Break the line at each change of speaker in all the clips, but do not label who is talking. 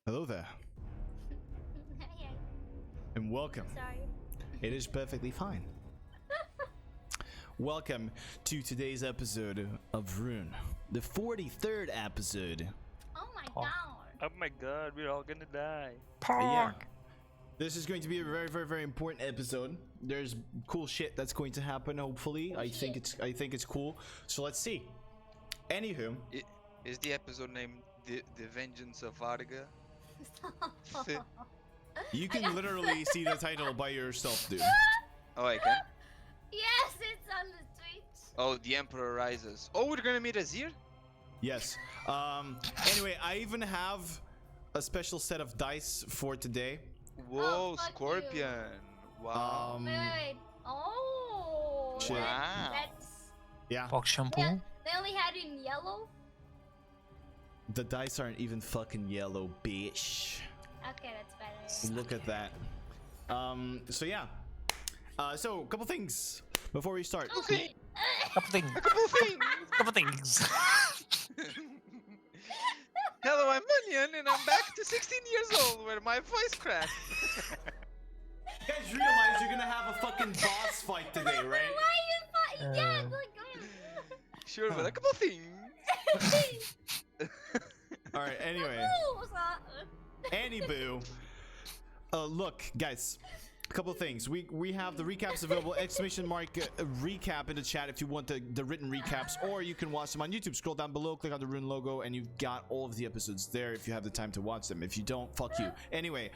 Hello there, and welcome.
Sorry.
It is perfectly fine. Welcome to today's episode of Rune, the 43rd episode.
Oh my god.
Oh my god, we're all gonna die.
Yeah. This is going to be a very important episode. There's cool shit that's going to happen, hopefully. I think it's cool. So let's see. Anywho,
Is the episode named The Vengeance of Varga?
you can literally see the title by yourself, dude.
Oh, I can?
Yes, it's on the Twitch.
Oh, The Emperor Rises. Oh, we're gonna meet Azir?
Yes. Anyway, I even have a special set of dice for today.
Whoa,
fuck
Scorpion. Wow.
Wait. Oh.
Shit.
Wow.
That's.
Yeah.
Fox shampoo?
Yeah, they only had it in yellow.
The dice aren't even fucking yellow, bitch.
Okay, that's better.
Look at that. So yeah. So a couple things before we start.
Okay.
Couple things.
Couple things.
Couple things.
Hello, I'm Million, and I'm back to 16 years old, where my voice cracked.
You guys realize you're gonna have a fucking boss fight today, right?
Why are you fighting? Yeah, like.
Sure, but a couple things.
All right. Anyway. Anywho. Look, guys. A couple of things. We have the recaps available. Exclamation mark recap in the chat if you want the written recaps, or you can watch them on YouTube. Scroll down below, click on the Rune logo, and you've got all of the episodes there if you have the time to watch them. If you don't, fuck you. Anyway,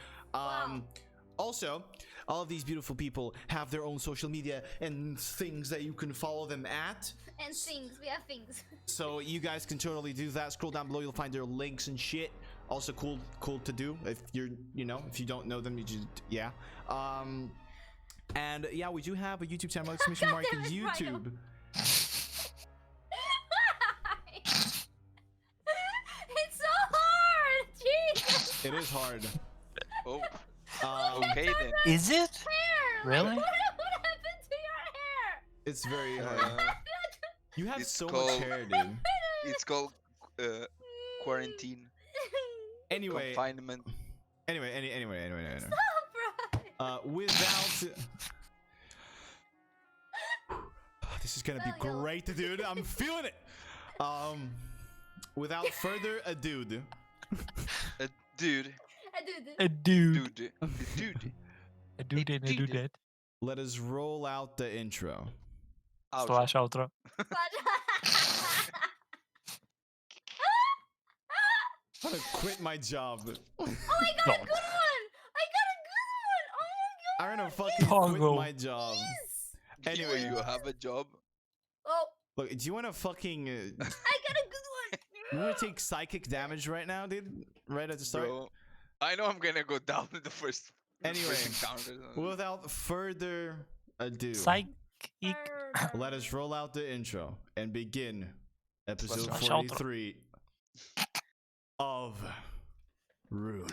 also, all of these beautiful people have their own social media and things that you can follow them at.
And things. We have things.
So you guys can totally do that. Scroll down below, you'll find their links and shit. Also cool to do if you're, if you don't know them, you just, yeah. And yeah, we do have a YouTube channel, exclamation mark YouTube.
It's so hard. Jesus.
It is hard.
Oh. Okay then.
Is it?
Hair.
Really?
Like, what happened to your hair?
It's very hard. You have
It's
so
called-
much hair, dude.
It's called quarantine.
Anyway.
Confinement.
Anyway.
Stop, right.
Without. This is gonna be great, dude. I'm feeling it. Without further ado.
Dude.
A dude.
Dude. Dude.
A dude and a dudette.
Let us roll out the intro.
Slash outro.
I'm gonna quit my job.
Oh, I got a good one! I got a good one! Oh my god!
I'm gonna fucking quit
Pongo.
my job. Anyway.
you have a job.
Oh,
Look, do you wanna fucking...
I got a good one!
you wanna take psychic damage right now, dude? Right at the start?
Bro, I know I'm gonna go down in the first
Anyway,
encounter.
without further ado,
Psychic.
let us roll out the intro and begin episode
Slash outro.
43 of Rune.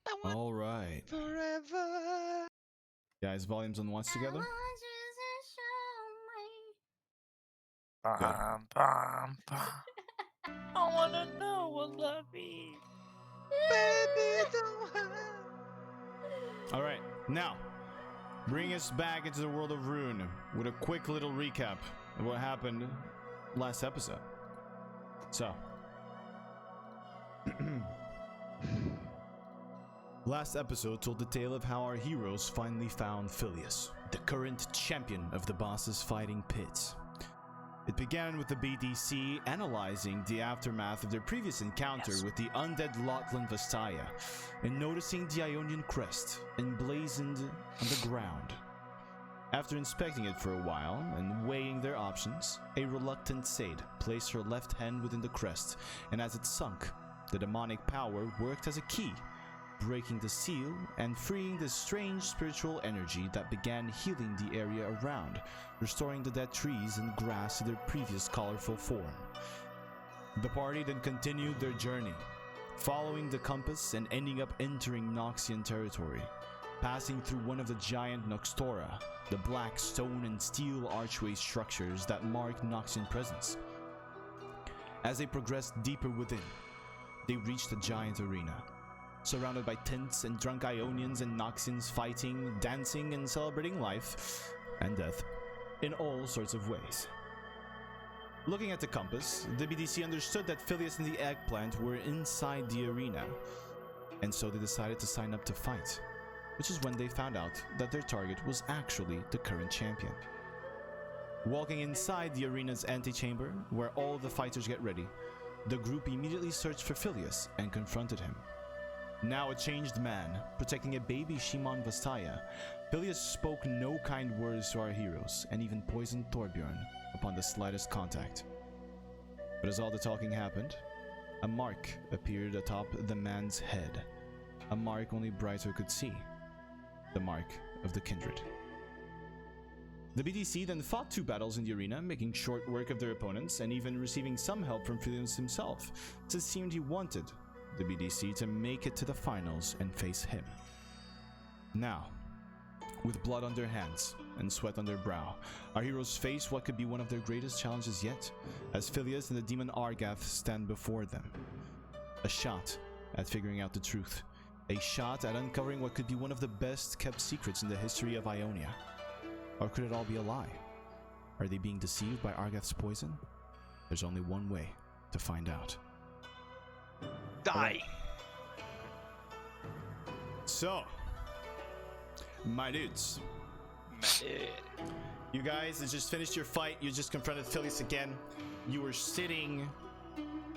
I want
All right.
forever.
Guys, volumes on once together.
Bum, bum, bum. I wanna know what love is.
Baby, don't hurt.
All right. Now, bring us back into the world of Rune with a quick little recap of what happened last episode. So, last episode told the tale of how our heroes finally found Fillius, the current champion of the boss's fighting pit. It began with the BDC analyzing the aftermath of their previous encounter with the undead Lotland Vastaya and noticing the Ionian crest emblazoned on the ground. After inspecting it for a while and weighing their options, a reluctant Sade placed her left hand within the crest, and as it sunk, the demonic power worked as a key, breaking the seal and freeing the strange spiritual energy that began healing the area around, restoring the dead trees and grass to their previous colorful form. The party then continued their journey, following the compass and ending up entering Noxian territory, passing through one of the giant Noxtora, the black stone and steel archway structures that mark Noxian presence. As they progressed deeper within, they reached a giant arena, surrounded by tents and drunk Ionians and Noxians fighting, dancing, and celebrating life and death in all sorts of ways. Looking at the compass, the BDC understood that Fillius and the Eggplant were inside the arena, and so they decided to sign up to fight, which is when they found out that their target was actually the current champion. Walking inside the arena's antechamber, where all the fighters get ready, the group immediately searched for Fillius and confronted him. Now a changed man, protecting a baby Shimon Vastaya, Fillius spoke no kind words to our heroes and even poisoned Torbjorn upon the slightest contact. But as all the talking happened, a mark appeared atop the man's head, a mark only Brighto could see, the mark of the kindred. The BDC then fought 2 battles in the arena, making short work of their opponents and even receiving some help from Fillius himself, since it seemed he wanted the BDC to make it to the finals and face him. Now, with blood on their hands and sweat on their brow, our heroes face what could be one of their greatest challenges yet, as Fillius and the demon Argath stand before them. A shot at figuring out the truth, a shot at uncovering what could be one of the best kept secrets in the history of Ionia. Or could it all be a lie? Are they being deceived by Argath's poison? There's only one way to find out.
Die.
So, my dudes, you guys just finished your fight. You just confronted Fillius again. You were sitting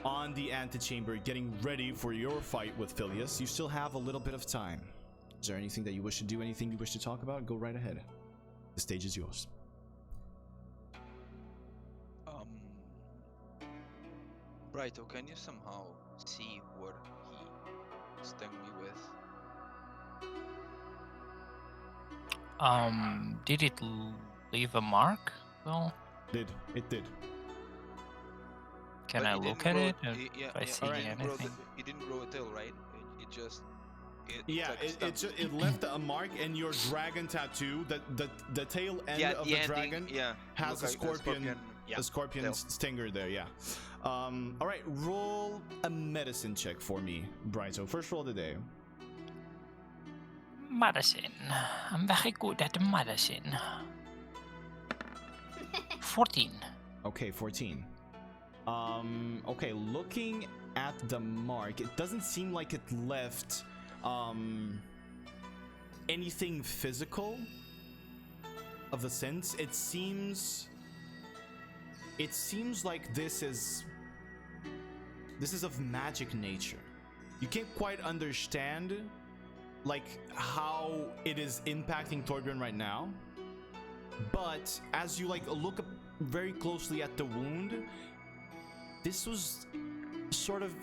on the antechamber getting ready for your fight with Fillius. You still have a little bit of time. Is there anything that you wish to do? Anything you wish to talk about? Go right ahead. The stage is yours.
Brighto, can you somehow see what he stung me with?
Did it leave a mark? Well,
It did.
can
But
I
he
look
didn't
at
grow
it if I see
Alright.
anything?
He didn't grow a tail, right? It just.
Yeah, it left a mark, and your dragon tattoo, the tail end of the dragon has a scorpion, a scorpion
tail.
stinger there. Yeah. All right, roll a medicine check for me, Brighto. First roll of the day.
Medicine. I'm very good at medicine. 14.
Okay, 14. Okay, looking at the mark, it doesn't seem like it left anything physical of the sense. It seems like this is of magic nature. You can't quite understand like how it is impacting Torbjorn right now, but as you like look very closely at the wound, this was sort of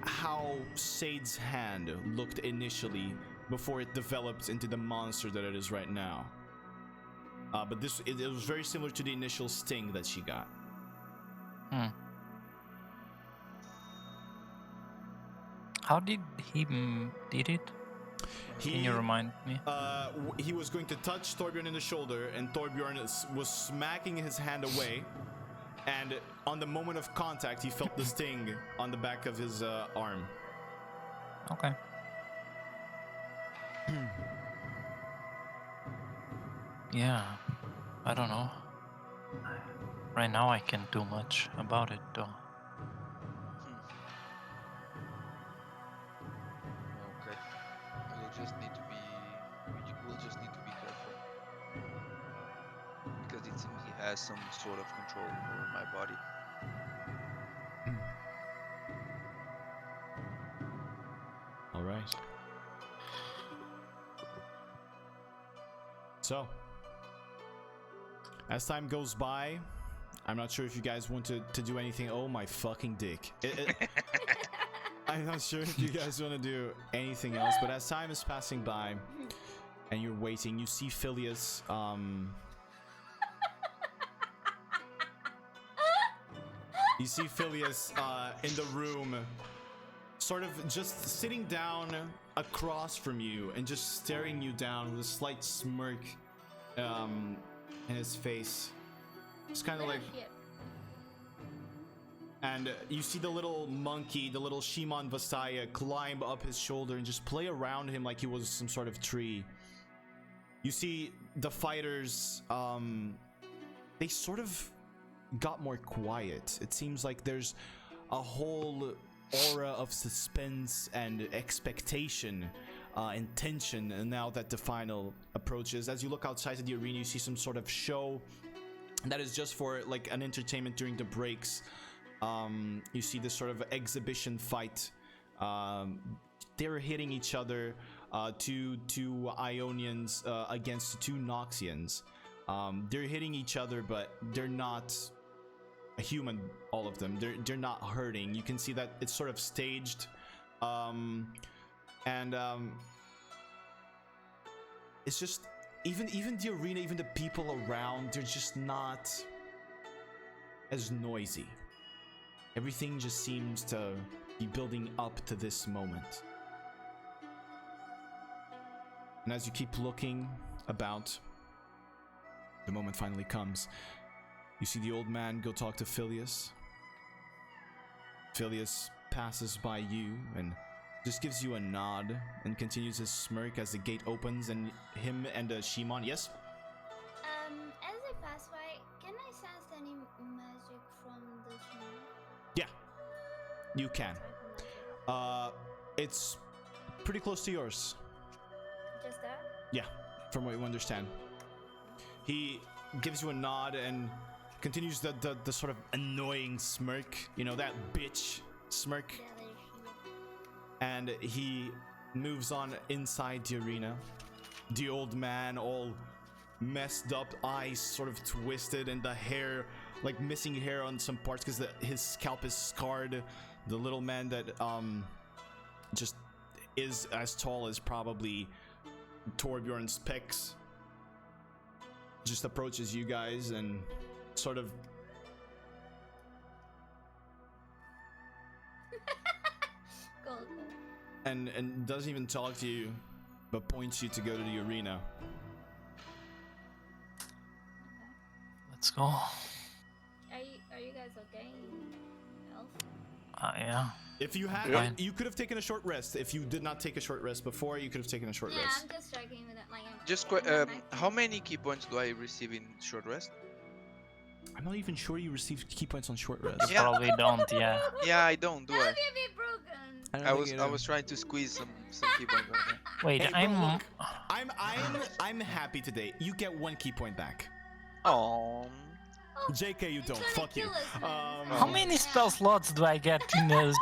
how Sade's hand looked initially before it developed into the monster that it is right now. But it was very similar to the initial sting that she got.
How did he did it? Can you remind me?
He was going to touch Torbjorn in the shoulder, and Torbjorn was smacking his hand away. And on the moment of contact, he felt the sting on the back of his arm.
Okay. Yeah, I don't know. Right now I can't do much about it though.
Okay. We'll just need to be. We'll just need to be careful because it seems he has some sort of control over my body.
All right. So, as time goes by, I'm not sure if you guys want to do anything. Oh my fucking dick. I'm not sure if you guys want to do anything else, but as time is passing by and you're waiting, you see Fillius, you see Fillius in the room, sort of just sitting down across from you and just staring you down with a slight smirk in his face. It's kind of like... And you see the little monkey, the little Shimon Vasaya, climb up his shoulder and just play around him like he was some sort of tree. You see the fighters, they sort of got more quiet. It seems like there's a whole aura of suspense and expectation and tension now that the final approaches. As you look outside of the arena, you see some sort of show that is just for like an entertainment during the breaks. You see this sort of exhibition fight. They're hitting each other, two Ionians against two Noxians. They're hitting each other, but they're not a human, all of them. They're not hurting. You can see that it's sort of staged. It's just even the arena, even the people around, they're just not as noisy. Everything just seems to be building up to this moment. And as you keep looking about, the moment finally comes. You see the old man go talk to Fillius. Fillius passes by you and just gives you a nod and continues his smirk as the gate opens and him and Shimon, yes?
As I pass by, can I sense any magic from this man?
Yeah, you can. It's pretty close to yours.
Just that?
Yeah, from what you understand. He gives you a nod and continues the sort of annoying smirk, you know, that bitch smirk.
Yeah, there she is.
And he moves on inside the arena. The old man, all messed up, eyes sort of twisted, and the hair, like missing hair on some parts because his scalp is scarred. The little man that just is as tall as probably Torbjorn's pecs just approaches you guys and sort of
Gold.
and doesn't even talk to you, but points you to go to the arena.
Let's go.
Are you guys okay? Health?
Yeah.
If you had,
Fine.
you could have taken a short rest. If you did not take a short rest before, you could have taken a short
Yeah,
rest.
I'm just striking with it like
Just how many key points do I receive in short rest?
I'm not even sure you received key points on short rest.
Yeah.
Probably don't, yeah.
Yeah, I don't, do
How
I?
have you been broken?
I was trying to squeeze some key points right there.
Wait,
Hey, bro,
I'm...
look, I'm happy today. You get 1 key point back.
Oh.
JK, you don't.
trying to
Fuck you.
kill us, man.
How many spell slots do I get in a,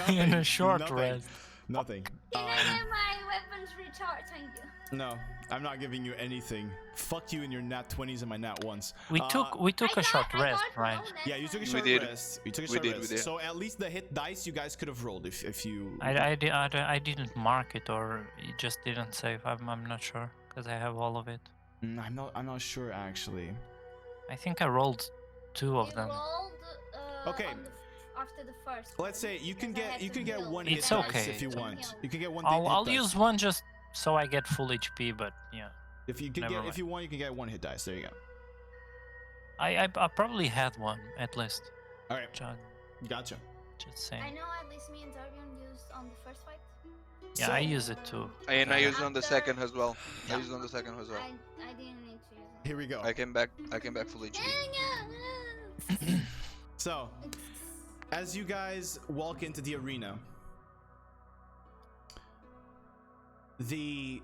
in a short
nothing,
rest?
Nothing.
Can I get my weapons recharged? Thank you.
No, I'm not giving you anything. Fuck you in your nat 20s and my nat 1s.
We took a short rest, right?
Yeah, you took a
We
short
did.
rest. You took a
We
short
did, we
rest.
did.
So at least the hit dice you guys could have rolled if you.
I didn't mark it, or it just didn't save. I'm not sure because I have all of it.
I'm not sure actually.
I think I rolled 2 of
You
them.
rolled,
Okay.
after the first.
Let's say you can
because I
get
had
you
to
can get
heal.
1 hit
It's
dice
okay.
if you
To
want.
heal.
You can get 1
I'll
hit dice.
use one just So I get full HP, but yeah.
If you can
Never
get,
mind.
if you want, you can get 1 hit dice. There you go.
I probably had one at least.
All right,
Ju-
gotcha.
Just saying.
I know at least me and Torbjorn used on the first fight.
Yeah,
So-
I use it too.
And I
Yeah.
used it on the
After-
second as well.
Yeah.
I used it on the second as well.
I didn't need to use it.
Here we go.
I came back full HP.
So, as you guys walk into the arena, the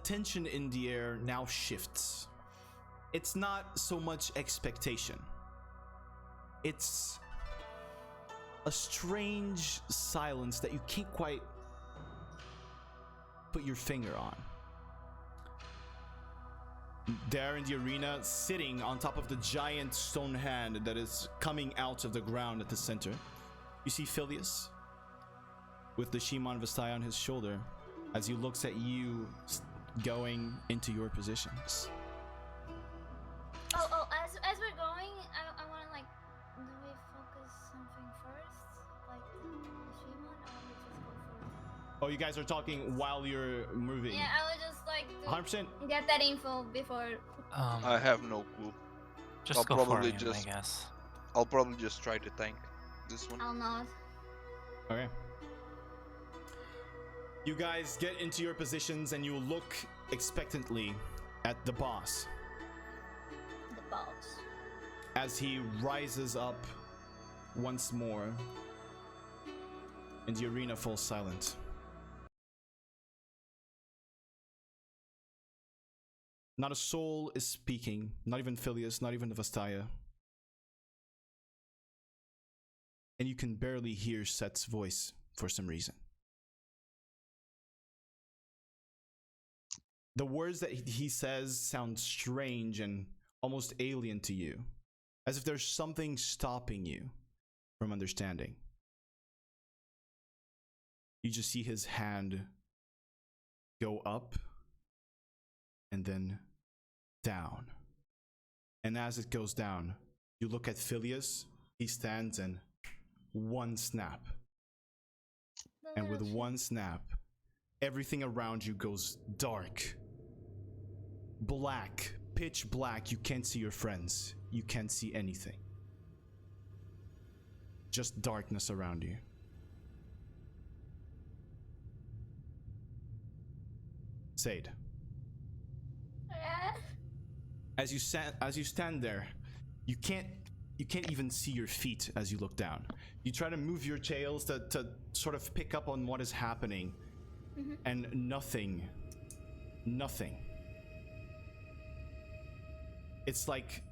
tension in the air now shifts. It's not so much expectation. It's a strange silence that you can't quite put your finger on. There in the arena, sitting on top of the giant stone hand that is coming out of the ground at the center, you see Fillius with the Shimon Vastaya on his shoulder as he looks at you going into your positions.
Oh, as we're going, I want to like, do we focus something first? Like the Shimon, or we just go for
Oh, you guys are talking while you're moving.
Yeah, I would just like to
100%.
get that info before.
I have no clue.
Just
I'll
go for
probably
him,
just-
I guess.
I'll probably just try to tank this one.
I'll not.
Okay. You guys get into your positions and you look expectantly at the boss
The boss.
as he rises up once more and the arena falls silent. Not a soul is speaking, not even Fillius, not even the Vastaya. And you can barely hear Set's voice for some reason. The words that he says sound strange and almost alien to you, as if there's something stopping you from understanding. You just see his hand go up and then down. And as it goes down, you look at Fillius. He stands and one snap.
The
And with
little
one snap, everything around you goes dark. Black, pitch black. You can't see your friends. You can't see anything. Just darkness around you. Sade. As you stand there, you can't even see your feet as you look down. You try to move your tails to sort of pick up on what is happening, and nothing. It's like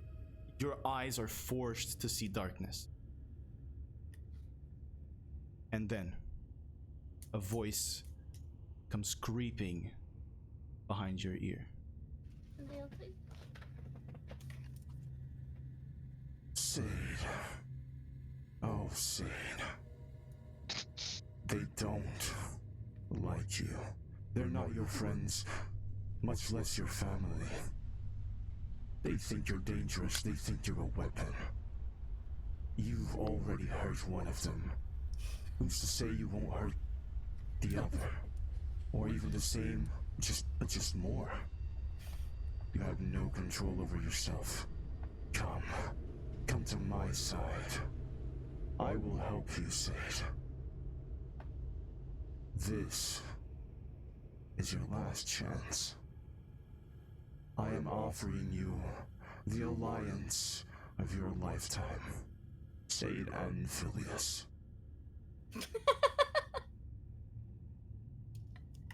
your eyes are forced to see darkness. And then a voice comes creeping behind your ear.
little thing.
Sade. Oh, Sade. They don't like you. They're not your friends, much less your family. They think you're dangerous. They think you're a weapon. You've already hurt one of them. Who's to say you won't hurt the other? Or even the same, just more. You have no control over yourself. Come to my side. I will help you, Sade. This is your last chance. I am offering you the alliance of your lifetime. Sade and Fillius.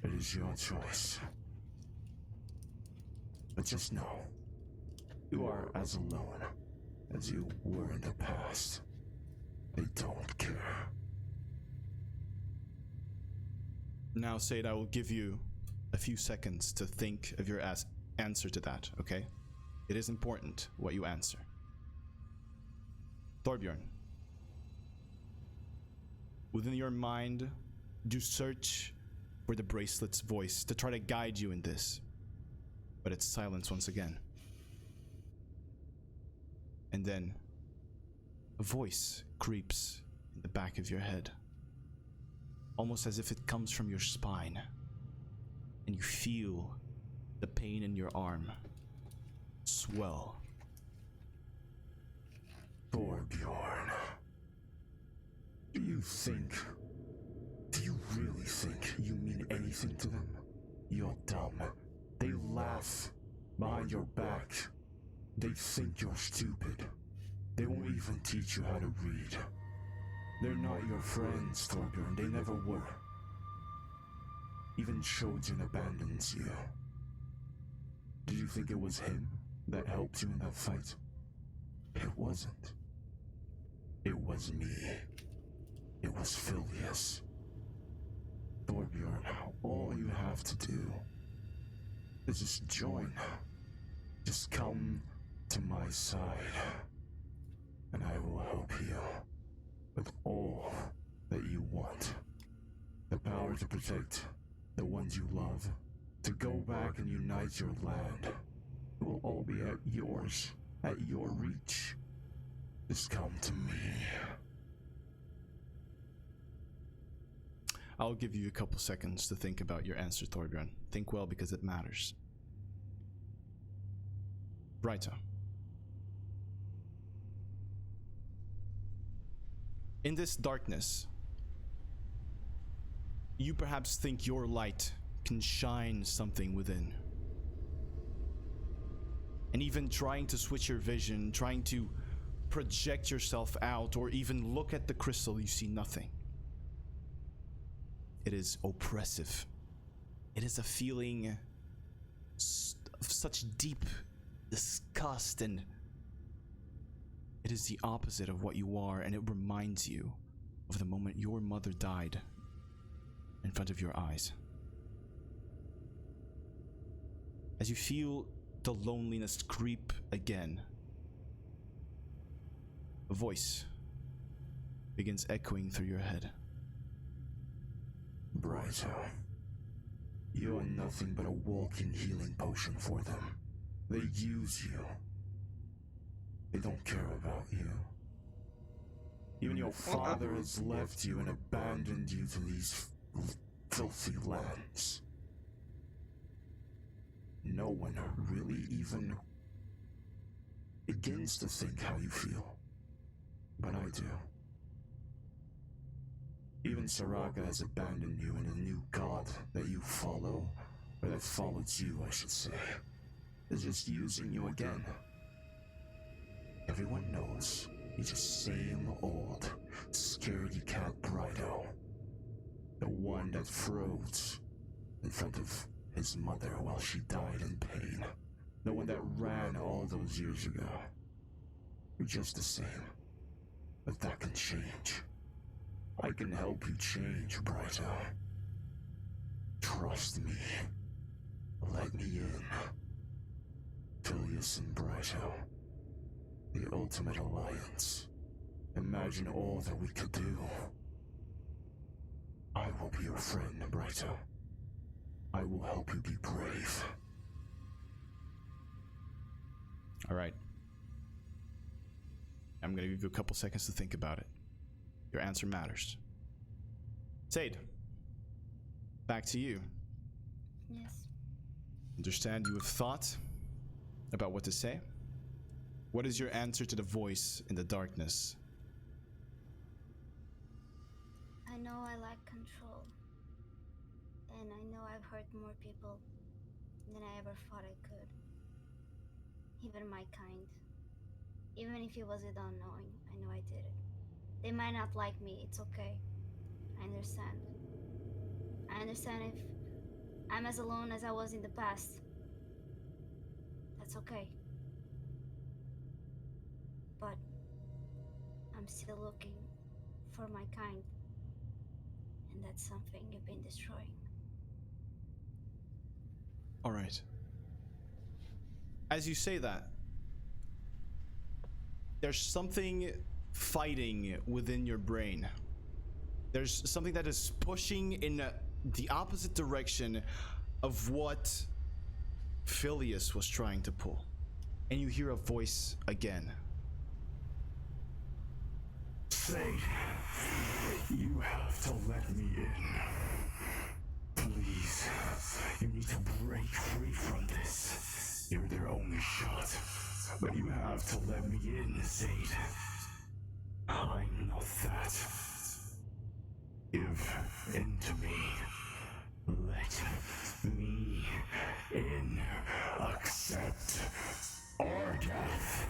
It is your choice. But just know, you are as alone as you were in the past. They don't care.
Now, Sade, I will give you a few seconds to think of your answer to that, okay? It is important what you answer. Thorbjorn, within your mind, do search for the bracelet's voice to try to guide you in this. But it's silence once again. And then a voice creeps in the back of your head. almost as if it comes from your spine, and you feel the pain in your arm swell.
Thorbjorn, do you really think you mean anything to them? You're dumb. They laugh behind your back. They think you're stupid. They won't even teach you how to read. They're not your friends, Thorbjorn. They never were. Even Sjodin abandons you. Did you think it was him that helped you in that fight? It wasn't. It was me. It was Fillius. Thorbjorn, all you have to do is just join. Just come to my side, and I will help you with all that you want. The power to protect the ones you love, to go back and unite your land. It will all be at yours, at your reach. Just come to me.
I'll give you a couple seconds to think about your answer, Thorbjorn. Think well, because it matters. Brighta. In this darkness, you perhaps think your light can shine something within. And even trying to switch your vision, trying to project yourself out, or even look at the crystal, you see nothing. It is oppressive. It is a feeling of such deep disgust, and it is the opposite of what you are, and it reminds you of the moment your mother died in front of your eyes. As you feel the loneliness creep again, a voice begins echoing through your head.
Brighta, you are nothing but a walking healing potion for them. They use you. They don't care about you. Even your father has left you and abandoned you to these filthy lands. No one really even begins to think how you feel. But I do. Even Soraka has abandoned you, and a new god that you follow, or that follows you, I should say, is just using you again. Everyone knows you're just same old scaredy cat Brighto. The one that froze in front of his mother while she died in pain. The one that ran all those years ago. You're just the same. But that can change. I can help you change, Brighto. Trust me. Let me in. Fillius and Brighto. The ultimate alliance. Imagine all that we could do. I will be your friend, Brighto. I will help you be brave.
Alright. I'm gonna give you a couple seconds to think about it. Your answer matters. Sade, back to you.
Yes.
Understand you have thought about what to say? What is your answer to the voice in the darkness?
I know I lack control. And I know I've hurt more people than I ever thought I could. Even my kind. Even if it was without knowing, I know I did it. They might not like me, it's okay. I understand. I understand if I'm as alone as I was in the past. That's okay. But I'm still looking for my kind. And that's something you've been destroying.
Alright. As you say that, there's something fighting within your brain. There's something that is pushing in the opposite direction of what Fillius was trying to pull. And you hear a voice again.
Sade, You have to let me in. Please. You need to break free from this. You're their only shot. But you have to let me in, Zaid. I'm not that. Give in to me. Let me in. Accept or death.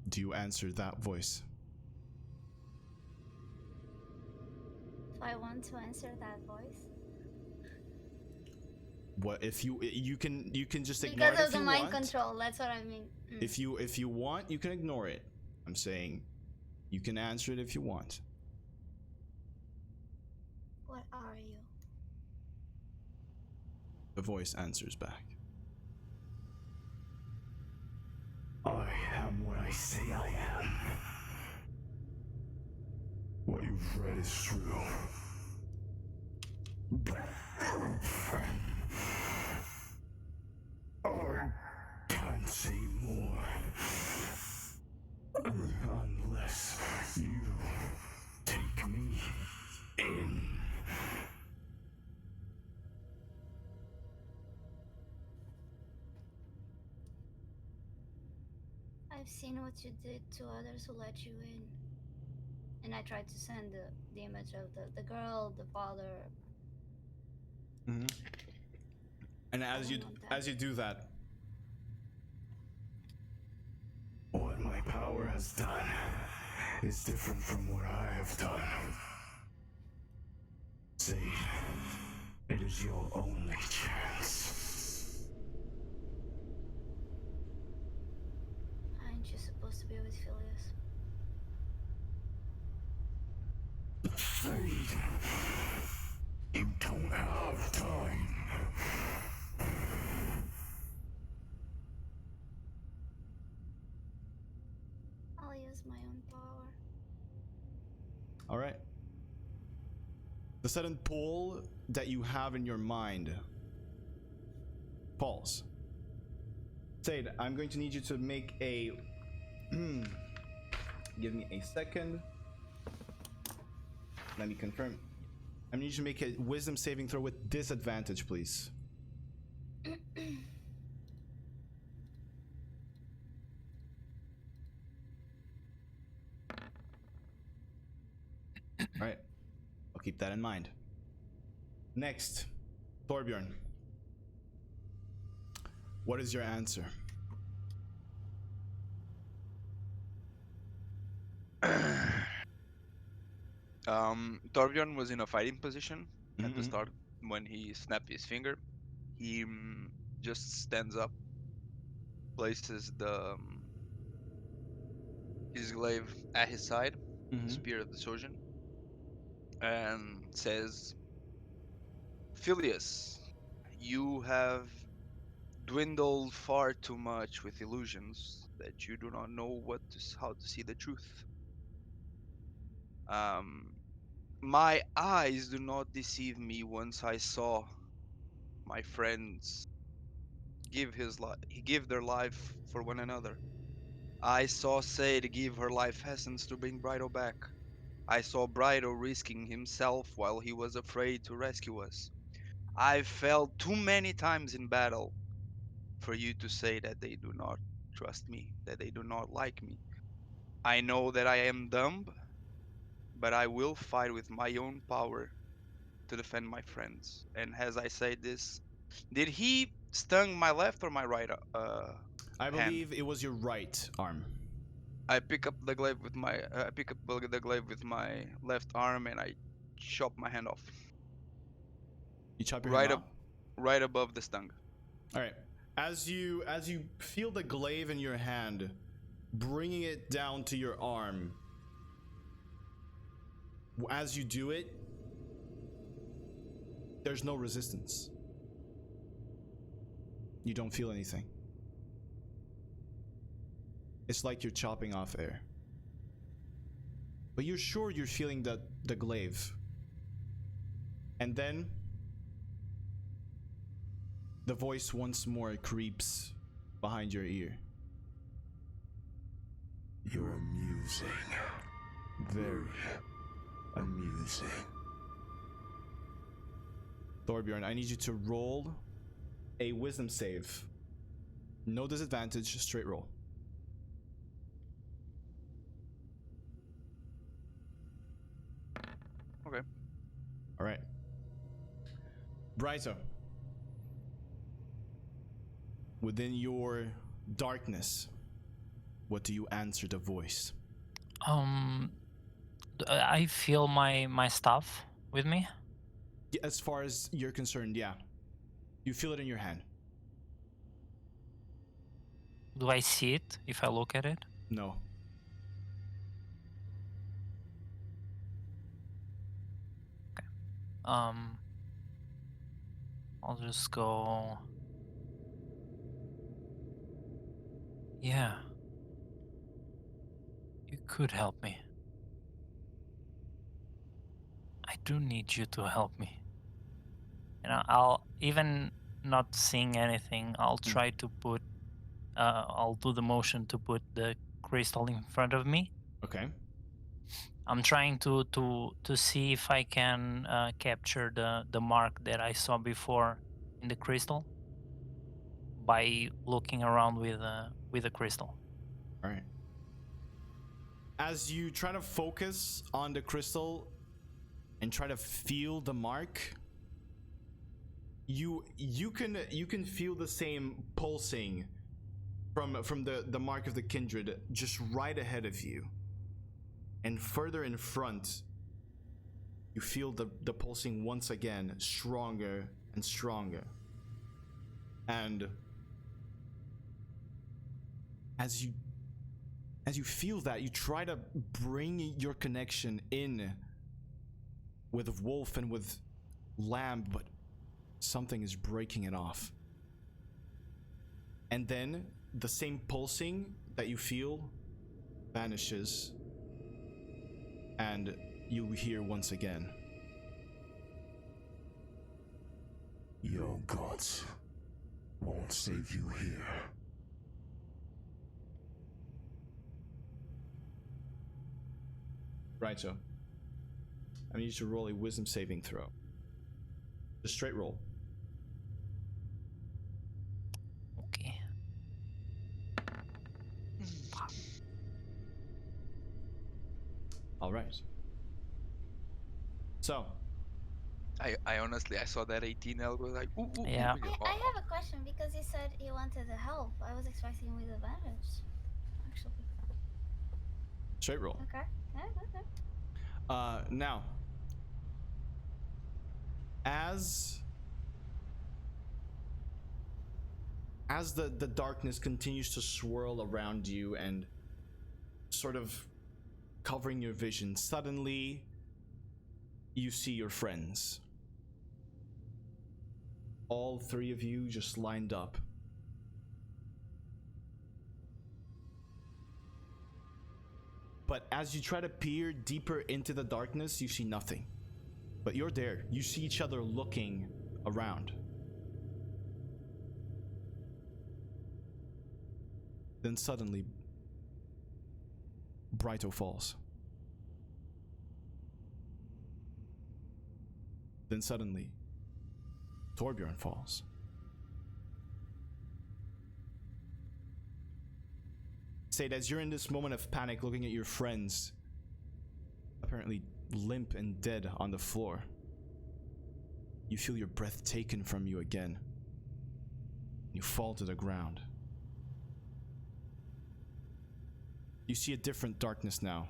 Do you answer that voice?
Do I want to answer that voice?
What if you can just ignore
Because
it
of
if
the
you
mind
want.
control, that's what I mean.
If you want, you can ignore it. I'm saying you can answer it if you want.
What are you?
The voice answers back.
I am what I say I am. What you've read is true. I can't say more. Unless you take me in.
I've seen what you did to others who let you in. And I tried to send the image of the girl, the father.
Mm-hmm. And
I don't want that.
as you do that,
What my power has done is different from what I have done. Zaid, it is your only chance.
Aren't you supposed to be with Fillius?
Zaid, you don't have time.
I'll use my own power.
all right. The sudden pull that you have in your mind falls. Zaid, I'm going to need you to make a give me a second. Let me confirm. I need you to make a wisdom saving throw with disadvantage, please. All right. I'll keep that in mind. Next, Torbjorn. What is your answer?
Torbjorn was in a fighting position at the
Mhm.
start when he snapped his finger. He just stands up, places his glaive at his side, the
Mhm.
spear of the Sojin, and says, Fillius, you have dwindled far too much with illusions that you do not know how to see the truth. Um, my eyes do not deceive me. Once I saw my friends give their life for one another. I saw Sade give her life essence to bring Brido back. I saw Brido risking himself while he was afraid to rescue us. I fell too many times in battle for you to say that they do not trust me, that they do not like me. I know that I am dumb, but I will fight with my own power to defend my friends. And as I say this, did he stung my left or my right
I
hand?
believe it was your right arm.
I pick up the glaive with my left arm and I chop my hand off
You chop your hand
right up
off.
right above the stung.
All right. As you feel the glaive in your hand, bringing it down to your arm. As you do it, there's no resistance. You don't feel anything. It's like you're chopping off air. But you're sure you're feeling the glaive. And then the voice once more creeps behind your ear.
You're amusing. Very amusing.
Thorbjorn, I need you to roll a wisdom save. No disadvantage, straight roll.
Okay.
All right. Brighto, within your darkness, what do you answer the voice?
I feel my stuff with me.
As far as you're concerned, yeah. You feel it in your hand.
Do I see it if I look at it?
No.
I'll just go. Yeah. You could help me. I do need you to help me. I'll even not seeing anything. I'll try to put. I'll do the motion to put the crystal in front of me.
Okay.
I'm trying to see if I can capture the mark that I saw before in the crystal by looking around with the crystal.
All right. As you try to focus on the crystal and try to feel the mark, you can feel the same pulsing from the mark of the kindred just right ahead of you. And further in front, you feel the pulsing once again, stronger and stronger. And as you feel that, you try to bring your connection in with Wolf and with Lamb, but something is breaking it off. And then the same pulsing that you feel vanishes, and you hear once again.
Your gods won't save you here.
Right, so I need you to roll a wisdom saving throw. Just straight roll.
Okay.
All right. So,
I honestly, I saw that 18. I was like, ooh, ooh,
Yeah.
ooh.
I have a question because you said you wanted to help. I was expecting with advantage, actually.
straight roll.
Okay. Okay.
Now, as the darkness continues to swirl around you and sort of covering your vision, suddenly you see your friends. All three of you just lined up. But as you try to peer deeper into the darkness, you see nothing. But you're there. You see each other looking around. Then suddenly, Brighto falls. Then suddenly, Thorbjorn falls. Sade, as you're in this moment of panic looking at your friends, apparently limp and dead on the floor, you feel your breath taken from you again. You fall to the ground. You see a different darkness now.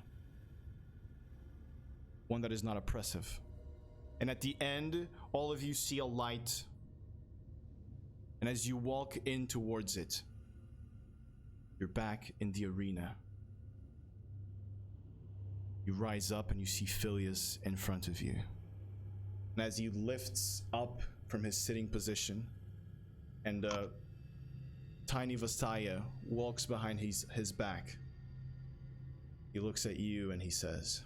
One that is not oppressive. And at the end, all of you see a light. And as you walk in towards it, you're back in the arena. You rise up and you see Fillius in front of you. And as he lifts up from his sitting position, and tiny Vasaya walks behind his back, he looks at you and he says,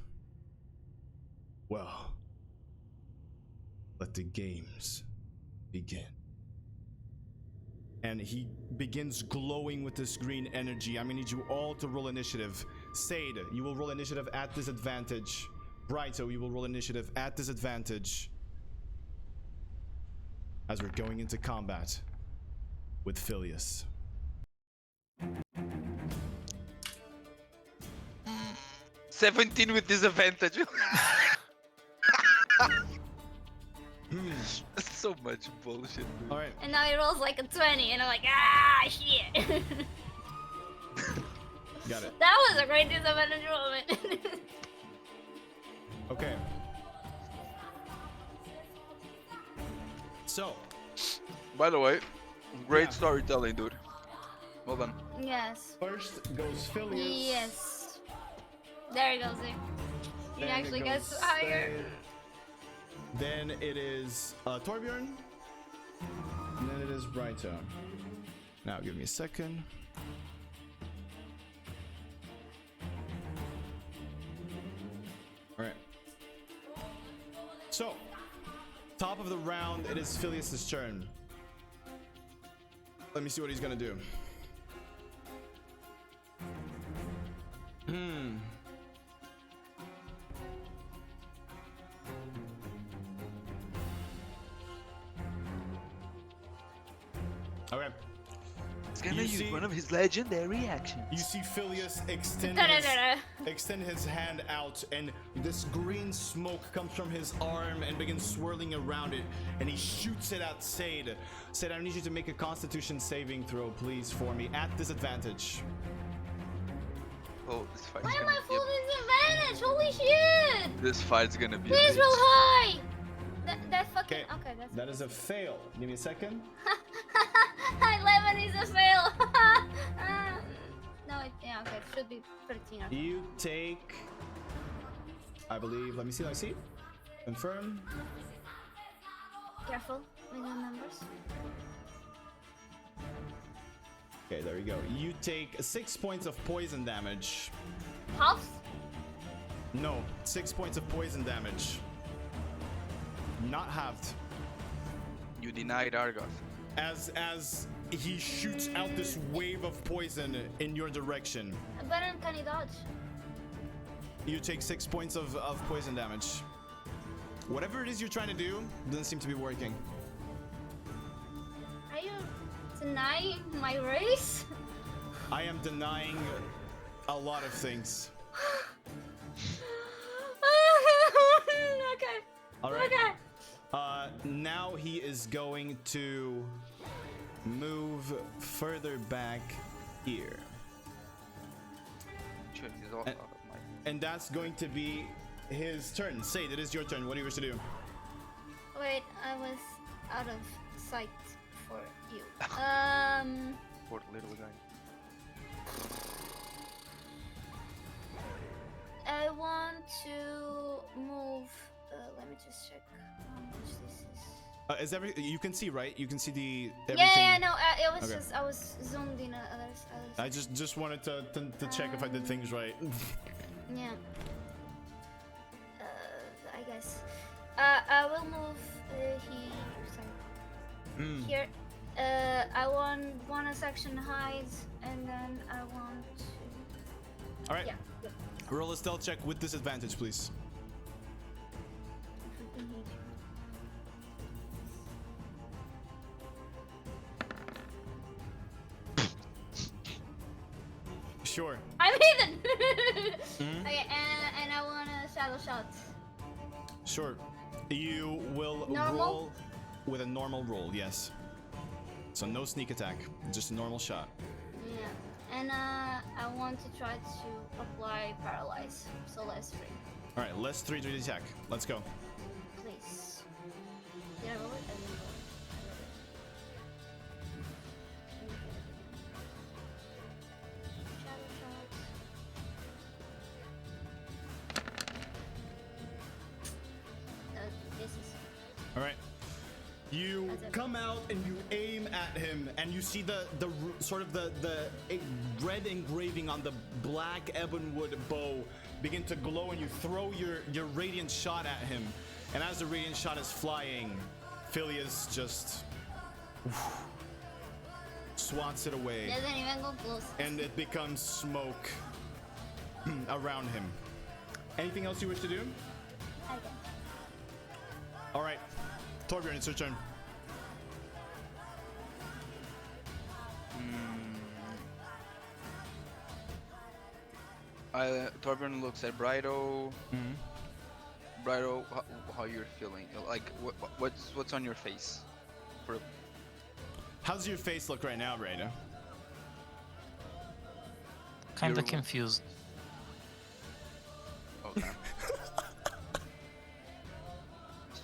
"Well, let the games begin." and he begins glowing with this green energy. I'm gonna need you all to roll initiative. Sade, you will roll initiative at disadvantage. Brighto, you will roll initiative at disadvantage as we're going into combat with Fillius.
17 with disadvantage. So much bullshit, dude.
All right.
And now he rolls like a 20, and I'm like, ah, shit.
Got it.
That was a great disadvantage moment.
Okay. So,
By the way, great
Yeah.
storytelling, dude. Well done.
Yes.
first goes Fillius.
Yes. There he goes. He
Then it
actually
goes
gets higher.
Sade. Then it is Torbjorn. And then it is Brighto. Now, give me a second. All right. So, top of the round, it is Fillius' turn. Let me see what he's gonna do. Okay.
He's gonna
You
use
see-
one of his legendary actions.
You see Fillius extend
Da-da-da-da.
extend his hand out, and this green smoke comes from his arm and begins swirling around it, and he shoots it at Sade. Sade, I need you to make a Constitution saving throw, please, for me at disadvantage.
Oh, this fight's
Why am
gonna
I
be
full disadvantage? Holy shit!
this fight's gonna be
Please
a
roll
bitch.
high! That fucking...
Okay,
Okay, that's...
that is a fail. Give me a second.
11 is a fail! No, yeah, okay, it should be 13. Okay.
You take, I believe. Let me see. Confirm.
Careful with the numbers.
Okay, there you go. You take 6 points of poison damage.
Half?
No, 6 points of poison damage. Not halved.
You denied Argoth.
As he shoots out this wave of poison in your direction.
But can he dodge?
You take 6 points of poison damage. Whatever it is you're trying to do doesn't seem to be working.
Are you denying my race?
I am denying a lot of things.
Okay.
All right.
Okay.
Now he is going to move further back here.
Shit, he's all out of my...
And that's going to be his turn. Sade, it is your turn. What do you wish to do?
Wait, I was out of sight for you.
Poor little guy.
I want to move. Let me just check how much this is.
Is you can see, right? You can see the everything.
Yeah, no, it was
Okay.
just I was zoomed in others.
I just wanted to check if I did things right.
Yeah. I guess. I will move here. I want bonus action hide, and then I want to.
All right.
Yeah. Good.
Roll a stealth check with disadvantage, please. Sure.
I'm hidden. Okay, and I want a shadow shot.
Sure. You will
Normal?
roll with a normal roll, yes. So no sneak attack, just a normal shot.
Yeah, and I want to try to apply paralyze, so less 3,
All right, let's 3 to the attack. Let's go.
please. Did I roll it? I didn't roll it. Shadow shot. Misses.
All right. You
That's it.
come out and you aim at him, and you see the sort of the red engraving on the black ebonwood bow begin to glow, and you throw your radiant shot at him. And as the radiant shot is flying, Fillius just swats it away,
Doesn't even go close.
and it becomes smoke around him. Anything else you wish to do?
Okay.
All right, Torbjorn, it's your turn.
Torbjorn looks at Brido. Brido, how you're feeling? Like, what's on your face?
How's your face look right now, Breda?
Kind of
You're-
confused.
Okay.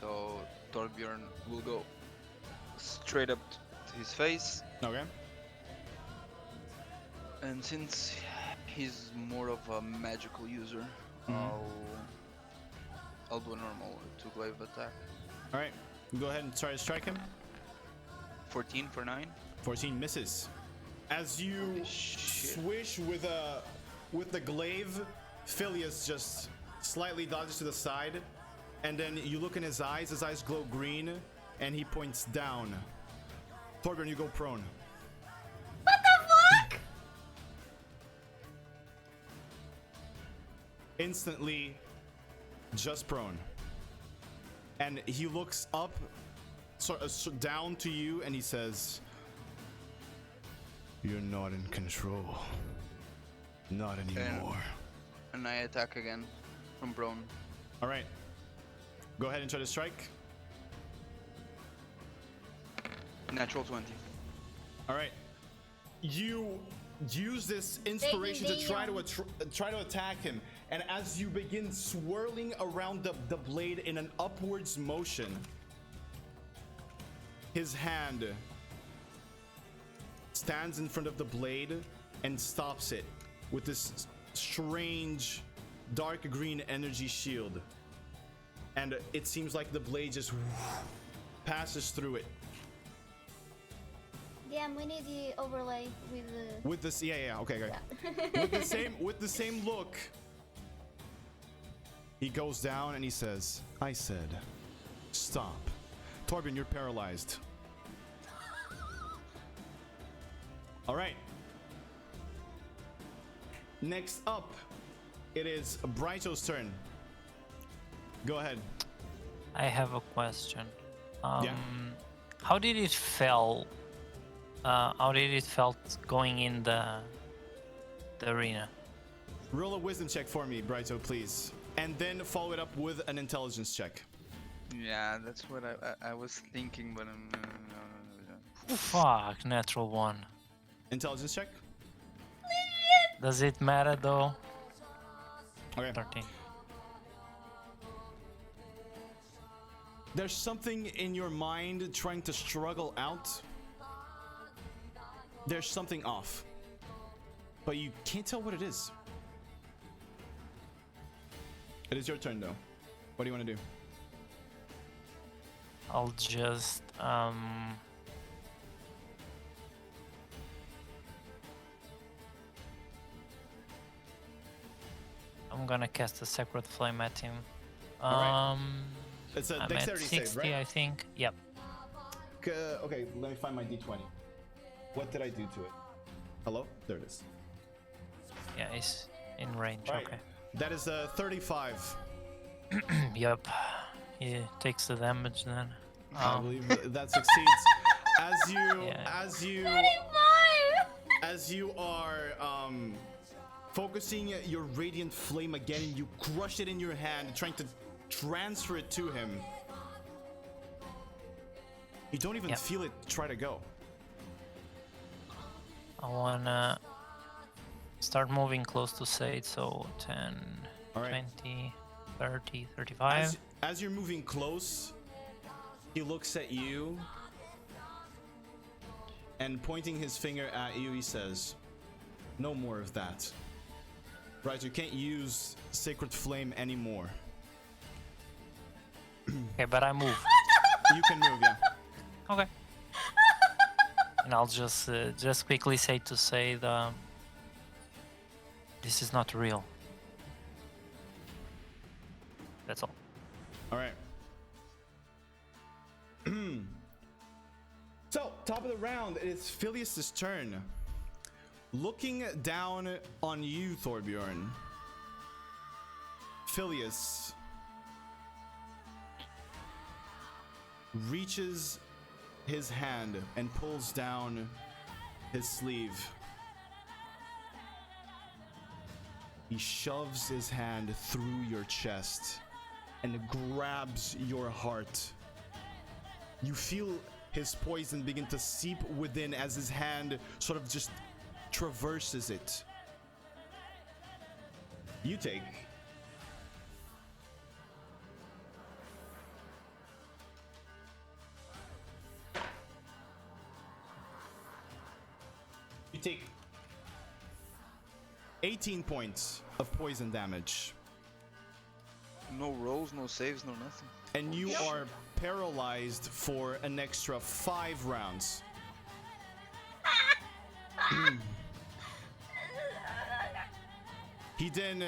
So Torbjorn will go straight up to his face,
Okay.
and since he's more of a magical user, I'll do a normal 2-glaive attack.
All right. Go ahead and try to strike him.
14 for 9.
14 misses. As you
Holy shit.
swish with the glaive, Fillius just slightly dodges to the side, and then you look in his eyes. His eyes glow green, and he points down. Torbjorn, you go prone.
What the fuck?
Instantly, just prone. And he looks up, down to you, and he says, "You're not in control. Not anymore."
And I attack again from prone.
All right. Go ahead and try to strike.
Natural 20.
All right. You use this inspiration to try to attack him, and as you begin swirling around the blade in an upwards motion, his hand stands in front of the blade and stops it with this strange dark green energy shield, and it seems like the blade just passes through it.
Damn, we need the overlay with the.
With this, okay.
Yeah.
with the same look, he goes down and he says, "I said, stop." Torbjorn, you're paralyzed. All right. Next up, it is Brighto's turn. Go ahead.
I have a question.
Yeah.
How did it felt? How did it felt going in the arena?
Roll a wisdom check for me, Brighto, please. And then follow it up with an intelligence check.
Yeah, that's what I was thinking, but
Fuck, natural 1.
Intelligence check?
Does it matter though?
Okay.
13.
There's something in your mind trying to struggle out. There's something off, but you can't tell what it is. It is your turn, though. What do you want to do?
I'll just I'm gonna cast a Sacred Flame at him.
Alright. It's a
I'm at
dexterity
60,
save, right?
I think. Yep.
Okay, let me find my d20. What did I do to it? Hello? There it is.
Yeah, it's in range.
Right.
Okay.
That is a 35.
Yep. He takes the damage then.
I believe that succeeds.
Yeah.
As you are focusing your radiant flame again, and you crush it in your hand, trying to transfer it to him. You don't even feel it try to go.
I wanna start moving close to Sage, so 10,
All right.
20, 30, 35.
As you're moving close, he looks at you and pointing his finger at you, he says, "No more of that. Right, you can't use Sacred Flame anymore."
Okay, but I move.
You can move, yeah.
Okay. And I'll just quickly say this is not real. That's all.
All right. So, Top of the round, it is Fillius' turn. Looking down on you, Thorbjorn. Fillius reaches his hand and pulls down his sleeve. He shoves his hand through your chest and grabs your heart. You feel his poison begin to seep within as his hand sort of just traverses it. You take You take 18 points of poison damage.
No rolls, no saves, no nothing.
And you are paralyzed for an extra 5 rounds. He then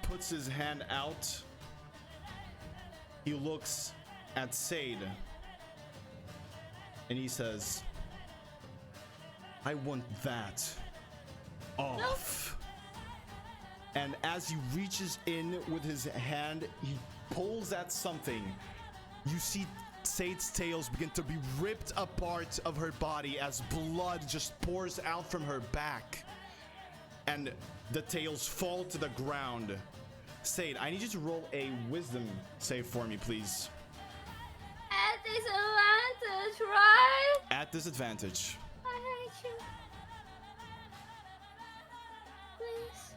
puts his hand out. He looks at Sade. And he says, I want that off. And as he reaches in with his hand, he pulls at something. You see Sade's tails begin to be ripped apart of her body as blood just pours out from her back. And the tails fall to the ground. Sade, I need you to roll a wisdom save for me, please.
At disadvantage, right?
At disadvantage.
I hate you. Please.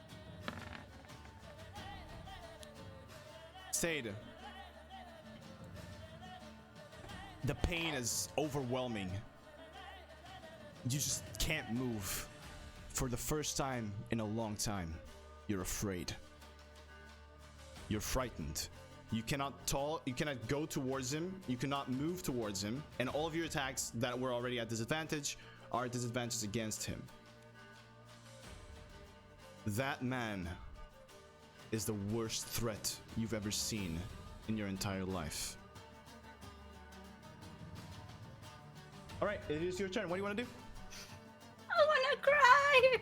Sade, the pain is overwhelming. You just can't move. For the first time in a long time, you're afraid. You're frightened. You cannot go towards him, you cannot move towards him, and all of your attacks that were already at disadvantage are at disadvantage against him. That man is the worst threat you've ever seen in your entire life. All right, it is your turn. What do you want to do?
I wanna cry.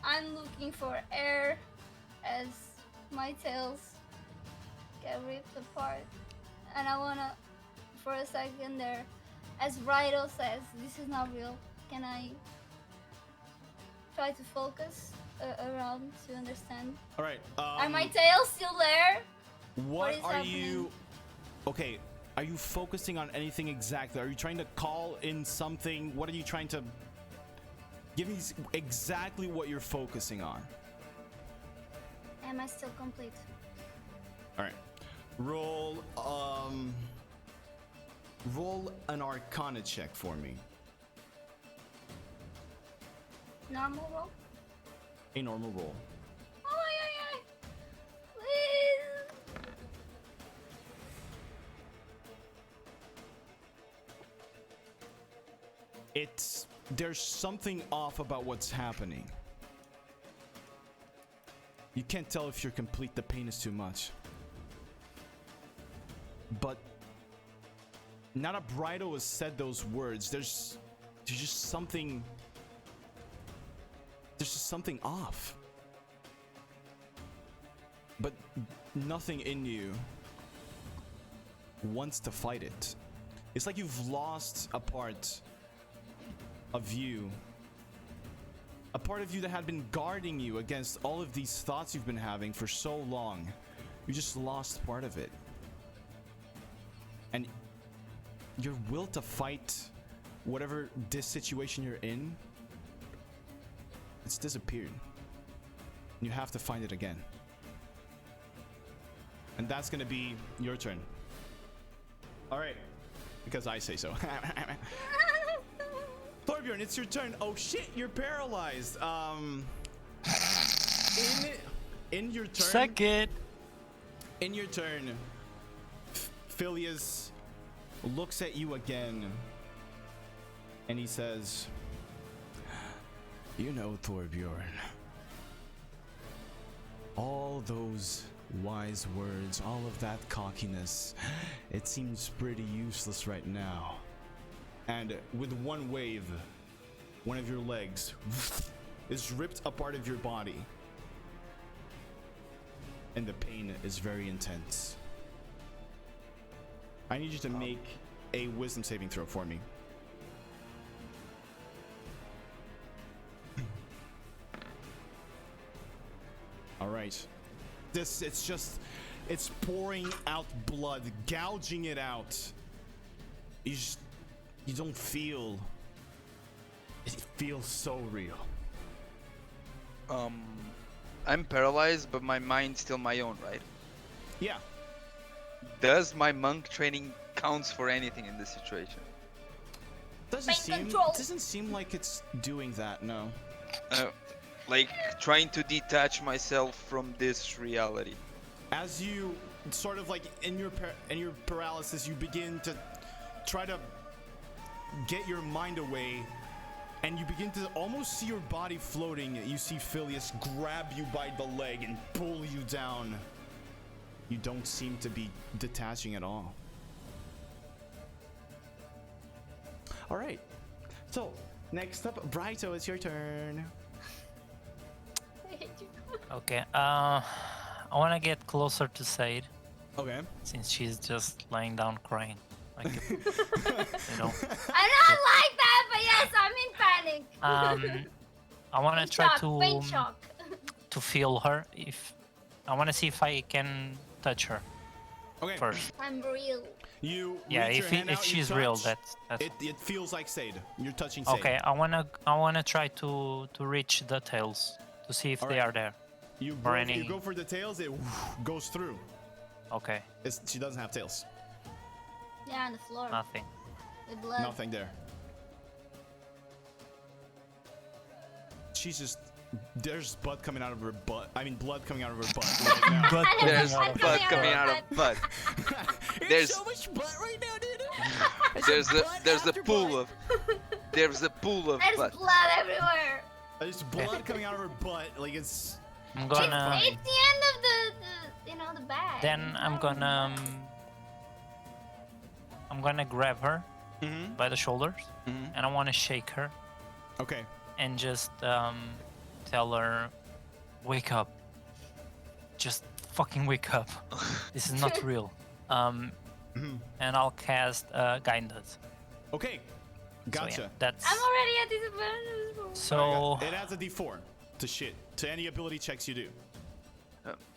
I'm looking for air as my tails get ripped apart, and I wanna, for a second there, as Rido says, this is not real. Can I try to focus around to understand?
All right.
Are my tails still there?
What
is
are
happening?
you? Okay. Are you focusing on anything exactly? Are you trying to call in something? What are you trying to? Give me exactly what you're focusing on.
Am I still complete?
All right. Roll an Arcana check for me.
Normal roll?
A normal roll.
Oh, ay. Please.
There's something off about what's happening. You can't tell if you're complete. The pain is too much. But not a Brido has said those words. There's just something. There's just something off. But nothing in you wants to fight it. It's like you've lost a part of you. A part of you that had been guarding you against all of these thoughts you've been having for so long. You just lost part of it. And your will to fight whatever this situation you're in, it's disappeared. You have to find it again. And that's gonna be your turn. Alright. Because I say so. Thorbjorn, it's your turn. Oh shit, you're paralyzed. In your turn.
Suck it.
In your turn, Fillius looks at you again, and he says, You know, Thorbjorn, all those wise words, all of that cockiness, it seems pretty useless right now. And with one wave, one of your legs is ripped apart of your body. And the pain is very intense. I need you to make a wisdom saving throw for me. All right. It's pouring out blood, gouging it out. You don't feel. It feels so real.
I'm paralyzed, but my mind's still my own, right?
Yeah.
Does my monk training counts for anything in this situation?
Doesn't seem like it's doing that. No.
Like trying to detach myself from this reality.
As you sort of like in your paralysis, you begin to try to get your mind away, and you begin to almost see your body floating. You see Fillius grab you by the leg and pull you down. You don't seem to be detaching at all. All right. So next up, Brighto, it's your turn.
Okay. I want to get closer to Sade
Okay.
since she's just lying down crying. Like, you know.
I don't like that, but yes, I'm in panic.
I want to try
Faint shock.
to feel her. If I want to see if I can touch her
Okay.
first.
I'm real.
You
Yeah,
reach your hand
if
out, you
she's real,
touch.
that's
It feels like Sade. You're touching Sade.
okay. I wanna try to reach the tails to see if they
Alright.
are there.
You
Or
go,
any-
you go for the tails, it goes through.
Okay,
She doesn't have tails.
Yeah, on the floor.
nothing.
With blood.
Nothing there. She's just. There's blood coming out of her butt. I mean, blood coming out of her butt right now.
Blood coming
There's
out of
blood
her
coming
butt.
out of butt. There's so much blood right now, dude. There's a pool of
There's
blood.
blood everywhere.
There's blood coming out of her butt. Like it's.
I'm
It's
gonna
the end of the bag.
then I'm gonna grab her
Mm-hmm.
by the shoulders
Mm-hmm.
and I want to shake her
Okay.
and just tell her, wake up, just fucking wake up. This is not real.
Mm-hmm.
And I'll cast guidance.
Okay.
So,
Gotcha.
yeah, that's
I'm already at disadvantage.
so.
It adds a D4 to any ability checks you do.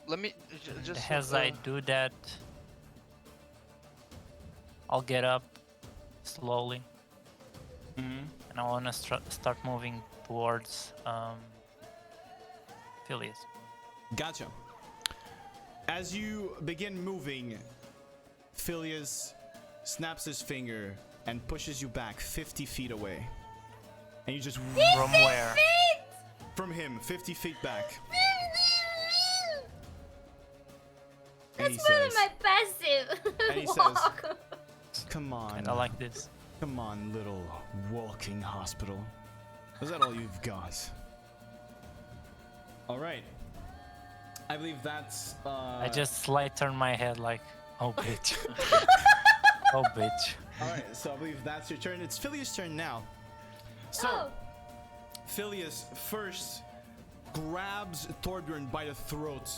Let me just.
As I do that, I'll get up slowly,
Mm-hmm.
and I want to start moving towards Fillius.
Gotcha. As you begin moving, Fillius snaps his finger and pushes you back 50 feet away. And you just
From where?
from him 50 feet back. And he
That's part of
says,
my passive.
And he
Walk.
"Come on,
And I like this.
come on, little walking hospital. Is that all you've got?" All right. I believe that's.
I just slight turn my head like, oh bitch, oh bitch.
All right. So I believe that's your turn. It's Fillius' turn now. So.
Oh.
Fillius first grabs Thorbjorn by the throat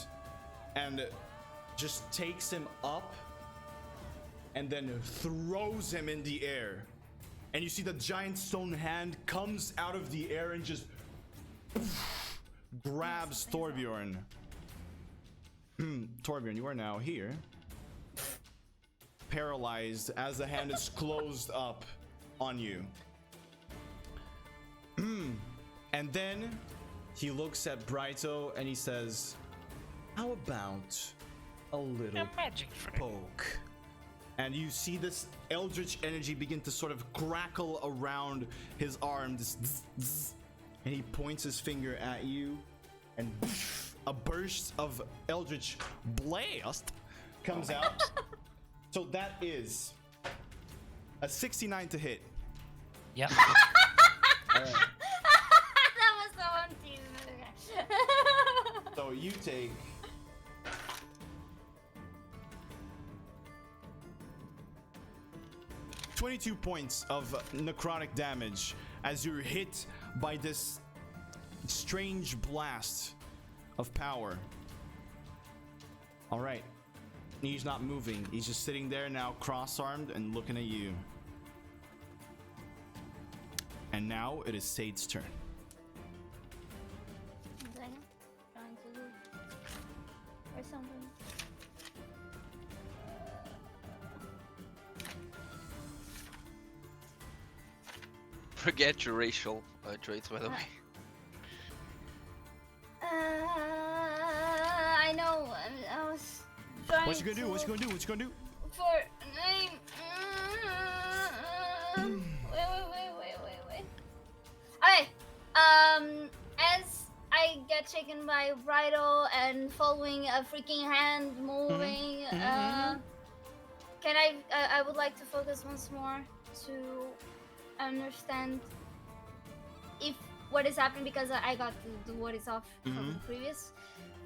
and just takes him up and then throws him in the air. And you see the giant stone hand comes out of the air and just grabs Thorbjorn. Thorbjorn, you are now here, paralyzed as the hand is closed up on you. And then he looks at Brighto and he says, "How about a little
magic trick.
poke?" And you see this eldritch energy begin to sort of crackle around his arm. This zzz, zzz, and he points his finger at you, and a burst of eldritch blast comes out. So that is a 69 to hit.
Yeah.
All right.
That was so
So you take 22 points of necrotic damage as you're hit by this strange blast of power. All right. He's not moving. He's just sitting there now, cross-armed and looking at you. And now it is Sade's turn.
Trying to do or something.
Forget your racial traits, by the way.
I know. I was trying.
What you gonna do? What you gonna do? What you gonna do?
For name. Wait. Okay. As I get shaken by bridle and following a freaking hand moving, can I would like to focus once more to understand if what is happening, because I got to do what is off from the previous,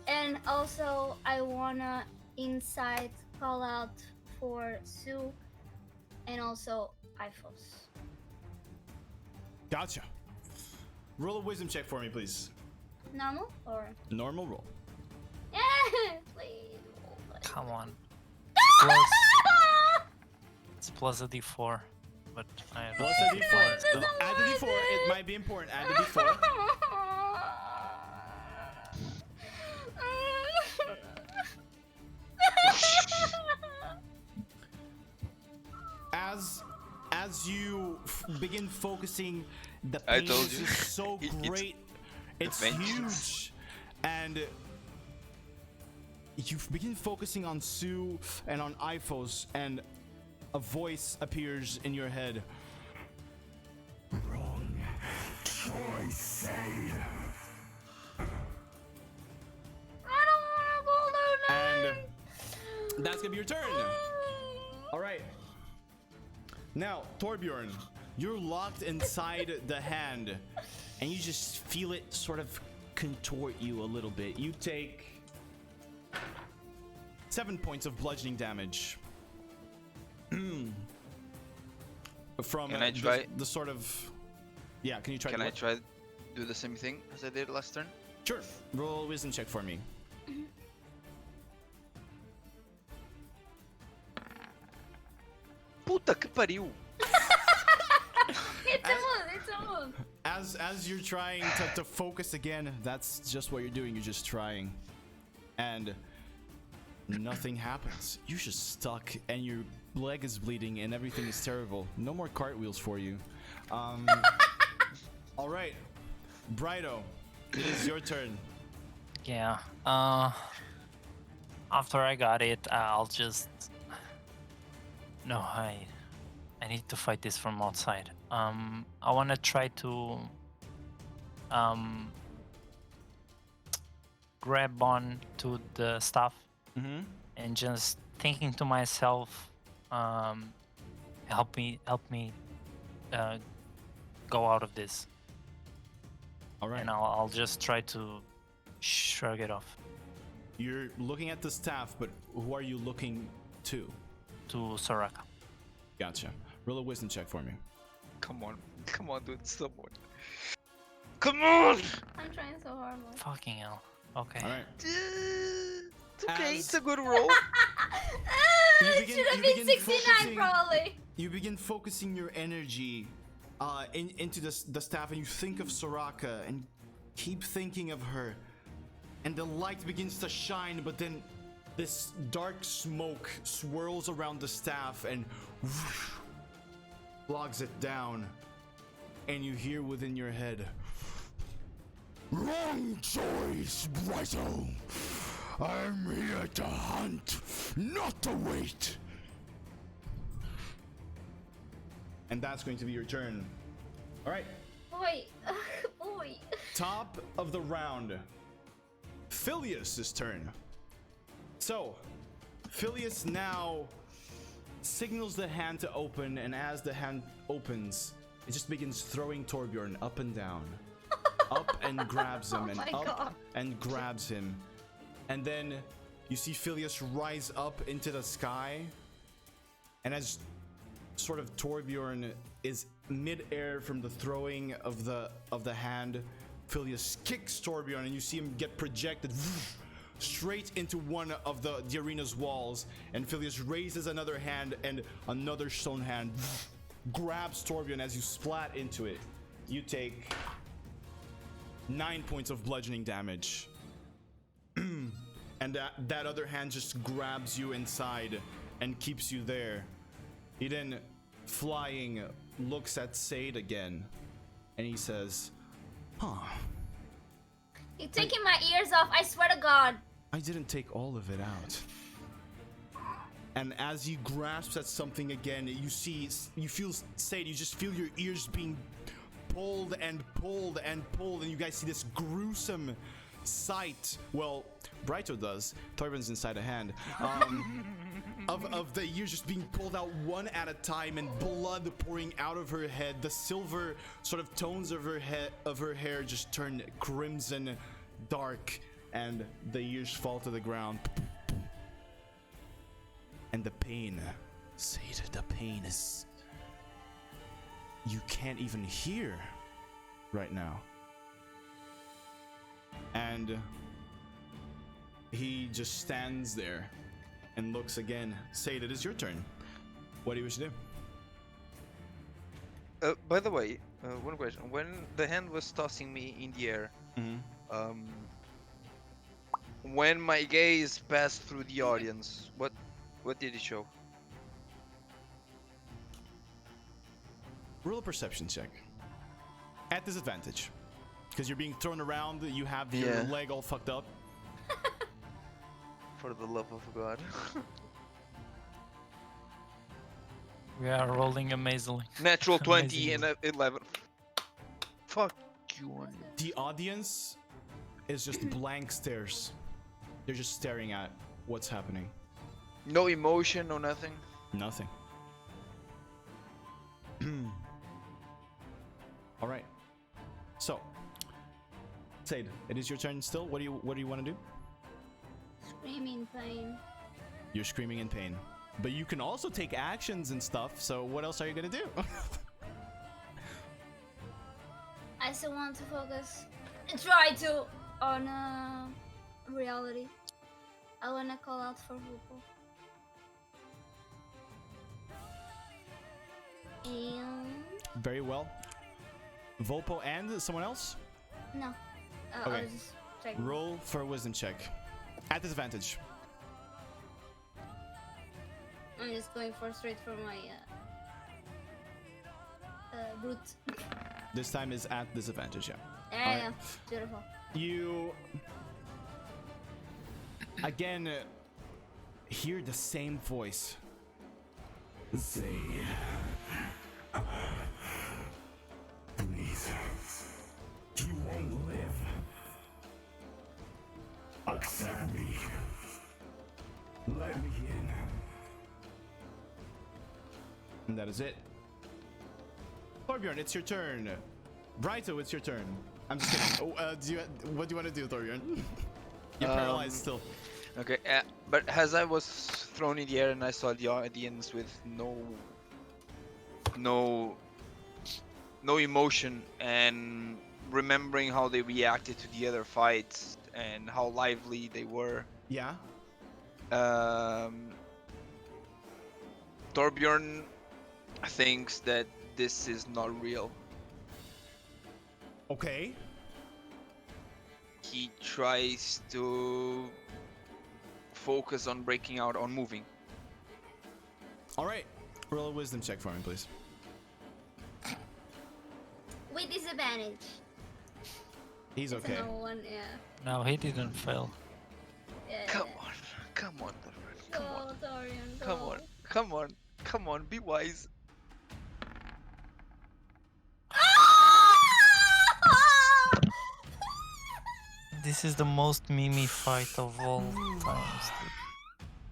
and also I wanna inside call out for Sue and also Ifos.
Gotcha. Roll a wisdom check for me, please.
Normal or
Normal roll.
yeah, please.
Come on. Plus, it's plus a d4, but I don't
Plus a d4. Add the d4. It might be important. Add the d4. As you begin focusing, the
I
pain
told
is
you.
just so great. It's
vengeance.
huge, and you begin focusing on Sue and on Ifos, and a voice appears in your head.
Wrong choice, Sade.
I don't wanna go there.
And that's gonna be your turn. All right. Now, Torbjorn, you're locked inside the hand, and you just feel it sort of contort you a little bit. You take 7 points of bludgeoning damage. From
Can I try?
the sort of... Yeah, can you try?
Can
to
I
what?
try do the same thing as I did last turn?
Sure. Roll a wisdom check for me.
Puta que pariu!
It's a move.
As you're trying to focus again, that's just what you're doing. You're just trying, and nothing happens. You're just stuck, and your leg is bleeding, and everything is terrible. No more cartwheels for you. All right, Brido, it is your turn.
Yeah. After I got it, I'll just. No, I need to fight this from outside. I want to try to grab on to the stuff and just thinking to myself, help me go out of this.
All right.
And I'll just try to shrug it off.
You're looking at the staff, but who are you looking to?
To Soraka.
Gotcha. Roll a wisdom check for me.
Come on, dude, someone. Come on!
I'm trying so hard.
Fucking hell. Okay.
All right.
It's okay,
As-
it's a good roll.
It should have been 69 probably.
You begin focusing your energy into the staff, and you think of Soraka and keep thinking of her. And the light begins to shine, but then this dark smoke swirls around the staff and whoosh, logs it down. And you hear within your head,
Wrong choice, Brido. I'm here to hunt, not to wait.
and that's going to be your turn. All right,
Boy. Boy.
top of the round. Fillius' turn. So, Fillius now signals the hand to open, and as the hand opens, it just begins throwing Torbjorn up and down. up and grabs him,
Oh
and
my
up
God.
and grabs him. And then you see Fillius rise up into the sky. And as sort of Torbjorn is mid-air from the throwing of the hand, Fillius kicks Torbjorn, and you see him get projected straight into one of the arena's walls. And Fillius raises another hand, and another stone hand grabs Torbjorn as you splat into it. You take 9 points of bludgeoning damage. And that other hand just grabs you inside and keeps you there. He then, flying, looks at Sade again, and he says, huh,
You're taking my ears off, I swear to God.
I didn't take all of it out. And as he grasps at something again, you feel, Sade, you just feel your ears being pulled and pulled and pulled, and you guys see this gruesome sight. Well, Brighto does. Torbjorn's inside a hand. Of the ears just being pulled out one at a time, and blood pouring out of her head. The silver sort of tones of her hair just turn crimson dark, and the ears fall to the ground. And the pain, Sade, the pain is, you can't even hear right now. And he just stands there and looks again. Sade, it is your turn. What do you wish to do?
By the way, one question. When the hand was tossing me in the air, when my gaze passed through the audience, what did it show?
Roll a perception check. At disadvantage. Because you're being thrown around, you have your leg all fucked up.
For the love of God.
We are rolling amazingly.
Natural 20
Amazing.
and 11. Fuck you on you.
The audience is just blank stares. They're just staring at what's happening.
No emotion, no nothing.
Nothing. All right. So, Sade, it is your turn still. What do you want to do?
Screaming pain.
You're screaming in pain, but you can also take actions and stuff. So, what else are you gonna do?
I still want to focus. Try to on reality. I wanna call out for Hugo. And
Very well. Volpo and someone else?
no.
Okay.
I was just checking.
Roll for a wisdom check. At disadvantage.
I'm just going straight for my brute.
This time is at disadvantage, yeah.
There
Alright.
you go. Beautiful.
You again hear the same voice.
Say, please, you won't live. Accept me. Let me in.
And that is it. Torbjorn, it's your turn. Brighto, it's your turn. I'm just kidding. What do you want to do, Torbjorn? You're paralyzed still.
Okay, but as I was thrown in the air and I saw the audience with no emotion, and remembering how they reacted to the other fights and how lively they were,
Yeah.
Torbjorn thinks that this is not real.
Okay.
He tries to focus on breaking out, on moving.
All right. Roll a wisdom check for me, please.
With disadvantage.
He's
It's
okay.
another one, yeah.
No, he didn't fail.
Yeah.
Come on, Torbjorn, come on,
Go, Dorian,
come
go.
on, come on, be wise.
This is the most Mimi fight of all times, dude.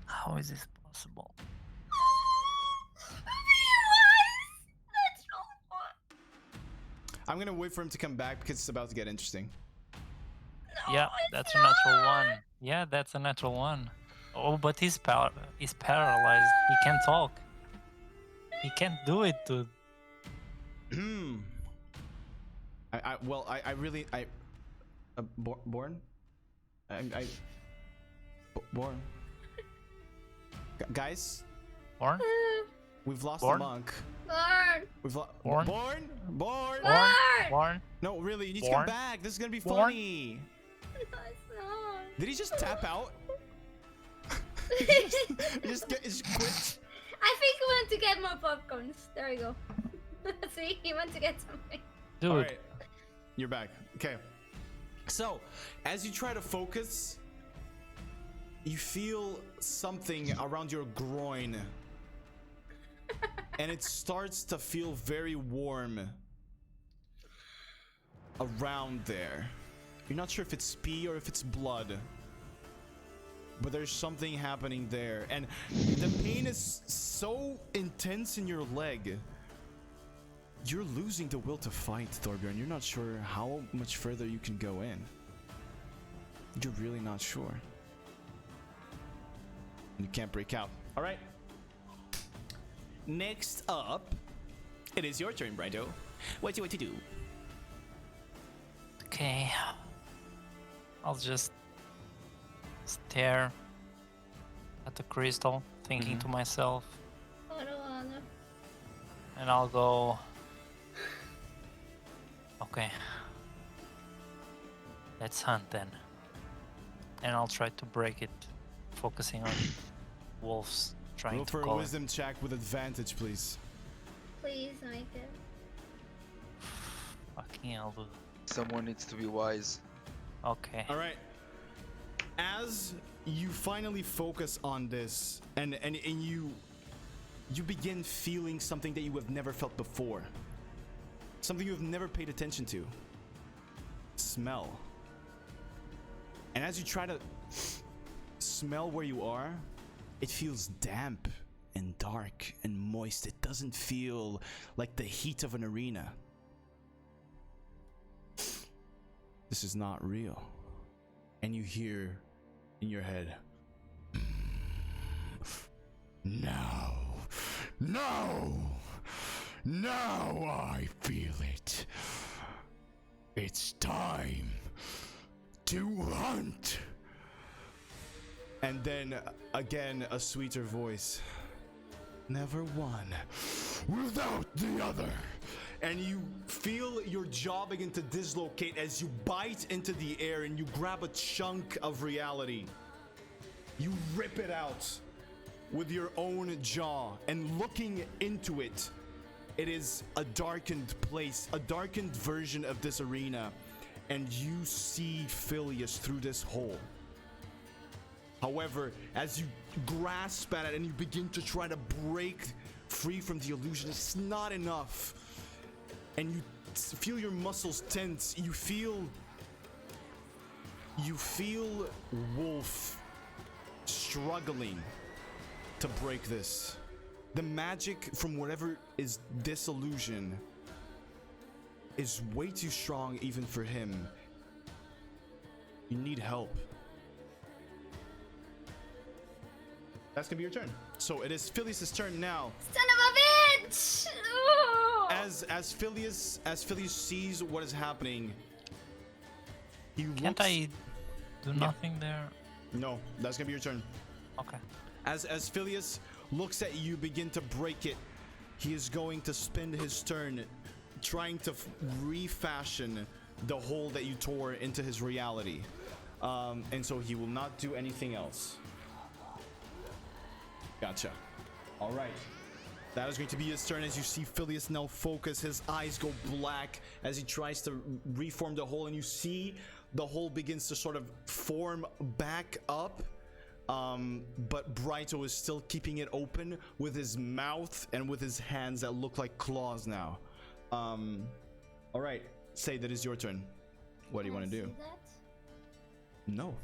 How is this possible?
That's so fun.
I'm I'm gonna wait for him to come back because it's about to get interesting.
Yeah, that's a natural one. Yeah, that's a natural one. Oh, but he's paralyzed. He can't talk. He can't do it, dude.
I really born. Born. Guys,
Born?
we've lost
Born?
the monk.
Born.
We've lost
Born?
Born.
Born?
Born.
Born?
No, really, you need to
Born?
come back. This is gonna be
Born?
funny.
No, it's not.
Did he just tap out? Just quit.
I think he went to get more popcorns. There we go. See, he went to get something.
Dude.
All right, you're back. Okay. So, as you try to focus, you feel something around your groin, and it starts to feel very warm around there. You're not sure if it's pee or if it's blood, but there's something happening there, and the pain is so intense in your leg. You're losing the will to fight, Thorbjorn. You're not sure how much further you can go in. You're really not sure. You can't break out. All right. Next up, it is your turn, Brighto. What do you want to do?
Okay. I'll just stare at the crystal, thinking to myself,
I don't wanna.
and I'll go. Okay. Let's hunt then. And I'll try to break it, focusing on wolves trying
Roll
to
for a
call it.
wisdom check with advantage, please.
Please make it.
Fucking hell, dude.
Someone needs to be wise.
Okay.
All right. As you finally focus on this, and you begin feeling something that you have never felt before, something you have never paid attention to. Smell. And as you try to smell where you are, it feels damp and dark and moist. It doesn't feel like the heat of an arena. This is not real. And you hear in your head,
Now I feel it. It's time to hunt.
and then again a sweeter voice. Never one
Without the other.
And you feel your jaw begin to dislocate as you bite into the air and you grab a chunk of reality. You rip it out with your own jaw, and looking into it, it is a darkened place, a darkened version of this arena, and you see Fillius through this hole. However, as you grasp at it and you begin to try to break free from the illusion, it's not enough. And you feel your muscles tense. You feel Wolf struggling to break this. The magic from whatever is this illusion is way too strong even for him. You need help. That's gonna be your turn. So it is Fillius' turn now.
Son of a bitch! Oh!
As Fillius sees what is happening, he
Can't
looks.
I do nothing there?
No, that's gonna be your turn.
Okay.
As Fillius looks at you begin to break it, he is going to spend his turn trying to refashion the hole that you tore into his reality. And so he will not do anything else. Gotcha. All right. That is going to be his turn as you see Fillius now focus. His eyes go black as he tries to reform the hole, and you see the hole begins to sort of form back up. But Brighto is still keeping it open with his mouth and with his hands that look like claws now. All right. Say that is your turn. What do you want to do?
See that?
No.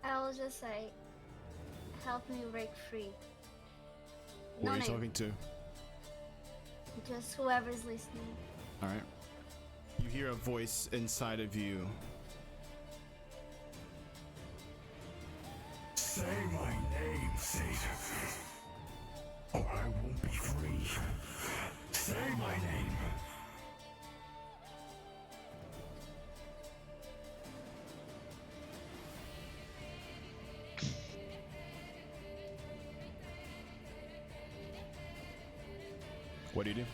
I'll just say, help me break free.
Who
No
are you
name,
talking to?
just whoever's listening.
All right. You hear a voice inside of you.
Say my name, Satan, or I won't be free. Say my name.
What do you do?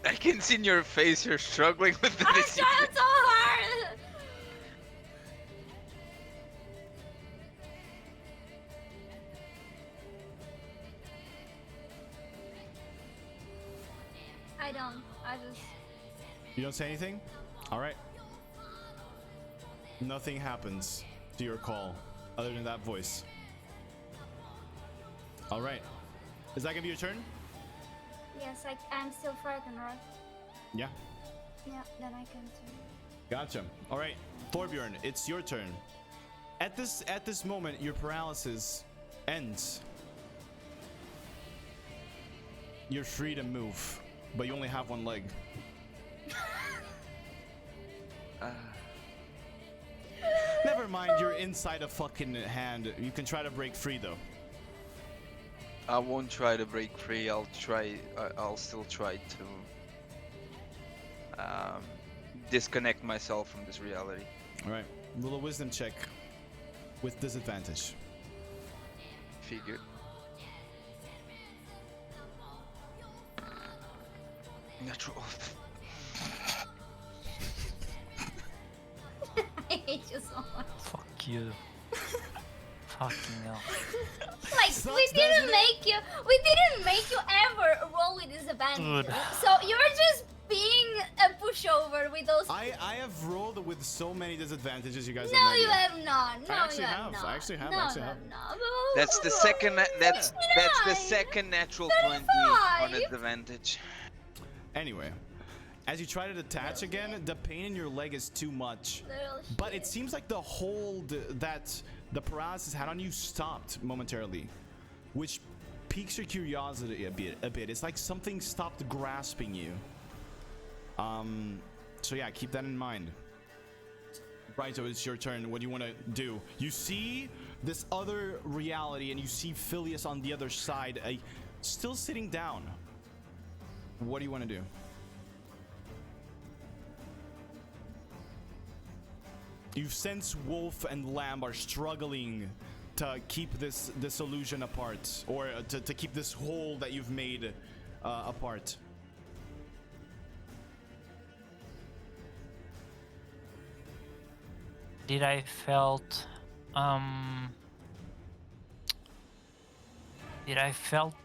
I can see in your face you're struggling with the
I'm
decision.
trying so hard! I don't. I just.
You don't say anything? All right. Nothing happens to your call other than that voice. All right. Is that gonna be your turn?
Yes, I'm still frightened, right?
Yeah.
Yeah, then I can too.
Gotcha. All right, Thorbjorn, it's your turn. At this moment, your paralysis ends. You're free to move, but you only have one leg. Never mind, you're inside a fucking hand. You can try to break free though.
I won't try to break free. I'll still try to disconnect myself from this reality.
All right, little wisdom check with disadvantage.
Figured. Natural.
I hate you so much.
Fuck you. Fucking hell.
Like,
Sucks,
we
doesn't
didn't
it?
make you ever roll with disadvantage.
Dude.
So you're just being a pushover with those.
I have rolled with so many disadvantages, you guys.
No,
have no
you
idea.
have not. No,
I actually
you
have.
not.
I actually have.
No,
I actually
no,
have.
no.
That's the second. That's the
69.
second natural 20 on
35.
advantage.
Anyway, as you try to detach again, the pain in your leg is too much.
Little
But it
shit.
seems like the hold that the paralysis had on you stopped momentarily, which piques your curiosity a bit. It's like something stopped grasping you. So yeah, keep that in mind. Brighto, it's your turn. What do you want to do? You see this other reality, and you see Fillius on the other side, still sitting down. What do you want to do? You sense Wolf and Lamb are struggling to keep this illusion apart, or to keep this hole that you've made apart.
Did I felt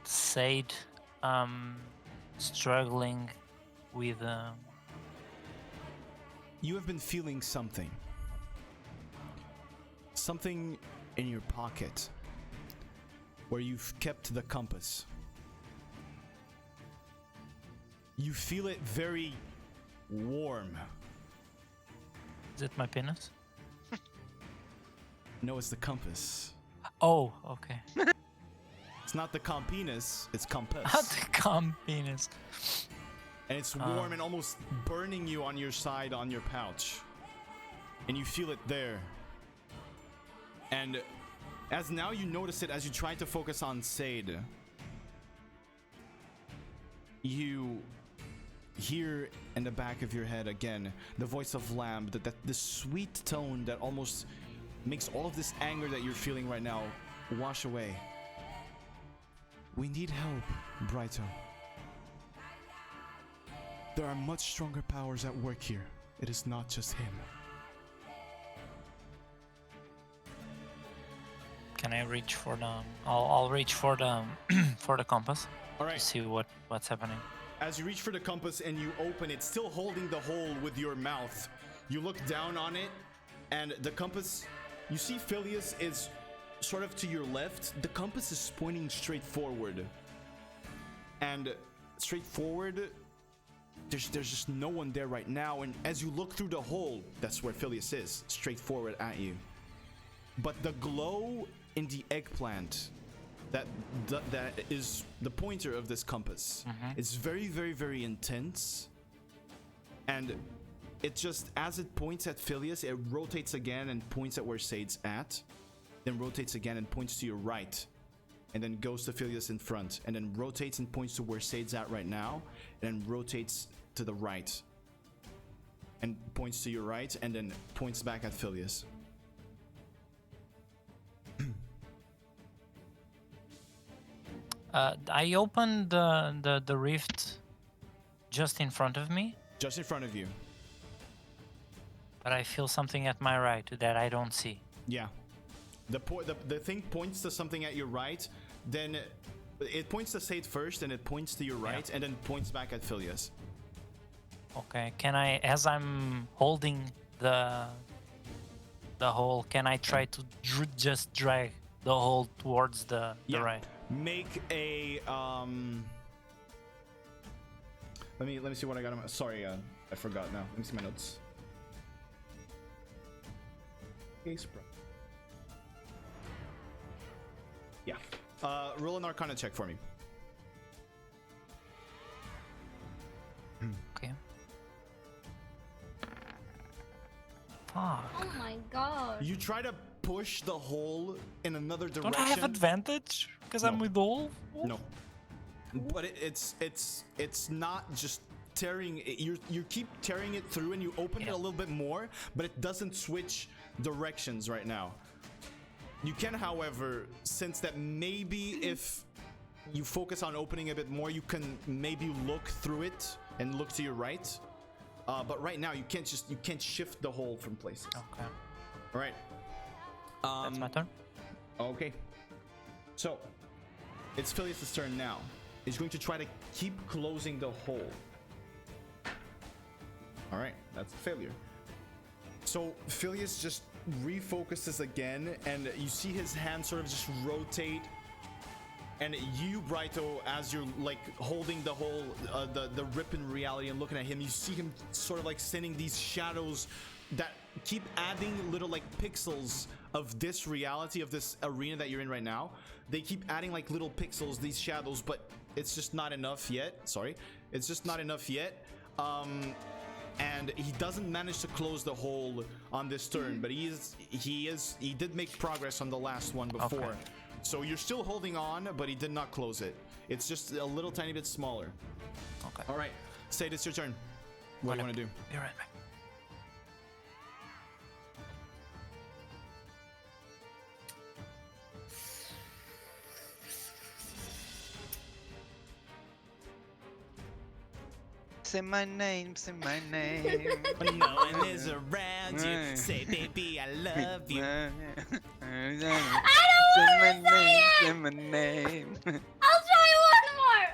Sade struggling with
You have been feeling something. Something in your pocket where you've kept the compass. You feel it very warm.
is it my penis?
No, it's the compass.
Oh, okay.
It's not the compenis, it's compass.
Not the cum penis.
And it's warm and almost burning you on your side, on your pouch. And you feel it there. And as now you notice it as you try to focus on Sade, you hear in the back of your head again the voice of Lamb, that the sweet tone that almost makes all of this anger that you're feeling right now wash away. We need help, Brighto. There are much stronger powers at work here. It is not just him.
Can I reach for the? I'll reach for the for the compass
All
to
right.
see what's happening.
As you reach for the compass and you open it, still holding the hole with your mouth, you look down on it, and the compass, you see Fillius is sort of to your left. The compass is pointing straight forward. And straight forward, there's just no one there right now. And as you look through the hole, that's where Fillius is, straight forward at you. But the glow in the eggplant, that is the pointer of this compass, is very, very, very intense. And it just, as it points at Fillius, it rotates again and points at where Sade's at, then rotates again and points to your right, and then goes to Fillius in front, and then rotates and points to where Sade's at right now, and then rotates to the right, and points to your right, and then points back at Fillius.
I opened the rift just in front of me,
Just in front of you.
but I feel something at my right that I don't see.
Yeah. The thing points to something at your right, then it points to Sade first, and it points to your right, and then points back at Fillius.
Okay, can I, as I'm holding the hole, can I try to just drag the hole towards the right?
Make a let me see what I got on my, sorry, I forgot now. Let me see my notes. Case bro. Yeah. Roll an Arcana check for me.
Okay. Fuck.
Oh my god.
You try to push the hole in another direction.
Don't I have advantage because I'm
No.
with all?
No. But it's not just tearing it, you keep tearing it through, and you open it a little bit more, but it doesn't switch directions right now. You can, however, sense that maybe if you focus on opening a bit more, you can maybe look through it and look to your right. But right now you can't shift the hole from places.
Okay.
All right.
That's my turn.
Okay. So, it's Fillius' turn now. He's going to try to keep closing the hole. Alright, that's a failure. So, Fillius just refocuses again, and you see his hand sort of just rotate. And you, Brighto, as you're like holding the whole, the rip in reality and looking at him, you see him sort of like sending these shadows that keep adding little like pixels of this reality, of this arena that you're in right now. They keep adding like little pixels, these shadows, but it's just not enough yet. Sorry, it's just not enough yet. And he doesn't manage to close the hole on this turn, but he did make progress on the last one before.
Okay.
So you're still holding on, but he did not close it. It's just a little tiny bit smaller.
Okay.
All right, Sade, it's your turn. What do you want to do?
Be right back.
Say my name, say my name.
When no one is around you, say, baby, I love you.
I
don't wanna say it!
Say my name.
I'll try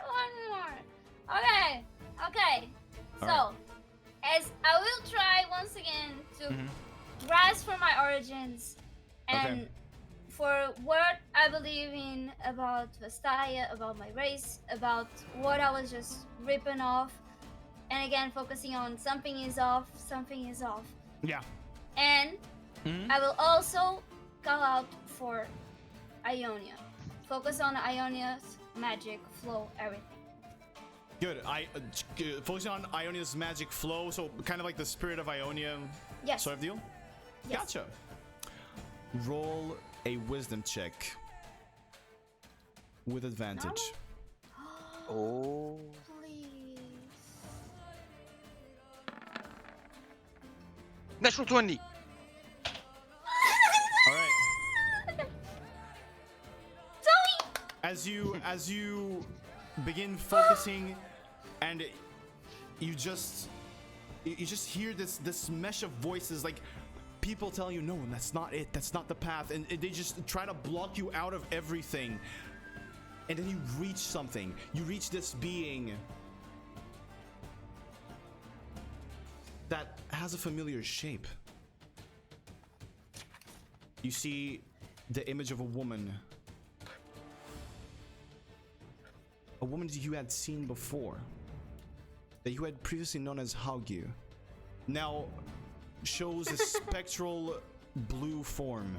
one more. Okay. So,
Alright.
as I will try once again to grasp for my origins and
Okay.
for what I believe in about Vestaya, about my race, about what I was just ripping off, and again focusing on something is off.
Yeah.
And I will also call out for Ionia. Focus on Ionia's magic, flow, everything.
Good. Focusing on Ionia's magic flow, so kind of like the spirit of Ionia
Yes.
sort of deal?
Yes.
Gotcha. Roll a wisdom check with advantage.
Oh.
Please.
Natural 20.
All right.
Zoe!
As you begin focusing, and you just hear this mesh of voices, like people telling you, no, that's not it, that's not the path, and they just try to block you out of everything. And then you reach something. You reach this being that has a familiar shape. You see the image of a woman a woman that you had seen before, that you had previously known as Hagyu, now shows a spectral blue form.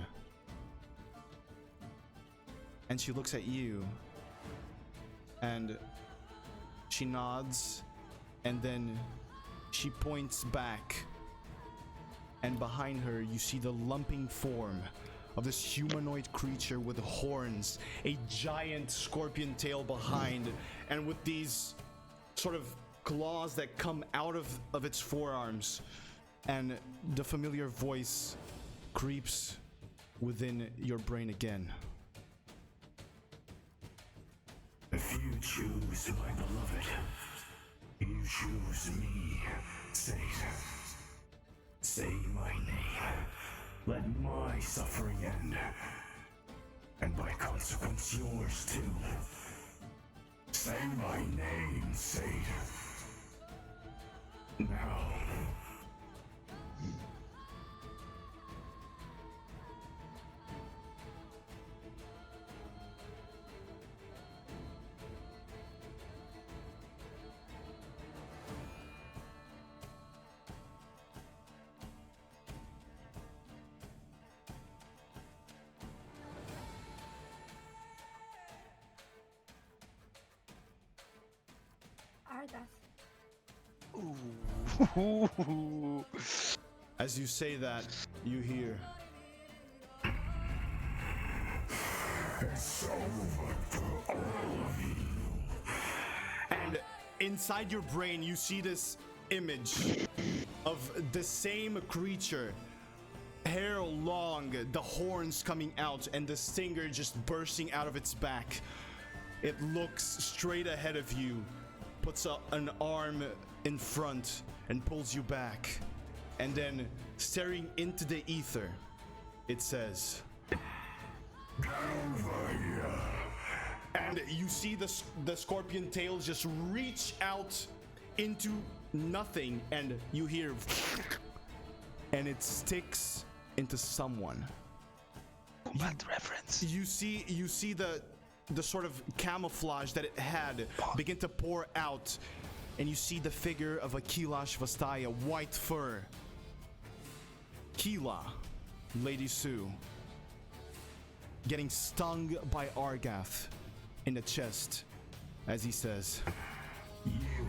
And she looks at you, and she nods, and then she points back, and behind her you see the lumping form of this humanoid creature with horns, a giant scorpion tail behind, and with these sort of claws that come out of its forearms, and the familiar voice creeps within your brain again.
If you choose my beloved, you choose me. Say my name. Let my suffering end. And by consequence, yours too. Say my name, Sade. Now.
Argath.
Ooh.
As you say that, you hear,
It's over for all of you.
and inside your brain you see this image of the same creature, hair long, the horns coming out, and the stinger just bursting out of its back. It looks straight ahead of you, puts an arm in front and pulls you back, and then staring into the ether, it says, and you see the scorpion tail just reach out into nothing, and you hear, and it sticks into someone.
Combat reference.
You see the sort of camouflage that it had begin to pour out, and you see the figure of Aquila Shvastaya, white fur. Kila, Lady Sue, getting stung by Argath in the chest, as he says,
You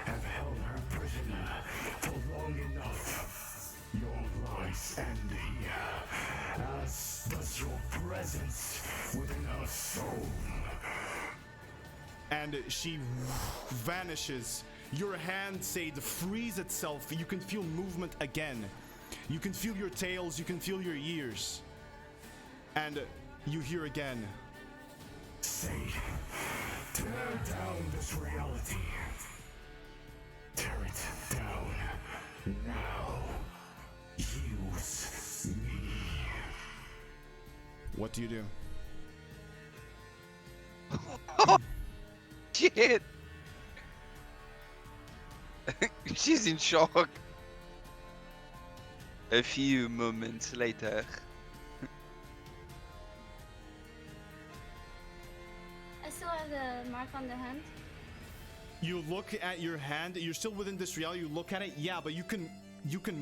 have held her prisoner for long enough. Your life end here, as does your presence within her soul.
and she vanishes. Your hand, Sade, frees itself. You can feel movement again. You can feel your tails, you can feel your ears. And you hear again,
Sade, tear down this reality. Tear it down now. Use me.
what do you do?
Shit! She's in shock. A few moments later.
I still have the mark on the hand.
You look at your hand, you're still within this reality, you look at it, yeah, but you can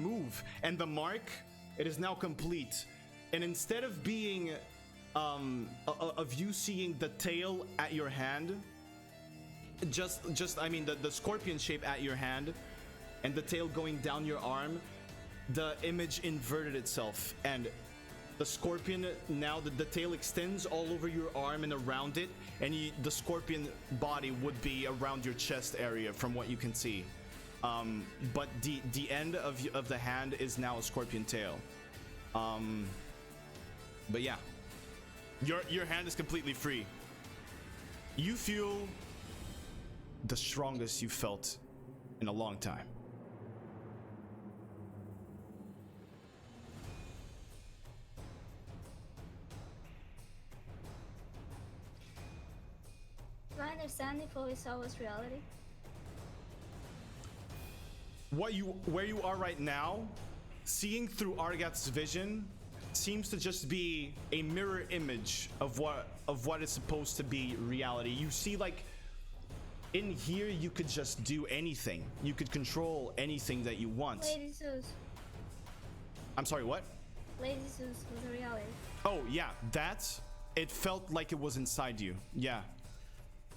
move. And the mark, it is now complete. And instead of being of you seeing the tail at your hand, I mean the scorpion shape at your hand and the tail going down your arm, the image inverted itself, and the scorpion, now the tail extends all over your arm and around it, and the scorpion body would be around your chest area from what you can see. But the end of the hand is now a scorpion tail. But yeah, your hand is completely free. You feel the strongest you felt in a long time.
Do I understand if what we saw was reality?
Where you are right now, seeing through Argath's vision seems to just be a mirror image of what is supposed to be reality. You see like In here, you could just do anything. You could control anything that you want.
Lady Zeus.
I'm sorry, what?
Lady Zeus was a reality.
Oh, yeah, it felt like it was inside you. Yeah.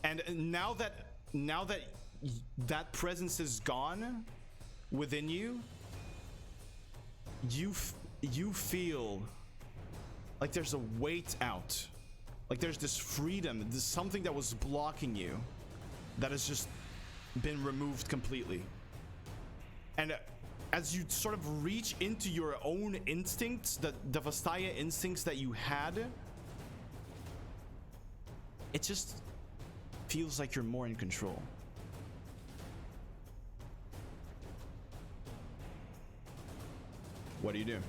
And now that that presence is gone within you, you feel like there's a weight out. Like there's this freedom, there's something that was blocking you that has just been removed completely. And as you sort of reach into your own instincts, the Vastaya instincts that you had, it just feels like you're more in control. What do you do?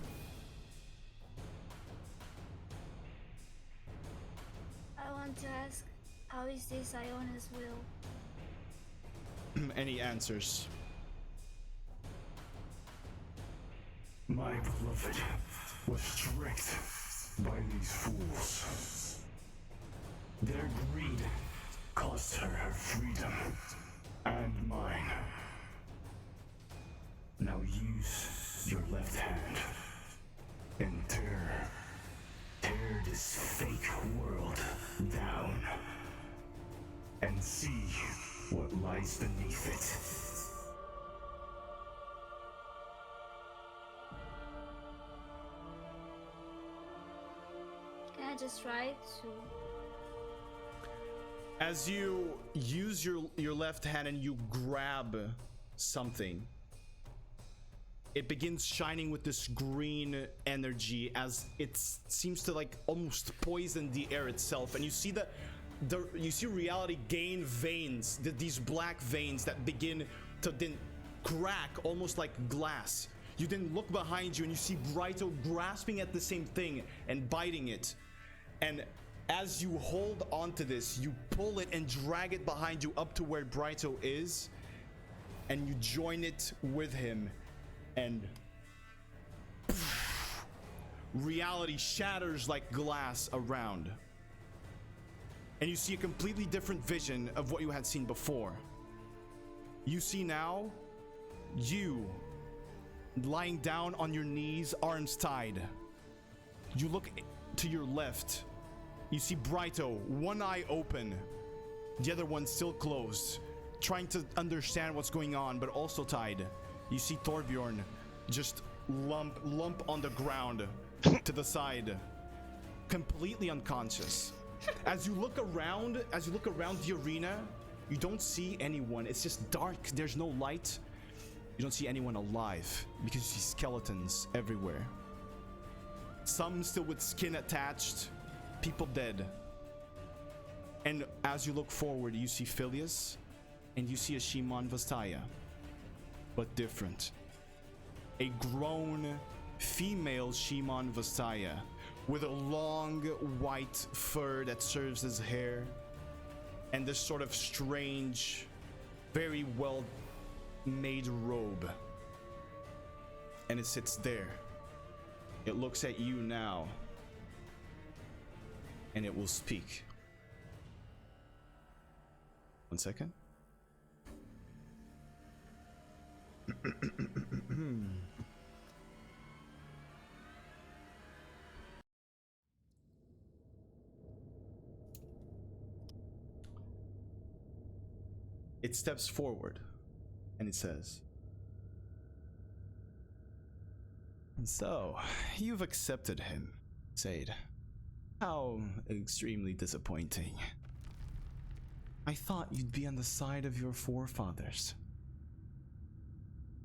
I want to ask, how is this Iona's will?
Any answers?
My beloved was tricked by these fools. Their greed cost her her freedom and mine. Now use your left hand and tear this fake world down and see what lies beneath it.
Can I just try to?
As you use your left hand and you grab something, it begins shining with this green energy as it seems to like almost poison the air itself. And you see you see reality gain veins, these black veins that begin to then crack almost like glass. You then look behind you and you see Brighto grasping at the same thing and biting it. And as you hold onto this, you pull it and drag it behind you up to where Brighto is, and you join it with him, and reality shatters like glass around. And you see a completely different vision of what you had seen before. You see now, you lying down on your knees, arms tied. You look to your left. You see Brighto, one eye open, the other one still closed, trying to understand what's going on, but also tied. You see Torbjorn just lump on the ground to the side, completely unconscious. As you look around the arena, you don't see anyone. It's just dark. There's no light. You don't see anyone alive because you see skeletons everywhere. Some still with skin attached, people dead. And as you look forward, you see Fillius and you see a Shimon Vastaya, but different. A grown female Shimon Vastaya with a long white fur that serves as hair and this sort of strange, very well made robe. And it sits there. It looks at you now, and it will speak. 1 second. It steps forward and it says, "And so, you've accepted him, Sade. How extremely disappointing. I thought you'd be on the side of your forefathers.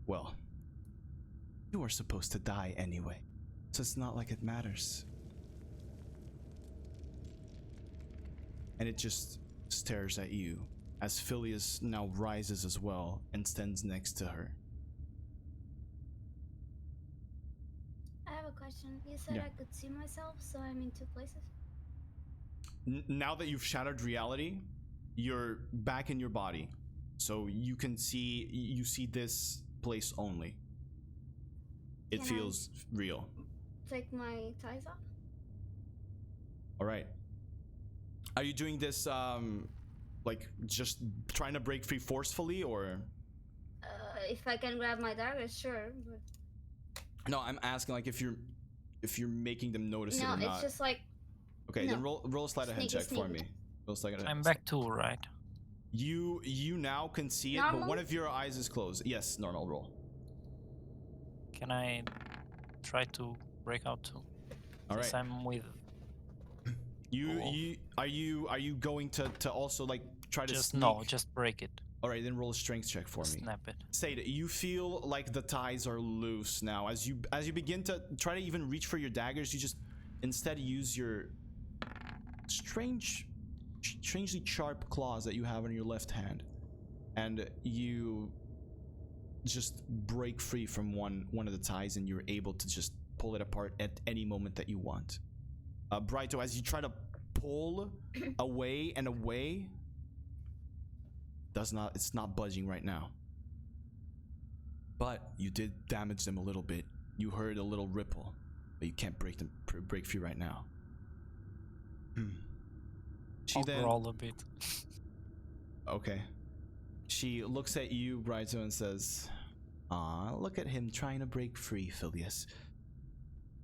Well, you were supposed to die anyway, so it's not like it matters." And it just stares at you as Fillius now rises as well and stands next to her.
I have a question. You said I could see myself, so I'm in two places?
Now that you've shattered reality, you're back in your body. So you see this place only. It
Can
feels real.
Take my ties off?
All right. Are you doing this Like just trying to break free forcefully, or?
If I can grab my dagger, sure. But
No, I'm asking like if you're making them notice it
no,
or
it's
not.
just like
Okay, then
no.
roll a sleight of hand
Sneaky,
check for
sneaky.
me. Roll a sleight of hand.
I'm back too, right?
You now can see it, but
Normal?
one of your eyes is closed. Yes, normal roll.
Can I try to break out too?
All
Since
right.
I'm with
You are you going to also like try to
just
sneak?
just break it.
All right, then roll a strength check for me.
Snap it.
Say that you feel like the ties are loose now. As you begin to try to even reach for your daggers, you just instead use your strangely sharp claws that you have on your left hand, and you just break free from one of the ties, and you're able to just pull it apart at any moment that you want. Brighto, as you try to pull away and away, it's not budging right now. But you did damage them a little bit. You heard a little ripple, but you can't break free right now. She
I'll
then
growl a bit.
okay. She looks at you, Brighto, and says, "Ah, look at him trying to break free, Fillius.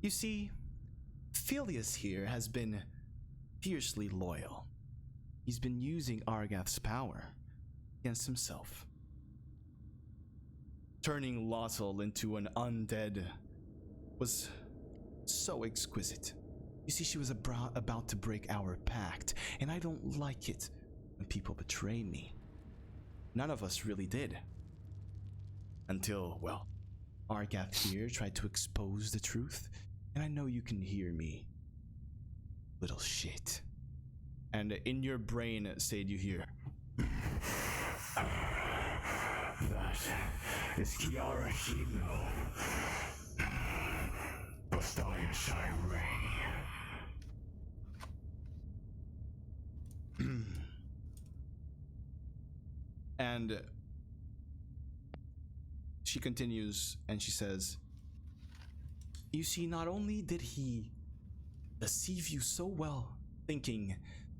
You see, Fillius here has been fiercely loyal. He's been using Argath's power against himself. Turning Lottel into an undead was so exquisite. You see, she was about to break our pact, and I don't like it when people betray me. None of us really did. Until, well, Argath here tried to expose the truth, and I know you can hear me. Little shit." And in your brain, Sade, you hear,
That is Kiara Shino. Bastaya Shai Ray.
and she continues and she says, "You see, not only did he deceive you so well, thinking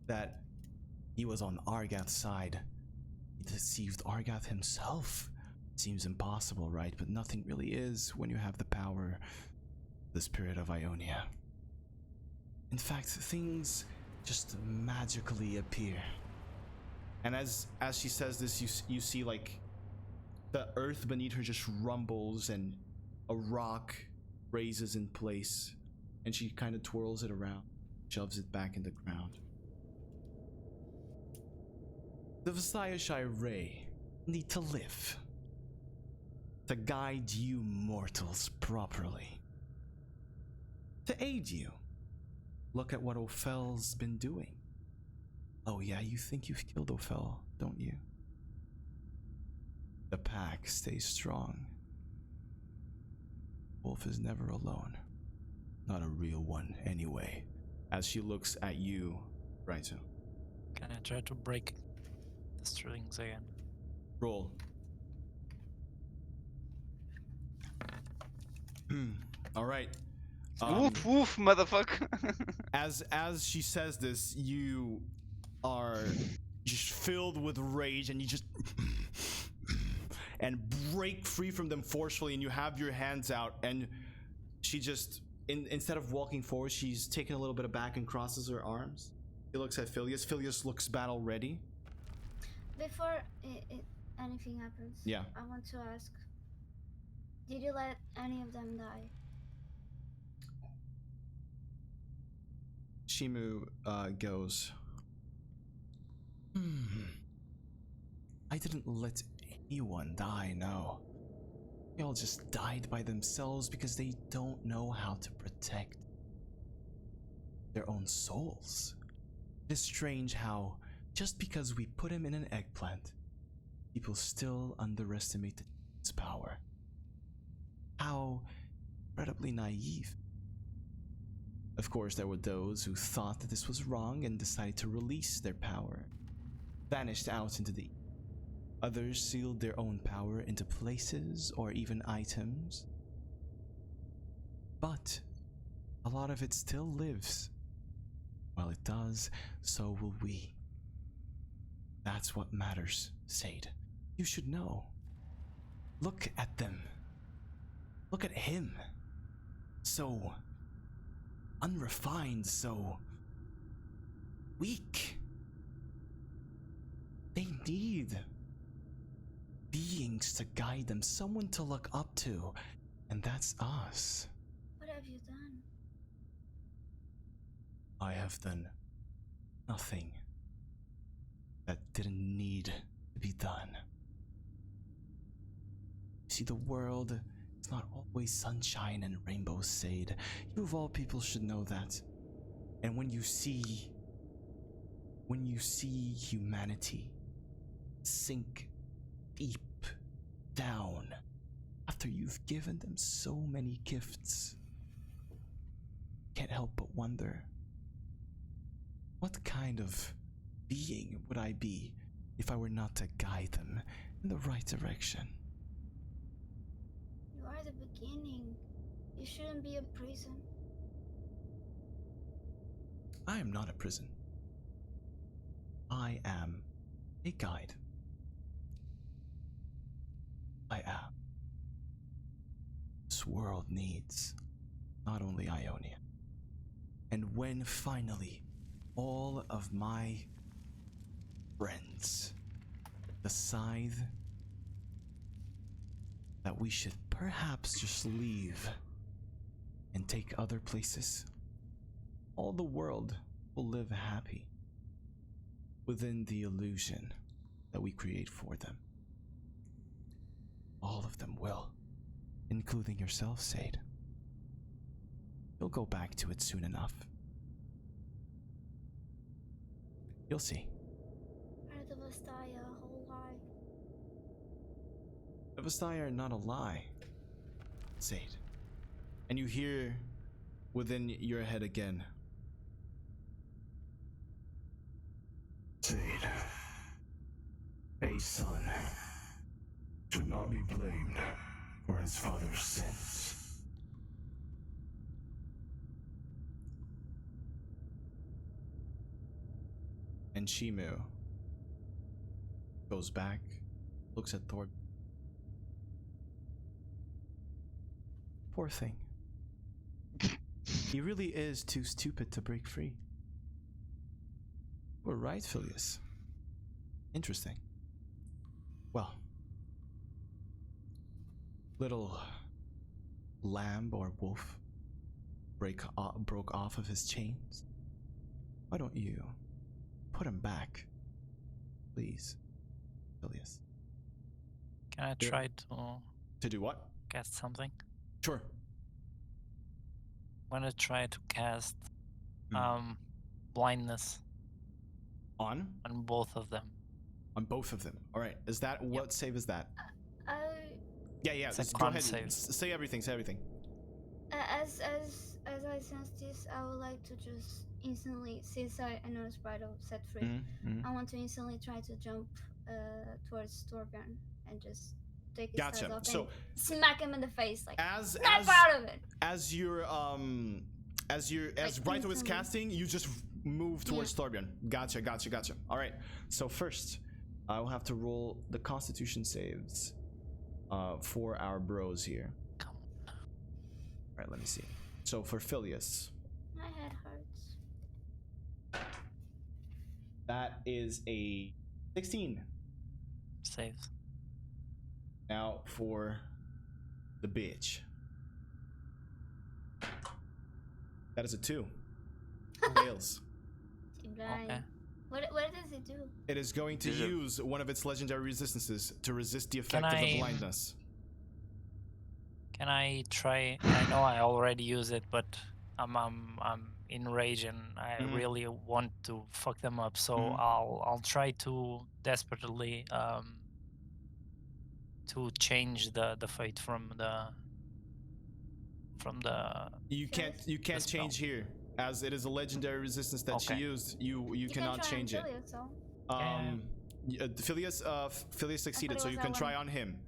that he was on Argath's side, he deceived Argath himself. Seems impossible, right? But nothing really is when you have the power, the spirit of Ionia. In fact, things just magically appear." And as she says this, you see like the earth beneath her just rumbles and a rock raises in place, and she kind of twirls it around, shoves it back in the ground. The Visayashai Ray need to live, to guide you mortals properly, to aid you. Look at what Ophel's been doing. Oh yeah, you think you've killed Ophel, don't you? The pack stays strong. Wolf is never alone. Not a real one, anyway. As she looks at you, Raito.
Can I try to break the strings again?
Roll. All right.
Woof woof, motherfucker.
As she says this, you are just filled with rage, and you just and break free from them forcefully, and you have your hands out, and she just instead of walking forward, she's taken a little bit back and crosses her arms. She looks at Fillius. Fillius looks battle ready.
Before anything happens,
Yeah.
I want to ask, did you let any of them die?
Shimu goes, I didn't let anyone die, no. They all just died by themselves because they don't know how to protect their own souls. It is strange how, just because we put him in an eggplant, people still underestimate its power. How incredibly naive. Of course, there were those who thought that this was wrong and decided to release their power, vanished out into the. Others sealed their own power into places or even items. But a lot of it still lives. While it does, so will we. That's what matters, Sade. You should know. Look at them. Look at him. So unrefined, so weak. They need beings to guide them, someone to look up to, and that's us.
What have you done?
I have done nothing that didn't need to be done. See, the world is not always sunshine and rainbows, Sade. You of all people should know that. And when you see humanity sink deep down after you've given them so many gifts, can't help but wonder, what kind of being would I be if I were not to guide them in the right direction?
You are the beginning. You shouldn't be a prison.
I am not a prison. I am a guide. I am. This world needs not only Ionia. And when finally all of my friends decide that we should perhaps just leave and take other places, all the world will live happy within the illusion that we create for them. All of them will, including yourself, Sade. You'll go back to it soon enough. You'll see.
Are the Vastaya a whole lie?
The Vastaya are not a lie, Sade. And you hear within your head again,
Sade, a son should not be blamed for his father's sins.
and Shimu goes back, looks at Thor. Poor thing. He really is too stupid to break free. We're right, Fillius. Interesting. Well, little lamb or wolf broke off of his chains. Why don't you put him back, please, Fillius?
Can I try
To do what?
cast something?
Sure.
I'm gonna try to cast blindness
On
both of them.
both of them. All right. Is that what save is that? Yeah.
It's a
Just go
con
ahead.
save.
Say everything. Say everything.
As I sense this, I would like to just instantly, since I noticed Bridal set free, I want to instantly try to jump towards Torbjorn and just take his head off
So
and smack him in the face, like
as
snap out of it.
as Brighto is
instantly.
casting, you just move towards Torbjorn. Gotcha. All right. So first, I will have to roll the Constitution saves for our bros here.
Come on.
All right. Let me see. So for Fillius,
My head hurts.
that is a 16.
Saves.
Now for the bitch, that is a 2. Fails.
Okay.
What does it do?
It is going to
Is it-
use one of its legendary resistances to resist the effect
Can
of the
I-
blindness.
Can I try? I know I already use it, but I'm in rage and I
Mhm.
really want to fuck them up. So
Mhm.
I'll try to desperately to change the fate from the
You can't
the spell.
change here, as it is a legendary resistance that she
Okay.
used. You
You
cannot
can try
change
and
it.
kill it, so.
Phileas succeeded,
it
so
was
you
that
can try
one.
on him.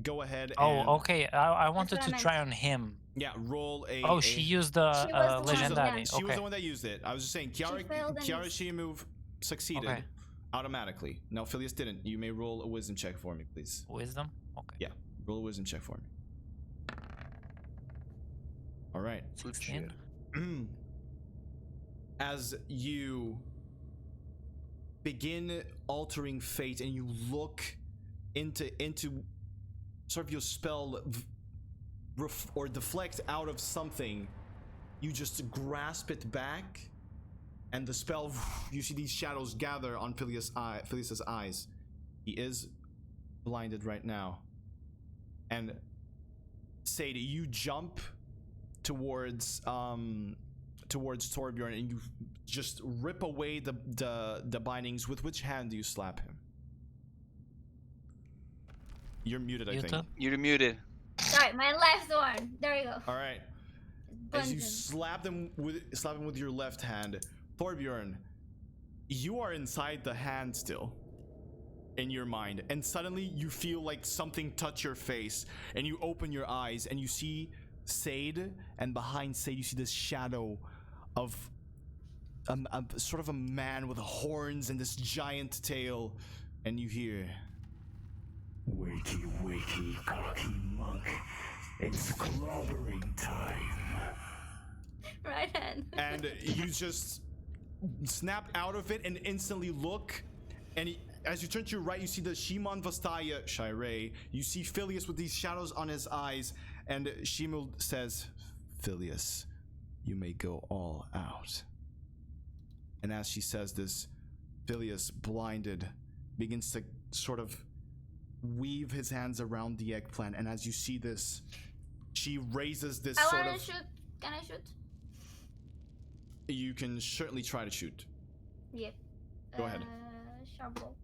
Go ahead.
Oh,
and,
okay. I wanted
what
to
I
try
meant.
on him.
Yeah, roll a.
Oh, she used the
She was the one,
legendary.
yeah.
She was
Okay.
the one that used it. I was just saying, Kiara
failed and used.
Shimu succeeded.
Okay.
Automatically. No, Fillius didn't. You may roll a wisdom check for me, please.
Wisdom? Okay.
Yeah, roll a wisdom check for me. All right.
16.
As you begin altering fate and you look into sort of your spell or deflect out of something, you just grasp it back, and the spell, you see these shadows gather on Fillius's eyes. He is blinded right now. And Sadie, you jump towards Torbjorn and you just rip away the bindings. With which hand do you slap him? You're muted, I think.
You're muted.
Sorry, my left one. There you go.
All right. As you slap him with your left hand, Torbjorn, you are inside the hand still, in your mind, and suddenly you feel like something touch your face, and you open your eyes and you see Sade, and behind Sade you see this shadow of a sort of a man with horns and this giant tail, and you hear,
"Wakey, wakey, cocky monk. It's clobbering time."
Right hand.
and you just snap out of it and instantly look, and as you turn to your right, you see the Shimon Vastaya Shirei. You see Fillius with these shadows on his eyes, and Shimul says, "Fillius, you may go all out." And as she says this, Fillius, blinded, begins to sort of weave his hands around the eggplant, and as you see this, she raises this
I
sort
wanna
of...
shoot. Can I shoot?
You can certainly try to shoot.
Yep.
Go ahead.
Shovel.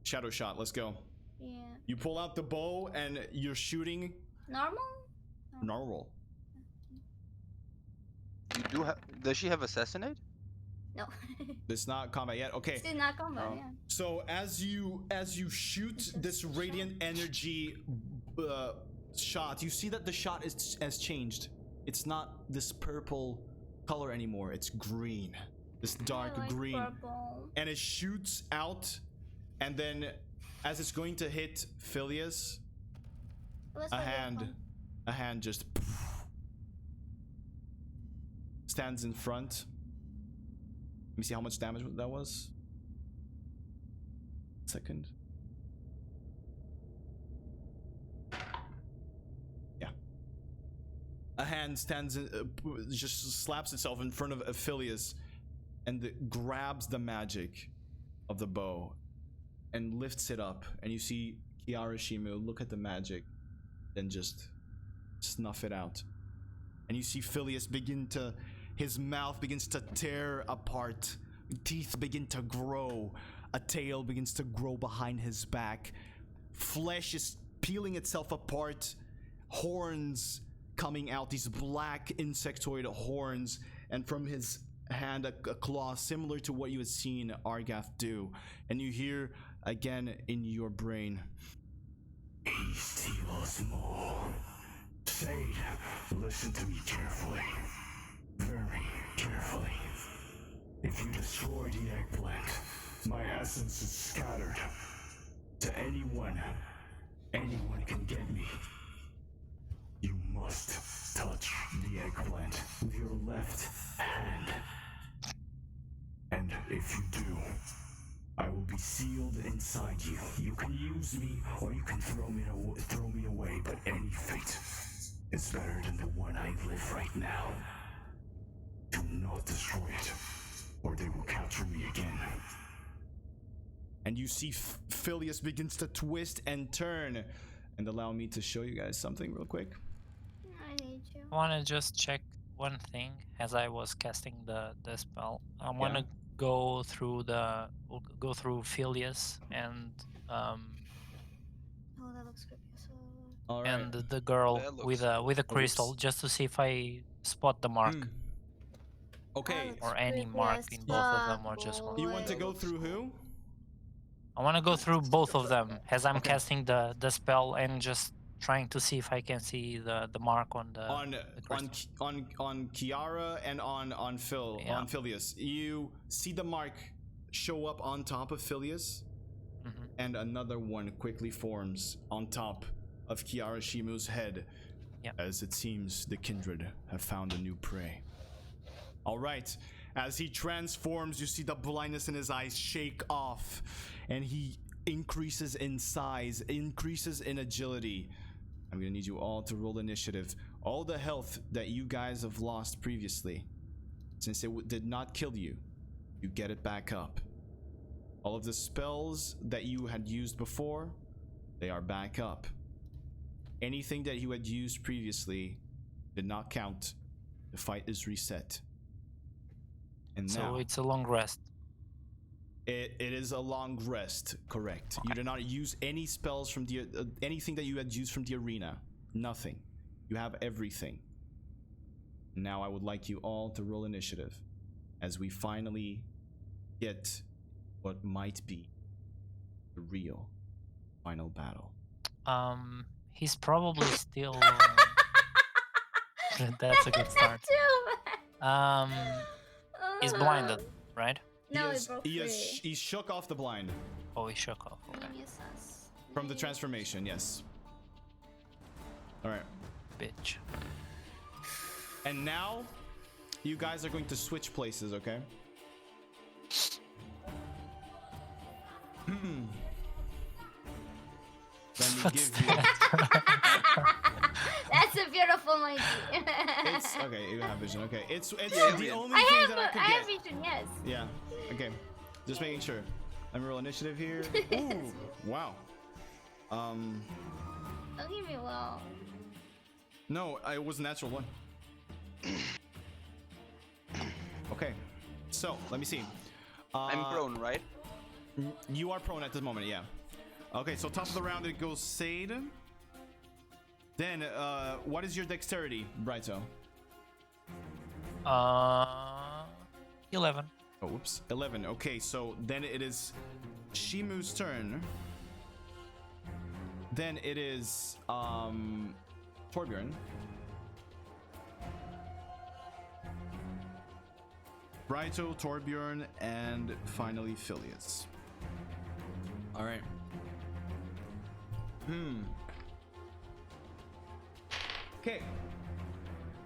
Shadow shot, let's go.
Yeah.
You pull out the bow and you're shooting.
Normal?
Normal.
Does she have assassinate?
No.
It's not combat yet. Okay.
Still not combat,
Oh.
yeah.
So as you shoot this radiant energy shot, you see that the shot has changed. It's not this purple color anymore. It's green. This dark
I like
green.
Purple.
And it shoots out, and then as it's going to hit Fillius,
Let's
a
try this
hand
one.
a hand just stands in front. Let me see how much damage that was. Second. Yeah. A hand stands just slaps itself in front of Fillius and grabs the magic of the bow and lifts it up, and you see Kiara Shimu look at the magic, then just snuff it out. And you see Fillius his mouth begins to tear apart, teeth begin to grow, a tail begins to grow behind his back, flesh is peeling itself apart, horns coming out, these black insectoid horns, and from his hand a claw similar to what you had seen Argath do. And you hear again in your brain,
more. Sade, listen to me carefully. Very carefully. If you destroy the eggplant, my essence is scattered. To anyone can get me. You must touch the eggplant with your left hand. And if you do, I will be sealed inside you. You can use me, or you can throw me away, but any fate is better than the one I live right now. Do not destroy it, or they will capture me again.
and you see Fillius begins to twist and turn. And allow me to show you guys something real quick.
I hate you.
I want to just check one thing as I was casting the spell. I want to go through Fillius and
Oh, that looks creepy. So...
All right.
and the girl
That
with
looks-
a crystal, just to see if I spot the mark
Okay.
looks
or any
creepy
mark
as
in both of them, or
fuck,
just one.
You want to
boy.
go through who?
I want to go through both of them as I'm
Okay.
casting the spell and just trying to see if I can see the mark on the
On Kiara and on Phil,
Yeah.
on Fillius. You see the mark show up on top of Fillius, and another one quickly forms on top of Kiara Shimu's head.
Yep.
As it seems the kindred have found a new prey. All right, as he transforms, you see the blindness in his eyes shake off, and he increases in size, increases in agility. I'm gonna need you all to roll initiative. All the health that you guys have lost previously, since it did not kill you, you get it back up. All of the spells that you had used before, they are back up. Anything that you had used previously did not count. The fight is reset. And
So
now
it's a long rest.
it is a long rest, correct? You did not use any spells from the anything that you had used from the arena. Nothing. You have everything. Now I would like you all to roll initiative as we finally get what might be the real final battle.
He's probably still. That's a good start. He's blinded, right?
No, it broke free.
He shook off the blind
Oh, he shook off. Okay.
from the transformation, yes. Alright.
Bitch.
And now you guys are going to switch places, okay? Let me give you.
That's a beautiful monkey.
It's okay. You have vision. Okay, it's the only
I
thing
have,
that I could
I
get.
have vision, yes.
Yeah. Okay. Just making sure. Let me roll initiative here. Ooh. Wow.
Don't give me well.
No, it was a natural one. Okay. So let me see.
I'm prone, right?
You are prone at this moment, yeah. Okay, so top of the round it goes Sade. Then, what is your dexterity, Brighto?
11.
Oh, whoops. 11. Okay, so then it is Shimu's turn. Then it is, Torbjorn. Brighto, Torbjorn, and finally Fillius. Alright. Okay.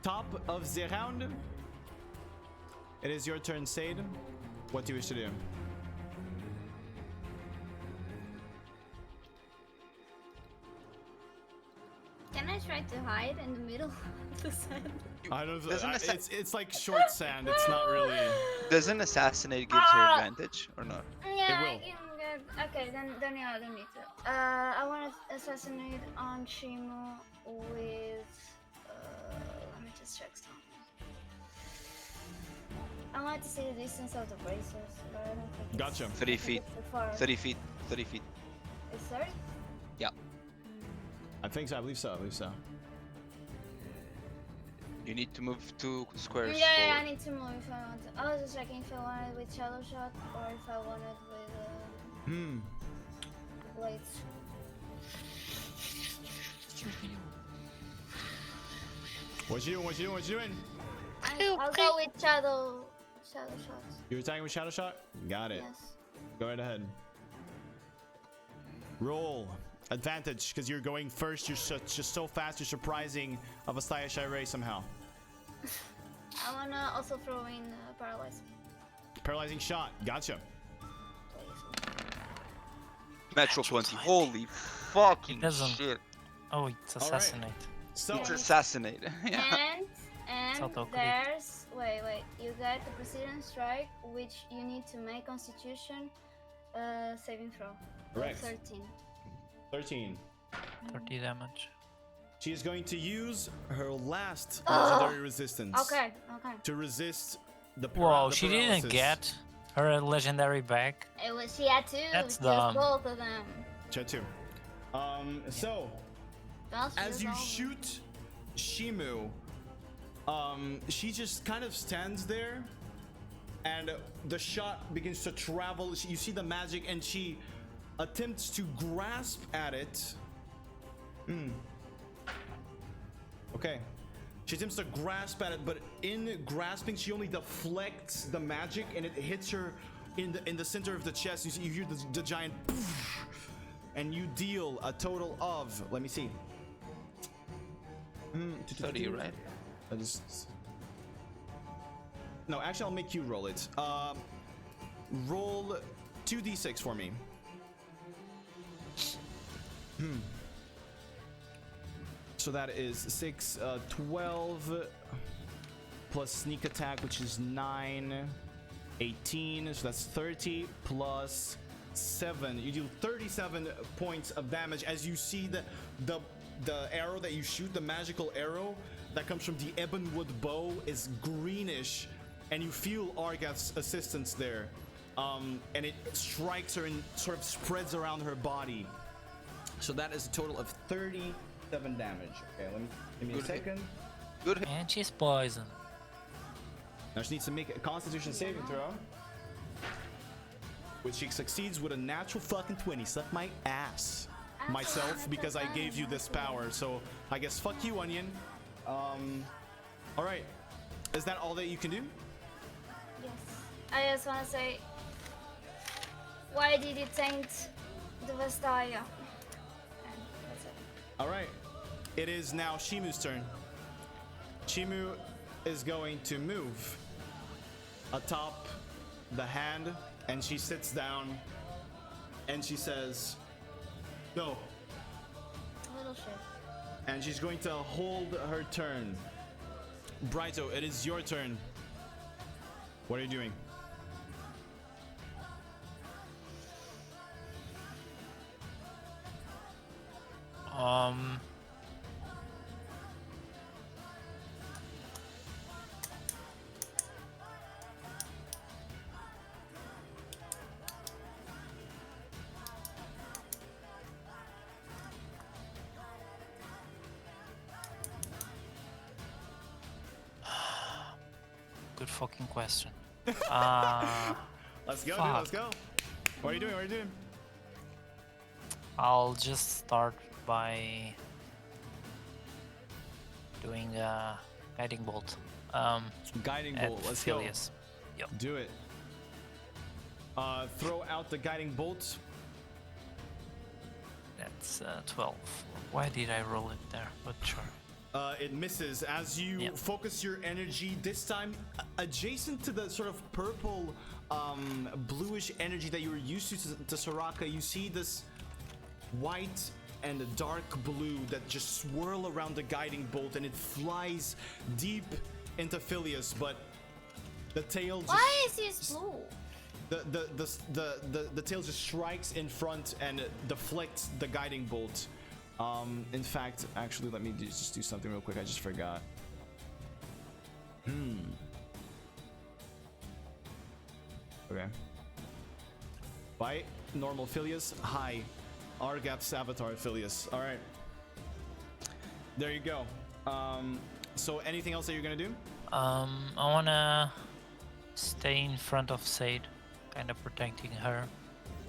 Top of the round. It is your turn, Sade. What do you wish to do?
Can I try to hide in the middle of the sand?
I don't know.
Doesn't
It's like short sand. It's not really.
Doesn't assassinate gives her advantage or not?
Yeah,
will.
I can get. Okay, then yeah, I don't need to. I want to assassinate on Shimu with. Let me just check something. I want to see the distance of the bracers, but I don't think.
Gotcha.
30 feet. 30 feet. 30 feet.
Is 30?
Yeah.
I think so. I believe so.
You need to move 2 squares.
Yeah, I
forward.
need to move if I want to. I was just checking if I wanted with Shadow Shot or if I wanted with blades.
What you doing?
I'll go with Shadow Shots.
You're attacking with Shadow Shot? Got it.
Yes.
Go right ahead. Roll. Advantage, because you're going first. You're just so fast. You're surprising of a Staya Shirei somehow.
I wanna also throw in Paralyze.
Paralyzing shot. Gotcha.
Please.
Natural 20. Holy fucking
doesn't-
shit.
Oh, it's assassinate.
So,
It's assassinate. Yeah.
And
auto-crit.
there's wait. You got the Precision Strike, which you need to make Constitution saving throw.
Correct.
13.
13.
30 damage.
She is going to use her last legendary resistance.
Okay.
To resist the
Whoa,
the
she
paralysis.
didn't get her legendary back.
It was she had two.
That's
just
dumb.
both of them.
Chat 2. So, as you shoot Shimu, she just kind of stands there, and the shot begins to travel. You see the magic, and she attempts to grasp at it. Okay. She attempts to grasp at it, but in grasping, she only deflects the magic, and it hits her in the center of the chest. You hear the giant poof, and you deal a total of, let me see.
30, right?
No, actually, I'll make you roll it. Roll 2d6 for me. So that is 6, 12 plus sneak attack, which is 9, 18. So that's 30 plus 7. You do 37 points of damage as you see the arrow that you shoot, the magical arrow that comes from the ebonwood bow, is greenish, and you feel Argath's assistance there. And it strikes her and sort of spreads around her body. So that is a total of 37 damage. Okay, give me a second.
Good hit.
And she's poisoned.
Now she needs to make a Constitution saving throw, which she succeeds with a natural fucking 20. Suck my ass, myself, because I gave you this power. So I guess fuck you, Onion. All right. Is that all that you can do?
Yes. I just want to say, why did you taint the Vestaya? And that's it.
All right. It is now Shimu's turn. Shimu is going to move atop the hand, and she sits down and she says, "Go."
Little shit.
And she's going to hold her turn. Brighto, it is your turn. What are you doing?
Good fucking question.
Let's go, dude, let's go. What are you doing? What are you doing?
I'll just start by doing a guiding bolt.
Guiding
At
bolt, let's go.
Fillius. Yep.
Do it. Throw out the guiding bolt.
That's 12. Why did I roll it there? But sure.
It misses as you focus your energy, this time adjacent to the sort of purple, bluish energy that you were used to Soraka. You see this white and dark blue that just swirl around the guiding bolt, and it flies deep into Fillius, but the tail just,
Why is he blue?
the tail just strikes in front and deflects the guiding bolt. In fact, actually, let me just do something real quick. I just forgot. Okay. Bite, normal Fillius. Hi, Argath's avatar Fillius. All right. There you go. So anything else that you're gonna do?
I wanna stay in front of Sade, kind of protecting her.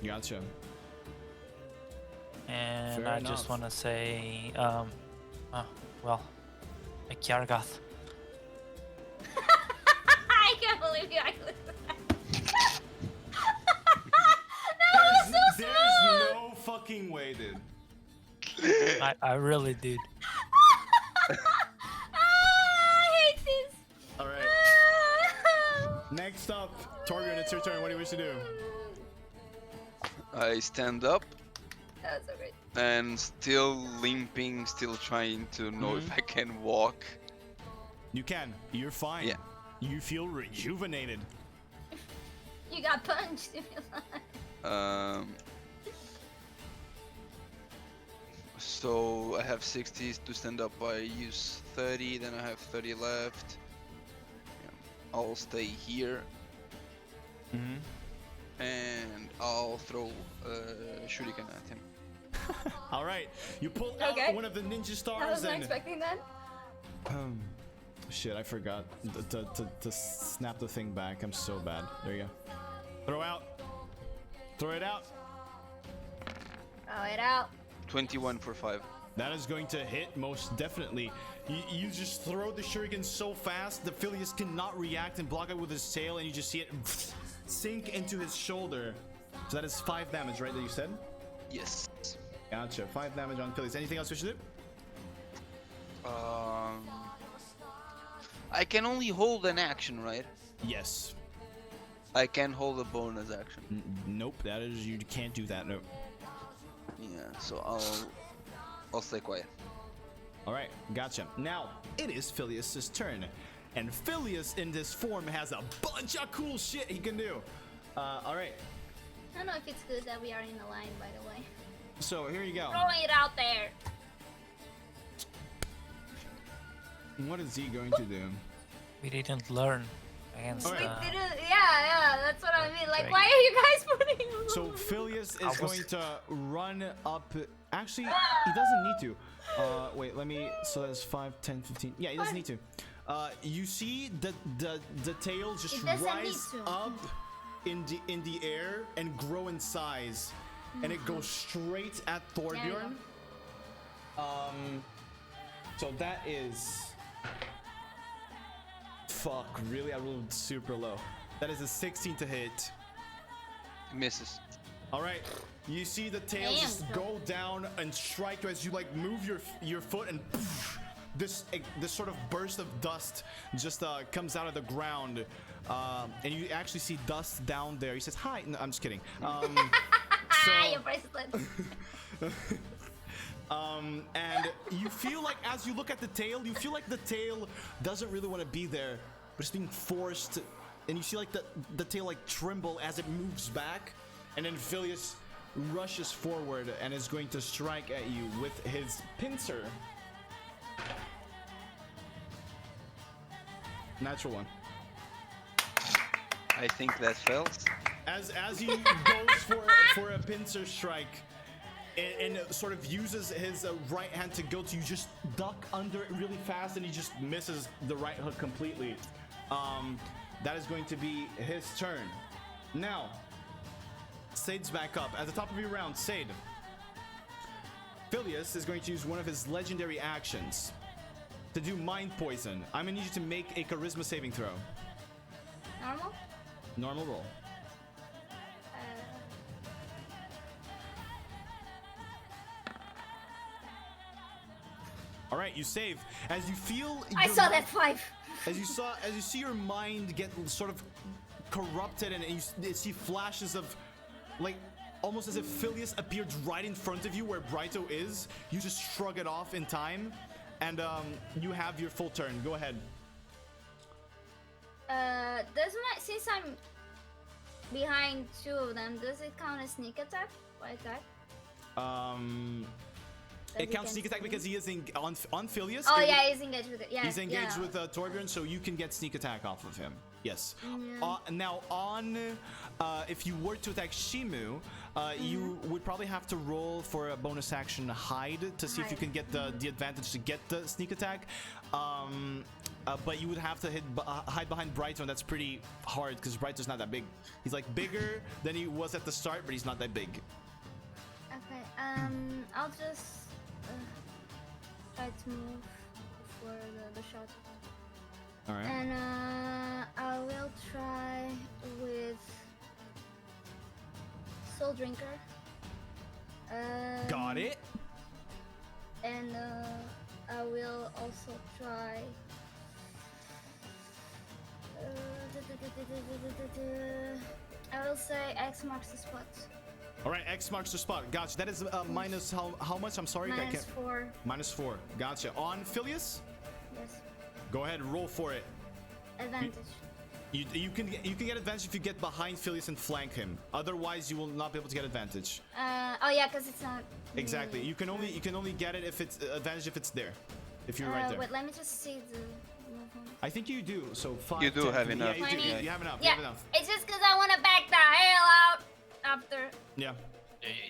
Gotcha.
And
Fair
I
enough.
just want to say, well, like Yargath.
I can't believe you actually said that. That was so
There's
smooth!
no fucking way, dude.
I really did.
I hate this.
All right. Next up, Torbjorn, it's your turn. What do you wish to do?
I stand up
That was so great.
and still limping, still trying to know if I can walk.
You can. You're fine.
Yeah.
You feel rejuvenated.
You got punched if you like.
So I have 60 to stand up. I use 30, then I have 30 left. Yeah. I'll stay here and I'll throw shuriken at him.
All right. You pull out
Okay.
one of the ninja
I
stars
wasn't
and
expecting that.
shit, I forgot to snap the thing back. I'm so bad. There you go. Throw out. Throw it out.
Throw it out.
21 for 5.
That is going to hit most definitely. You just throw the shuriken so fast the Fillius cannot react and block it with his tail, and you just see it sink into his shoulder. So that is 5 damage, right? That you said.
Yes.
Gotcha. 5 damage on Fillius. Anything else we should do?
I can only hold an action, right?
Yes.
I can hold a bonus action.
Nope. That is, you can't do that. Nope.
Yeah, so I'll stay quiet.
All right. Gotcha. Now it is Fillius's turn, and Fillius in this form has a bunch of cool shit he can do. All right.
I don't know if it's good that we are in a line, by the way.
So here you go.
Throwing it out there.
What is he going to do?
We didn't learn against.
Alright.
Yeah, that's what I mean. Like,
Right.
why are you guys putting?
So Fillius
I
is
was-
going to run up. Actually, he doesn't need to. Wait, let me. So that's 5, 10, 15. Yeah, he doesn't need to. You see the tail just
It doesn't
rise
need to.
up in the air and grow in size, and it goes straight at
There you
Thorbjorn. So that is. Fuck, really? I rolled super low. That is a 16 to hit.
Misses.
All right, you see the tail
Damn,
just
bro.
go down and strike you as you like move your foot, and poof, this sort of burst of dust just comes out of the ground, and you actually see dust down there. He says, "Hi." No, I'm just kidding.
Your bracelet.
And you feel like as you look at the tail, you feel like the tail doesn't really want to be there, but it's being forced. And you see like the tail like tremble as it moves back, and then Fillius rushes forward and is going to strike at you with his pincer. Natural one.
I think that fails.
As he goes for a pincer strike, and sort of uses his right hand to go to, you just duck under it really fast, and he just misses the right hook completely. That is going to be his turn. Now, Sade's back up. At the top of your round, Sade. Fillius is going to use one of his legendary actions to do mind poison. I'm gonna need you to make a charisma saving throw.
Normal?
Normal roll. All right, you save. As you feel,
I
your
saw
mind-
that 5.
As you see your mind get sort of corrupted, and you see flashes of, like, almost as if Fillius appeared right in front of you where Brighto is. You just shrug it off in time, and you have your full turn. Go ahead.
Since I'm behind 2 of them, does it count as sneak attack? Or attack?
It
he
counts
can
sneak attack
see?
because he is on Fillius.
Oh
It
yeah,
would-
he's engaged with it. Yeah,
He's engaged
yeah.
with Torbjorn, so you can get sneak attack off of him. Yes.
Yeah.
Now if you were to attack Shimu, you would probably have to roll for a bonus action hide to see if you
Hide.
can get the advantage to get the sneak attack. But you would have to hide behind Brighto, and that's pretty hard because Brighto's not that big. He's like bigger than he was at the start, but he's not that big.
Okay. I'll just try to move for the shot.
All right.
And I will try with Soul Drinker.
Got it.
And I will also try. I will say X marks the spot.
All right. X marks the spot. Gotcha. That is minus how much? I'm sorry. I
Minus
can't.
4.
-4. Gotcha. On Fillius,
Yes.
go ahead. Roll for it.
Advantage.
You can get advantage if you get behind Fillius and flank him. Otherwise, you will not be able to get advantage.
Oh yeah, because it's not.
Exactly. You can only get it if it's advantage if it's there. If you're right there.
Wait, let me just see the movement.
I think you do. So 5.
You do
10,
have
15.
enough.
Yeah, you do.
20.
You have enough. You
Yeah,
have enough.
it's just because I want to back the hell out after.
Yeah.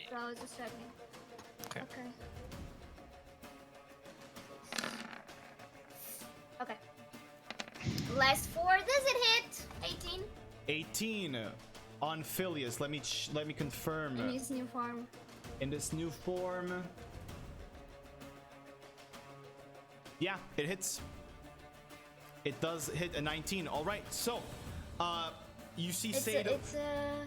So I was just checking.
Okay.
Okay. Last 4. Does it hit? 18.
18 on Fillius. Let me confirm.
In his new form.
In this new form. Yeah, it hits. It does hit a 19. All right. So, you see
It's
Sade.
it's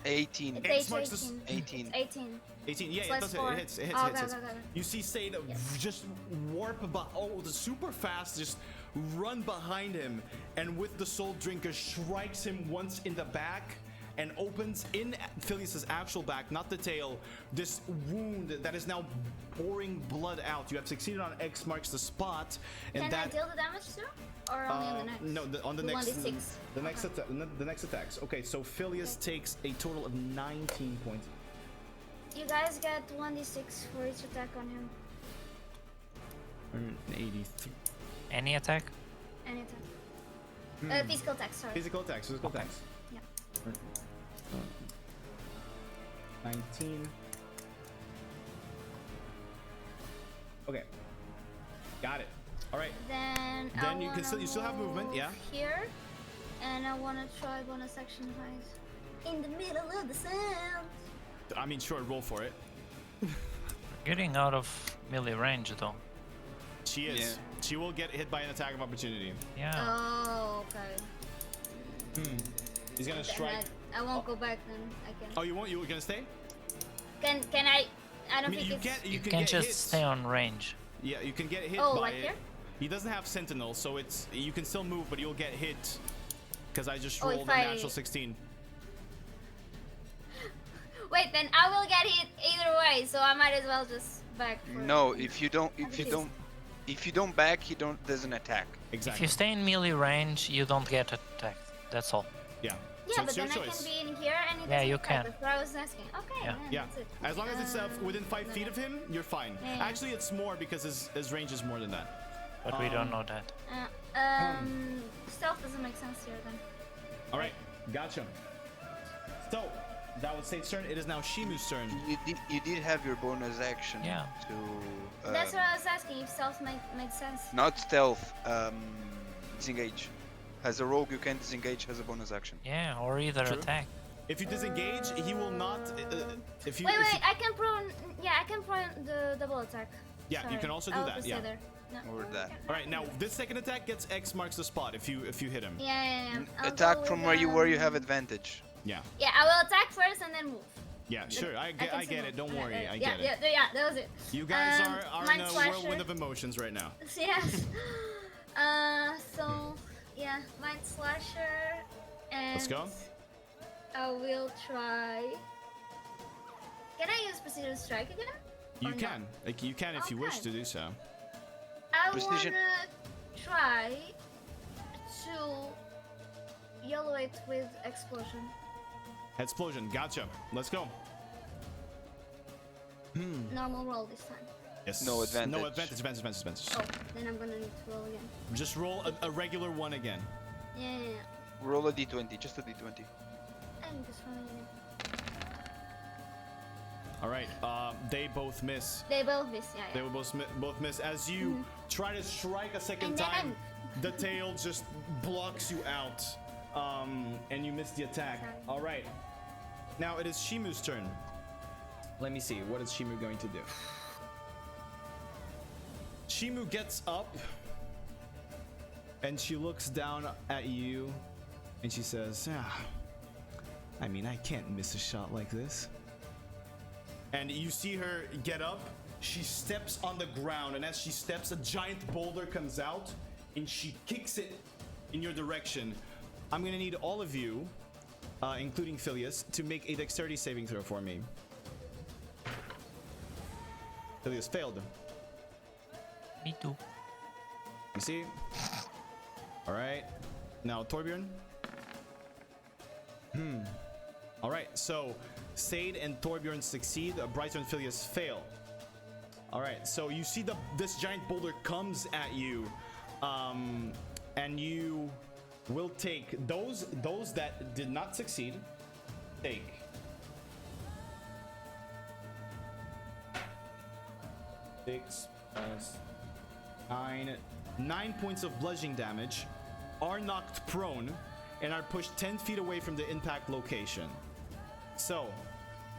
18.
it's
X marks the
18.
18.
It's 18.
18. Yeah,
Slash
it does.
4.
It hits. It hits.
Oh,
Hits.
okay,
hits.
okay, okay.
You see Sade
Yes.
just warp super fast, just run behind him, and with the Soul Drinker strikes him once in the back. And opens in Fillius's actual back, not the tail, this wound that is now pouring blood out. You have succeeded on X marks the spot, and
Can I
that
deal the damage too? Or only on the next?
no, on the next
1d6.
the next the next attacks. Okay, so Fillius takes a total of 19 points.
You guys get 1d6 for each attack on him.
183.
Any attack?
Any attack. Physical attack, sorry.
Physical attacks. Physical attacks.
Yeah.
19. Okay. Got it. All right.
Then
You can still have movement, yeah.
Here, and I want to try bonus action highs in the middle of the sand.
I mean, sure, roll for it.
Getting out of melee range though.
She is.
Yeah.
She will get hit by an attack of opportunity.
Yeah.
Oh, okay.
He's gonna
Then
strike.
I won't go back then. I can.
Oh, you won't? You were gonna stay?
Can I? I don't
I mean,
think
you
it's.
can't. You
You
can
can
get
just
hit.
stay on range.
Yeah, you can get hit
Oh,
by
like
it.
here?
He doesn't have Sentinel, so it's you can still move, but you'll get hit. Because I just
Oh,
rolled
if
a
I-
natural 16.
Wait, then I will get hit either way, so I might as well just back. For
No, if you don't back, he doesn't attack.
If
Exactly.
you stay in melee range, you don't get attacked. That's all.
Yeah.
Yeah,
So
but
it's your
then I
choice.
can be in here and it
Yeah,
doesn't
you
affect.
can.
That's what I was asking. Okay,
Yeah.
then
Yeah.
that's it.
As long as it's within 5
no,
feet
no.
of him, you're fine.
Yeah, yeah.
Actually, it's more because his range is more than that.
But we don't know that.
Stealth doesn't make sense here then.
All right. Gotcha. So that was Sate's turn. It is now Shimu's turn.
You did have your bonus action
Yeah.
to
That's what I was asking, if stealth made sense.
not stealth, disengage. As a rogue, you can disengage as a bonus action.
Yeah, or either
True.
attack.
If you disengage, he will not. If you.
Wait,
if
wait, I can prone. Yeah, I can prone the double attack.
Yeah, you can also do
I'll
that,
just
yeah.
stay there. No.
Or that.
All right. Now this second attack gets X marks the spot. If you hit him.
Yeah. I'll
Attack
go
from
with,
where you have advantage.
Yeah.
Yeah, I will attack first and then move.
Yeah. Sure. I
can
get
signal.
it. Don't
Yeah,
worry. I
yeah,
get it.
Yeah, that was it.
You guys are in
Mind
a
Slasher.
whirlwind of emotions right now.
Yes. So yeah, Mind Slasher, and
Let's go.
I will try. Can I use Precision Strike again?
You
Or not?
can. Like you can if you wish
Okay.
to do so.
I
Precision-
wanna try to yellow it with Explosion.
Explosion. Gotcha. Let's go.
Normal roll this time.
Yes.
No advantage.
No advantage.
Oh, then I'm gonna need to roll again.
Just roll a regular one again.
Yeah.
Roll a d20, just a d20.
I'm just rolling it.
All right. They both miss.
They both miss. Yeah.
They will both miss. As you try to strike a second
And then
time, the tail just blocks you out, and you miss the attack.
Sorry.
All right. Now it is Shimu's turn. Let me see. What is Shimu going to do? Shimu gets up, and she looks down at you, and she says, I mean, I can't miss a shot like this. And you see her get up, she steps on the ground, and as she steps, a giant boulder comes out, and she kicks it in your direction. I'm gonna need all of you, including Fillius, to make a dexterity saving throw for me. Fillius failed.
Me too.
You see? All right. Now Torbjorn. All right. So Sade and Torbjorn succeed. Brighter and Fillius fail. All right. So you see this giant boulder comes at you, and you will take those that did not succeed. Take 6 plus 9 points of bludgeoning damage, are knocked prone, and are pushed 10 feet away from the impact location. So,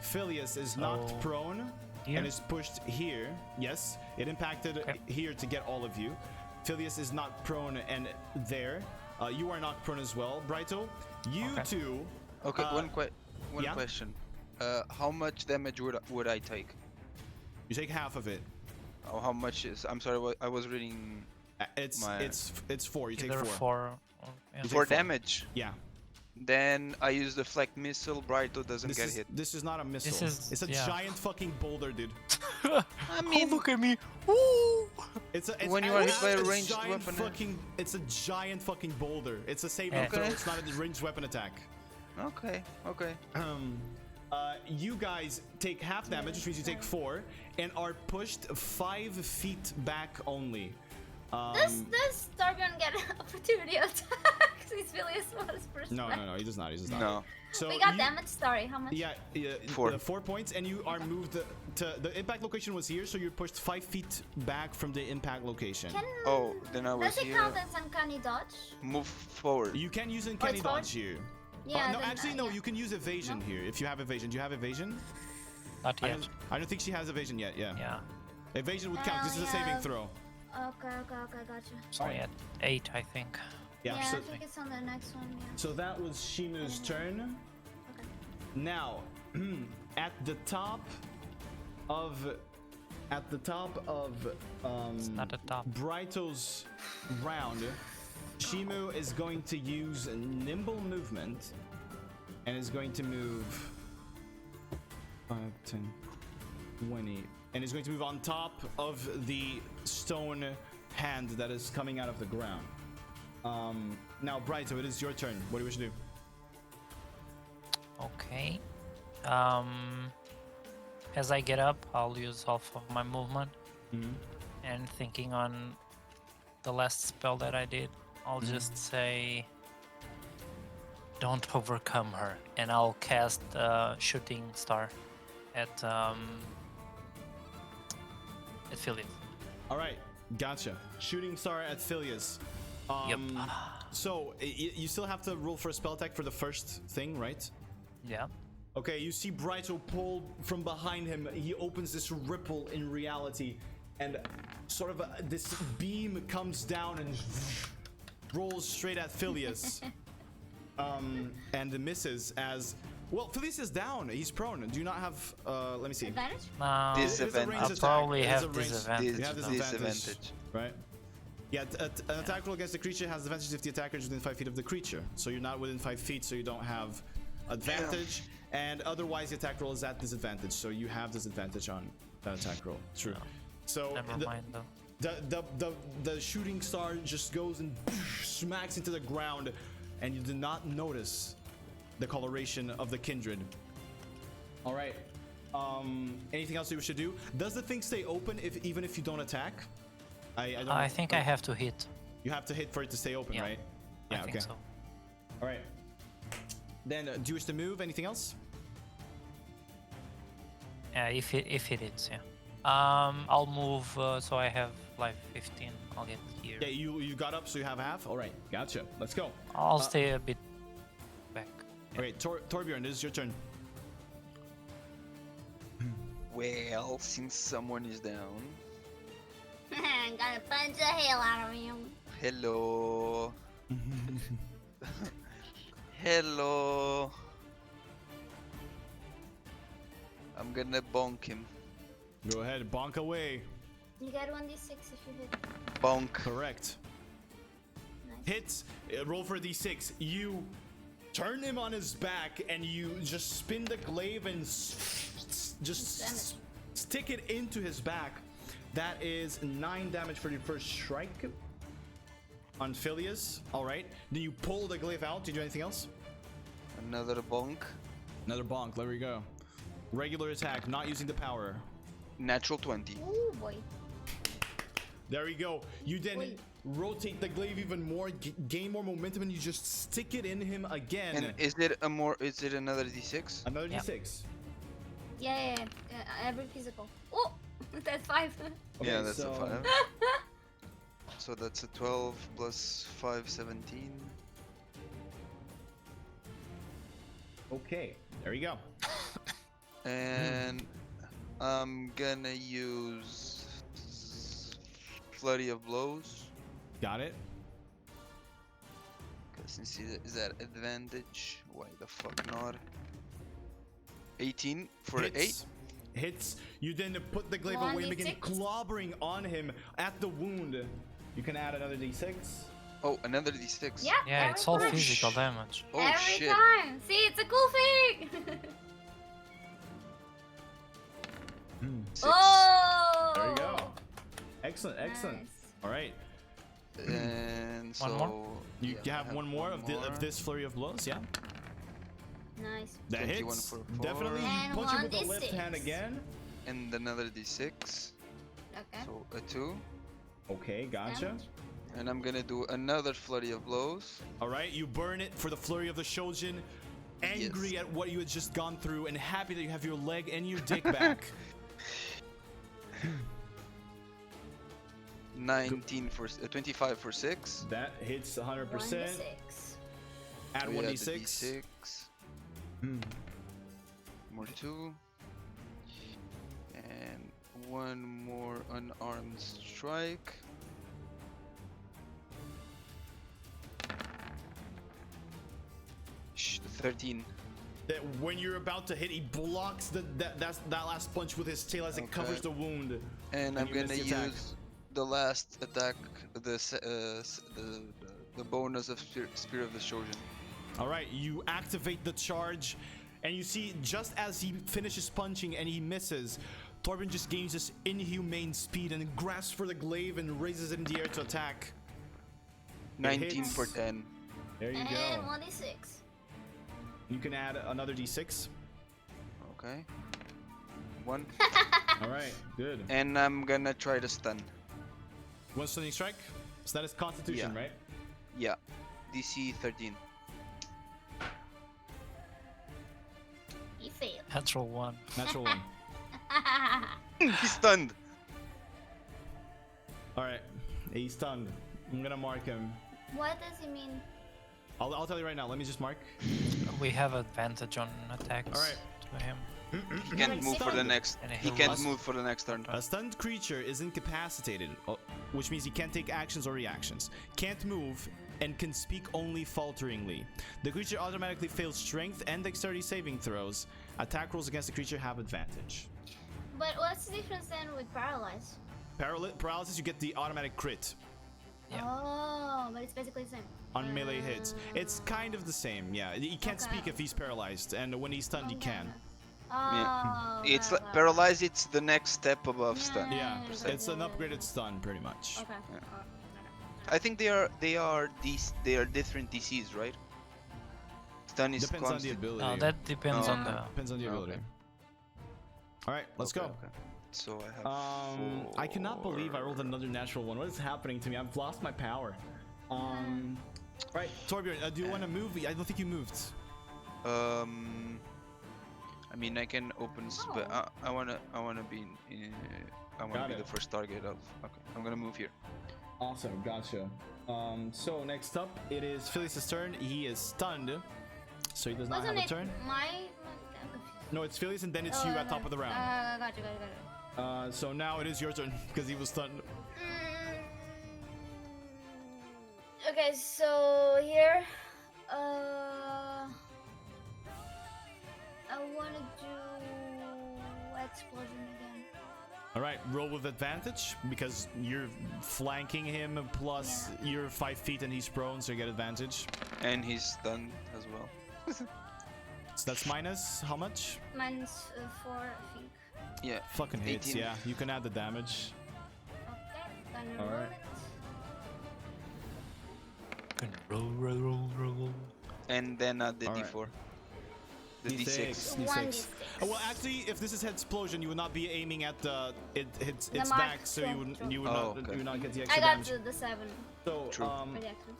Fillius is knocked
Oh.
prone
Here?
and is pushed here. Yes, it impacted
Okay.
here to get all of you. Fillius is knocked prone and there. You are knocked prone as well. Brighto, you
Okay.
two
Okay, one
yeah?
question. How much damage would I take?
You take half of it.
Oh, how much is? I'm sorry, I was reading
It's
my
it's 4. You take
Either
4.
4 or yeah.
You take
4
4.
damage.
Yeah.
Then I use deflect missile. Brighto doesn't get hit.
This is not a missile.
is-
it's a
yeah.
giant fucking boulder, dude.
I mean,
look at me! Woo!
It's
When you are hit by a ranged
giant
weapon,
fucking. It's a giant fucking boulder. It's a saving
Okay.
throw. It's not a ranged weapon attack.
okay.
You guys take half damage, which means you take 4, and are pushed 5 feet back only.
Does Torbjorn get an opportunity attack? Since Fillius was first.
No, he does not. He does not.
No.
So
We got
you-
damage story. How much?
Yeah,
4.
4 points, and you are moved to the impact location was here, so you're pushed 5 feet back from the impact location.
Can,
Oh, then I was
does it
here.
count as uncanny dodge?
Move forward.
You can use uncanny
it's forward?
dodge here.
Yeah.
No,
then,
actually, no.
yeah.
You can use evasion
No?
here if you have evasion. Do you have evasion?
Not
I
yet.
don't think she has evasion yet. Yeah.
Yeah.
Evasion would count. This is a saving
have-
throw.
Okay, gotcha.
Sorry, at 8, I think.
Yeah.
Yeah,
so,
I think it's on the next one. Yeah.
so that was Shimu's turn.
Okay.
Now, at the top of
It's not a top.
Brighto's round, Shimu is going to use nimble movement and is going to move 5, 10, 20, and is going to move on top of the stone hand that is coming out of the ground. Now, Brighto, it is your turn. What do you wish to do?
Okay. As I get up, I'll use half of my movement. And thinking on the last spell that I did, I'll just say, "Don't overcome her," and I'll cast Shooting Star at Fillius.
All right, gotcha. Shooting star at Fillius.
Yep.
So you still have to roll for a spell attack for the first thing, right?
Yeah.
Okay, you see Brighto pull from behind him. He opens this ripple in reality, and sort of this beam comes down and rolls straight at Fillius. And misses as well. Fillius is down. He's prone. Do you not have? Let me see.
Advantage?
No,
It is a
Disadvantage.
ranged
I'll
attack.
probably
It is
have
a ranged-
disadvantage.
You have
though.
disadvantage, right? Yeah, an attack roll against the creature has advantage if the attacker is within 5 feet of the creature. So you're not within 5 feet, so you don't have advantage. And otherwise, the attack roll is at disadvantage, so you have disadvantage on that attack roll. True. So
Never mind though.
the shooting star just goes and smacks into the ground, and you do not notice the coloration of the kindred. All right. Anything else you wish to do? Does the thing stay open even if you don't attack? I don't.
I think I have to hit.
You have to hit for it to stay open,
Yeah.
right?
I
Yeah.
think
Okay.
so.
All right. Then, do you wish to move? Anything else?
Yeah, if it is, yeah. I'll move so I have life 15. I'll get here.
Yeah, you got up, so you have half. All right, gotcha. Let's go.
I'll stay a bit back.
All right, Torbjorn, this is your turn.
Well, since someone is down.
I'm gonna punch the hell out of him.
Hello. Hello. I'm gonna bonk him.
Go ahead, bonk away.
You get 1d6 if you hit.
Bonk.
Correct.
Nice.
Hits. Roll for a d6. You turn him on his back, and you just spin the glaive and just stick it into his back. That is 9 damage for your first strike on Fillius. All right. Then you pull the glaive out. Did you do anything else?
Another bonk.
Another bonk. There we go. Regular attack, not using the power.
Natural 20.
Ooh boy.
There we go. You then
Wait.
rotate the glaive even more, gain more momentum, and you just stick it in him again.
And is it a more? Is it another d6?
Another
Yep.
d6.
Yeah. Every physical. Oh, that's 5.
Okay,
Yeah, that's
so-
a 5. So that's a 12 plus 5, 17.
Okay, there you go.
And I'm gonna use Flurry of Blows.
Got it.
Cause Since is that advantage? Why the fuck not? 18 for 8.
Hits. You then put the glaive away and begin
1d6?
clobbering on him at the wound. You can add another d6.
Oh, another d6.
Yeah.
Yeah,
every
it's all
time.
physical damage.
Oh
Every
shit.
time. See, it's a cool thing.
6.
Oh.
There you go. Excellent, excellent.
Nice.
All right.
And so
One more?
You
yeah, I
have one more of
more.
this flurry of blows, yeah?
Nice.
That
21
hits.
for 4.
Definitely. You
And
punch him with the left
1d6.
hand again.
And another d6.
Okay.
So a 2.
Okay, gotcha.
Damage.
And I'm gonna do another flurry of blows.
All right, you burn it for the flurry of the Shojin. Angry
Yes.
at what you had just gone through and happy that you have your leg and your dick back.
19 for 25 for 6.
That hits 100%.
1d6.
Add
We add the
1d6.
d6.
Hmm.
More 2. And one more unarmed strike. Shh, 13.
That when you're about to hit, he blocks that last punch with his tail as it
Okay.
covers the wound.
And I'm
you miss
gonna
the attack.
use the last attack, the bonus of Spear of the Shojin.
All right, you activate the charge, and you see just as he finishes punching and he misses, Torben just gains this inhumane speed and grasps for the glaive and raises it in the air to attack.
19 for
hits.
10.
There you
And
go.
1d6.
You can add another d6.
Okay. 1.
All right, good.
And I'm gonna try to stun.
One stunning strike. So that is Constitution,
Yeah.
right?
Yeah. DC 13.
He failed.
Natural 1.
Natural one.
He's stunned.
All right, he's stunned. I'm gonna mark him.
What does he mean?
I'll tell you right now. Let me just mark.
We have advantage on attacks
Alright.
to him.
He can't
Like
move for the
stunned.
next.
And
He
he
can't
lost-
move for the next turn.
A stunned creature is incapacitated, which means he can't take actions or reactions, can't move, and can speak only falteringly. The creature automatically fails strength and dexterity saving throws. Attack rolls against the creature have advantage.
But what's the difference then with paralyzed?
Paralysis, you get the automatic crit
Yeah.
Oh, but it's basically the same.
on melee hits. It's kind of the same, yeah. He can't
Okay.
speak if he's paralyzed, and when he's stunned, he can.
Oh,
It's
okay,
like
okay.
paralyzed. It's the next step above stun.
Yeah,
Yeah,
it's an
yeah.
upgraded stun, pretty much.
Okay.
I think they are different DCs, right? Stun is
Depends on the
constant.
ability.
No, that depends
Oh,
on
okay.
the.
Depends on the
Okay.
ability. All right, let's go.
Okay. So I have.
I cannot believe I rolled another natural one. What is happening to me? I've lost my power. Right, Torbjorn, do you want to move? I don't think you moved.
I mean, I can open, but
Oh.
I wanna be. I wanna
Got
be
it.
the first target of. Okay, I'm gonna move here.
Awesome, gotcha. So next up, it is Fillius' turn. He is stunned, so he does not
Wasn't
have a
it
turn.
I'm confused.
No, it's Fillius, and then it's you at top of the round.
Gotcha.
So now it is your turn because he was stunned.
Okay, so here, I wanna do explosion again.
All right, roll with advantage because you're flanking him. Plus, you're 5 feet and he's prone, so you get advantage.
And he's stunned as well.
So that's minus how much?
Mine's 4, I think.
Yeah.
Fucking hits,
18.
yeah. You can add the damage.
Okay, gonna
All
roll
right.
it.
Roll.
And then the
Alright.
D4. The D6.
One D6.
Oh, well, actually, if this is explosion, you would not be aiming at its
The
back,
mark,
so
true,
you would
true.
you would
Oh,
not
okay.
you would not get the
I
extra
got
damage.
the 7
So
True.
for the extra.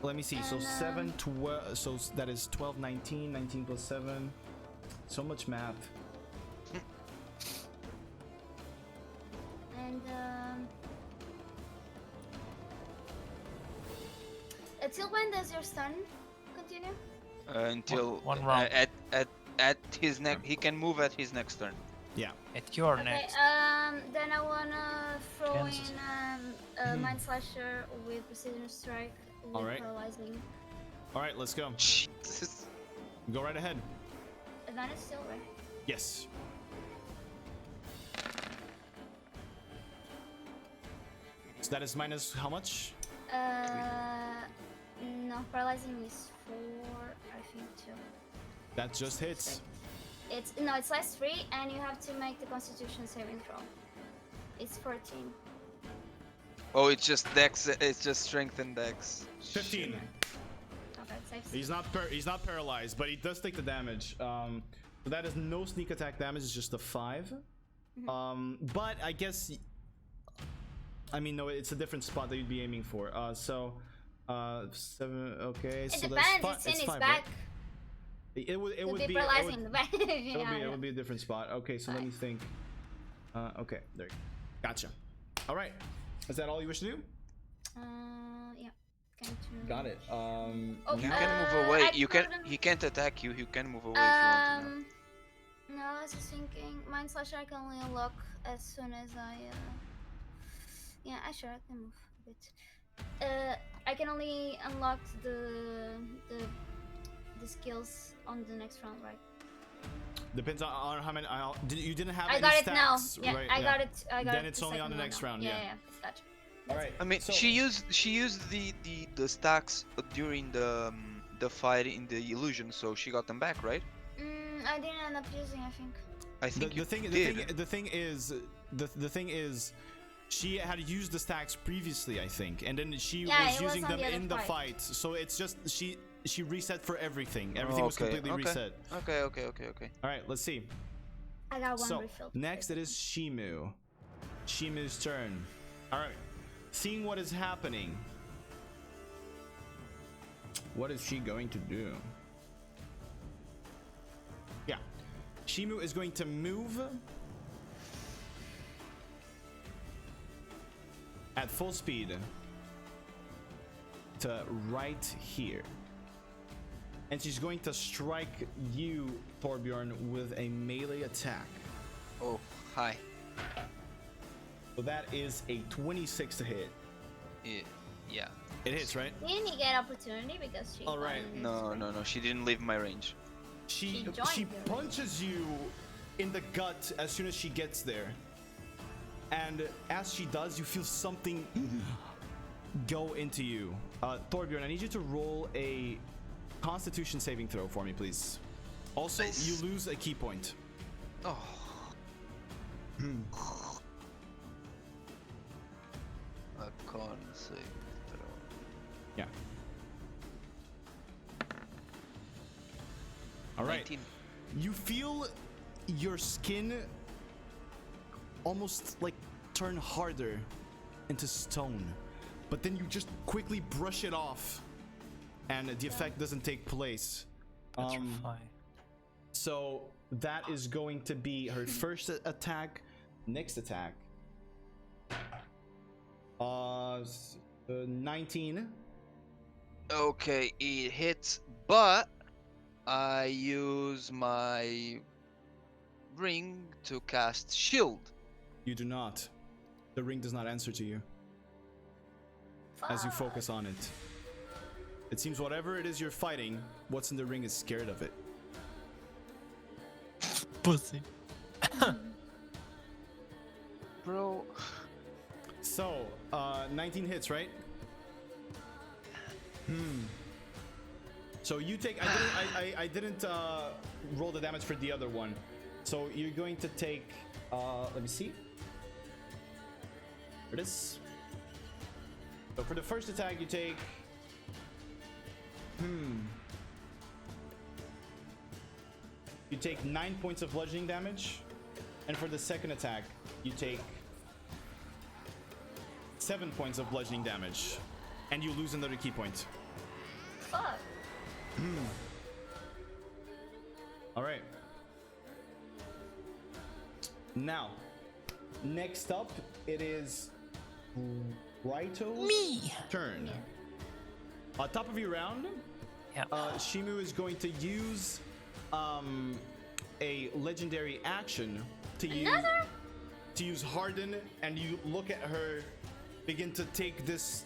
let me see. So
And,
7, 12. So that is 12, 19, 19 plus 7. So much math.
And until when does your stun continue?
Until
One round.
at his next, he can move at his next turn.
Yeah.
At your
Okay,
next.
then I wanna throw
Kansas.
in Mind Slasher with Precision Strike with
Alright.
paralyzing.
All right, let's go.
Jesus.
Go right ahead.
Advantage still, right?
Yes. So that is minus how much?
No, paralyzing is 4, I think 2.
That just hits.
It's less 3, and you have to make the Constitution saving throw. It's 14.
Oh, it's just Dex. It's just Strength and Dex.
15.
Okay, it saves.
He's not paralyzed, but he does take the damage. So that is no sneak attack damage. It's just a 5. But I guess, I mean, no, it's a different spot that you'd be aiming for. 7. Okay,
It
so
depends.
that's
It's in his
5,
back.
right? It would be
paralyzing in the back.
it would be a different spot. Okay, so let me think. Okay, there. Gotcha. All right. Is that all you wish to do?
Yeah. Going to...
Got it.
You
now-
can move away.
I
You can.
told him-
He can't attack you. You can move away if you want to.
No, I was just thinking, Mind Slasher I can only unlock as soon as I, yeah, sure, I can move a bit. I can only unlock the skills on the next round, right?
Depends on how many. You didn't have
I
any
got it now.
stacks,
Yeah,
right?
I got it.
Then it's only on the next round, yeah.
Gotcha.
All right.
I mean,
so-
she used the stacks during the fight in the illusion, so she got them back, right?
I didn't end up using, I think.
I think
the thing is, she had used the stacks previously, I think, and then she
Yeah,
was
it was
using
on
them
the other
in the
fight.
fight. So it's just she reset for everything. Everything was completely reset.
Okay.
All right, let's see.
I got one
So
refilled.
next it is Shimu. Shimu's turn. All right, seeing what is happening, what is she going to do? Yeah, Shimu is going to move at full speed to right here. And she's going to strike you, Torbjorn, with a melee attack.
Oh, hi.
So that is a 26 to hit.
Yeah.
It hits, right?
Didn't you get opportunity because she...
All right.
No. She didn't leave my range.
She
joined you.
punches you in the gut as soon as she gets there. And as she does, you feel something go into you. Torbjorn, I need you to roll a Constitution saving throw for me, please. Also,
Nice.
you lose a key point.
Oh. A con save throw.
Yeah. All right.
19.
You feel your skin almost like turn harder into stone, but then you just quickly brush it off and the effect doesn't take place.
Petrify.
So that is going to be her first attack. Next attack. 19.
Okay, it hits, but I use my ring to cast shield.
You do not. The ring does not answer to you as you focus on it. It seems whatever it is you're fighting, what's in the ring is scared of it.
Pussy.
Bro.
So, 19 hits, right? So you take. I didn't roll the damage for the other one. So you're going to take. Let me see. Here it is. So for the first attack, you take. You take 9 points of bludgeoning damage, and for the second attack, you take 7 points of bludgeoning damage, and you lose another key point.
Fuck.
All right. Now, next up, it is Raito's turn. Top of your round,
Yeah.
Shimu is going to use a legendary action to use Harden, and you look at her begin to take this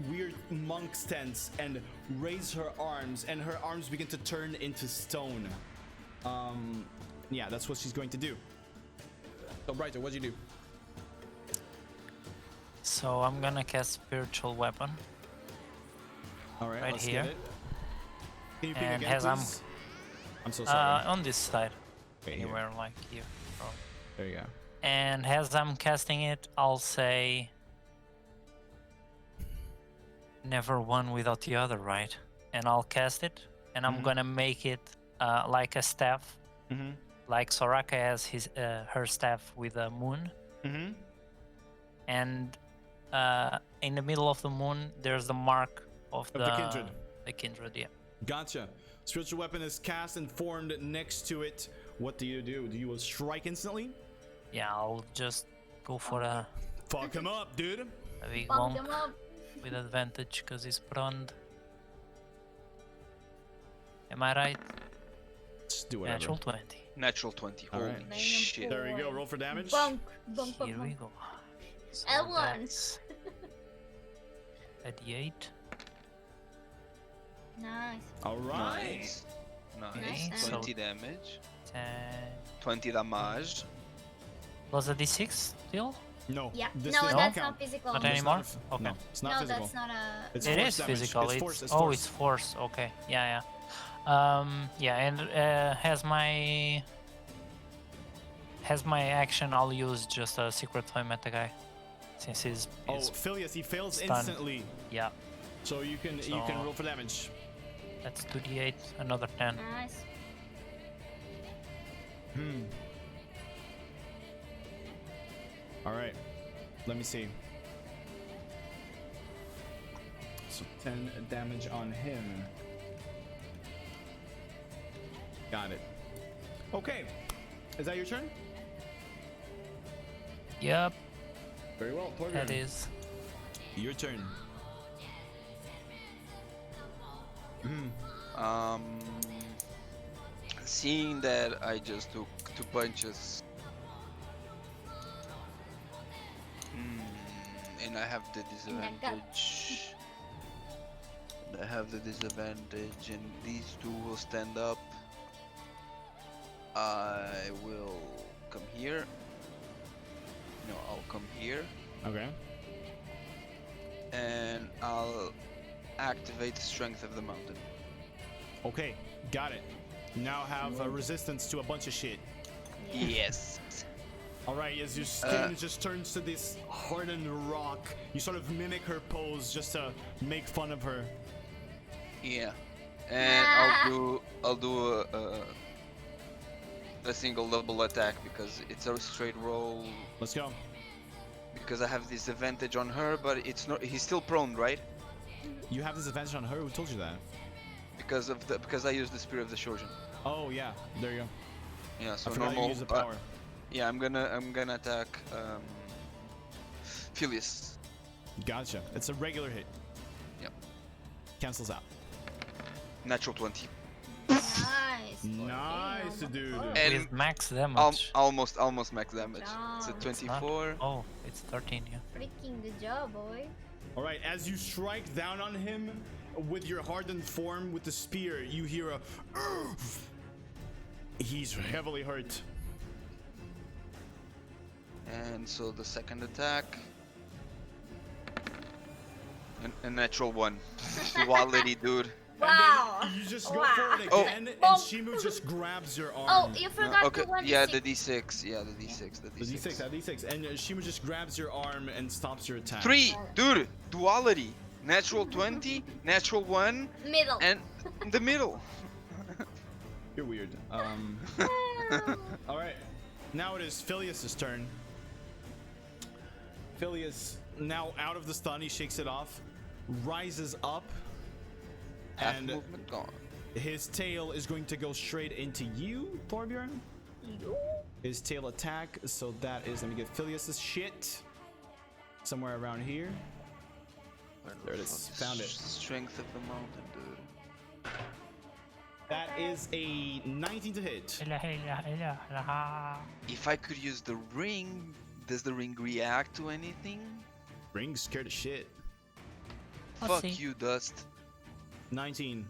weird monk stance and raise her arms, and her arms begin to turn into stone. Yeah, that's what she's going to do. So Brighter, what'd you do?
So I'm gonna cast spiritual weapon.
All right,
Right
let's
here.
get it. Can you ping
And
again,
as
please? I'm so sorry.
on this side.
Okay, here.
Anywhere like here. Oh.
There you go.
And as I'm casting it, I'll say never one without the other, right? And I'll cast it, and I'm gonna make it like a staff, like Soraka has her staff with a moon, and in the middle of the moon there's the mark of
the kindred.
The kindred, yeah.
Gotcha. Spiritual weapon is cast and formed next to it. What do? Do you strike instantly?
Yeah, I'll just go for a
Fuck him up, dude.
big
Bump
bonk
them up.
with advantage because he's prone. Am I right?
Just do whatever.
Natural 20.
Natural 20.
All
Holy
right.
shit.
There we go. Roll for damage.
Bunk, bunk, bunk,
Here we
bunk.
go. So
L1.
that's a D8.
Nice.
All right.
Nice.
Okay,
Nice.
so
20 damage.
10
20 damage.
plus a D6 still?
No.
Yeah.
This
No,
does
that's
count.
not physical.
Not
It's
anymore?
not
Okay.
No, it's not
No,
physical.
that's not a.
It's
It
force
is
damage.
physical.
It's force. It's
oh,
force.
it's force. Okay. Yeah, yeah. And has my action. I'll use just a secret flame at the guy, since he's
Oh, Fillius, he fails
stunned.
instantly.
Yeah.
So you can
So-
roll for damage.
That's 2d8, another 10.
Nice.
All right. Let me see. So 10 damage on him. Got it. Okay. Is that your turn?
Yep,
Very well. Torbjorn.
that is.
Your turn.
Seeing that I just took 2 punches. And I have the disadvantage. And these two will stand up. I will come here. No, I'll come here.
Okay.
And I'll activate the Strength of the Mountain.
Okay. Got it. Now have resistance to a bunch of shit.
Yes.
All right, as your skin just turns to this hardened rock, you sort of mimic her pose just to make fun of her.
Yeah. And I'll do a single double attack because it's a straight roll.
Let's go.
Because I have this advantage on her, but it's not. He's still prone, right?
You have this advantage on her? Who told you that?
Because I used the Spear of the Shojin.
Oh yeah, there you go.
Yeah. So
I forgot you
normal.
use the power.
Yeah, I'm gonna attack Fillius.
Gotcha. It's a regular hit.
Yep.
Cancels out.
Natural 20.
Nice.
Nice, dude.
And
With max damage.
almost max damage. It's a
job.
It's not-
24.
Oh, it's 13, yeah.
Freaking good job, boy.
All right, as you strike down on him with your hardened form with the spear, you hear a. He's heavily hurt.
And so the second attack. A natural 1. Quality, dude.
Wow.
And then you just go
Wow.
for it
Oh.
again, and
Bonk.
Shimu just grabs your arm.
Oh, you forgot
Okay.
the one.
Yeah, the D6. Yeah, the D6. The
The
D6.
D6, that D6, and Shimu just grabs your arm and stops your attack.
3, dude. Duality. Natural 20, natural 1,
Middle.
and the middle.
You're weird. All right, now it is Fillius' turn. Fillius, now out of the stun, he shakes it off, rises up,
Half
and
movement gone.
his tail is going to go straight into you, Torbjorn. His tail attack, so that is, let me get Fillius' shit somewhere around here. There it is. Found it.
Strength of the mountain, dude.
That is a 19 to hit.
If I could use the ring, does the ring react to anything?
Ring's scared of shit.
Let's
Fuck
see.
you, Dust.
19.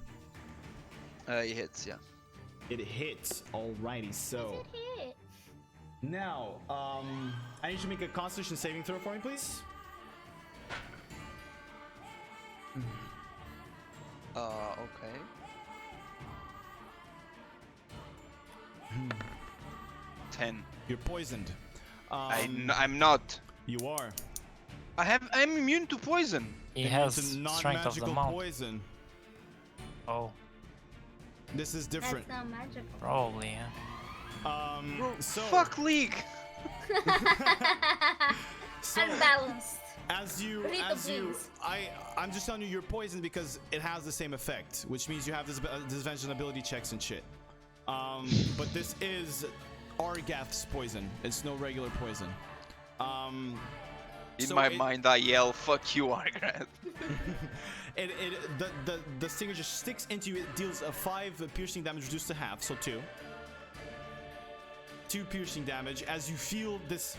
It hits, yeah.
It hits. Alrighty, so
Hit.
now I need you to make a Constitution saving throw for me, please.
Okay.
Hmm.
10.
You're poisoned.
I'm not.
You are.
I'm immune to poison.
He
And
has
it's a
strength of the
non-magical
mount.
poison.
Oh,
This is different.
That's not magical.
probably, yeah.
So
Fuck League.
so
Unbalanced.
as you
Read the blues.
I'm just telling you you're poisoned because it has the same effect, which means you have this disadvantage on ability checks and shit. But this is Argath's poison. It's no regular poison.
In
So
my
it-
mind, I yell, "Fuck you, Argath."
The stinger just sticks into you. It deals a 5 piercing damage reduced to half, so 2. 2 piercing damage as you feel this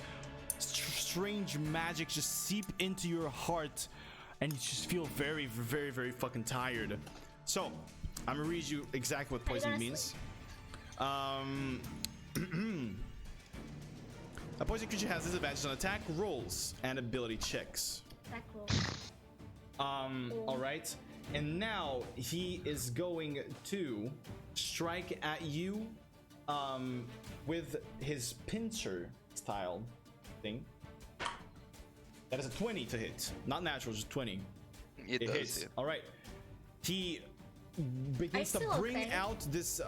strange magic just seep into your heart, and you just feel very, very, very fucking tired. So I'm gonna read you exactly what poison
gonna
means. A poison creature has disadvantage on attack rolls and ability checks.
That roll.
All right, and now he is going to strike at you with his pincer style thing. That is a 20 to hit, not natural, just 20.
It
It
does.
hits.
Yeah.
All right, he begins to
still
bring
okay?
out this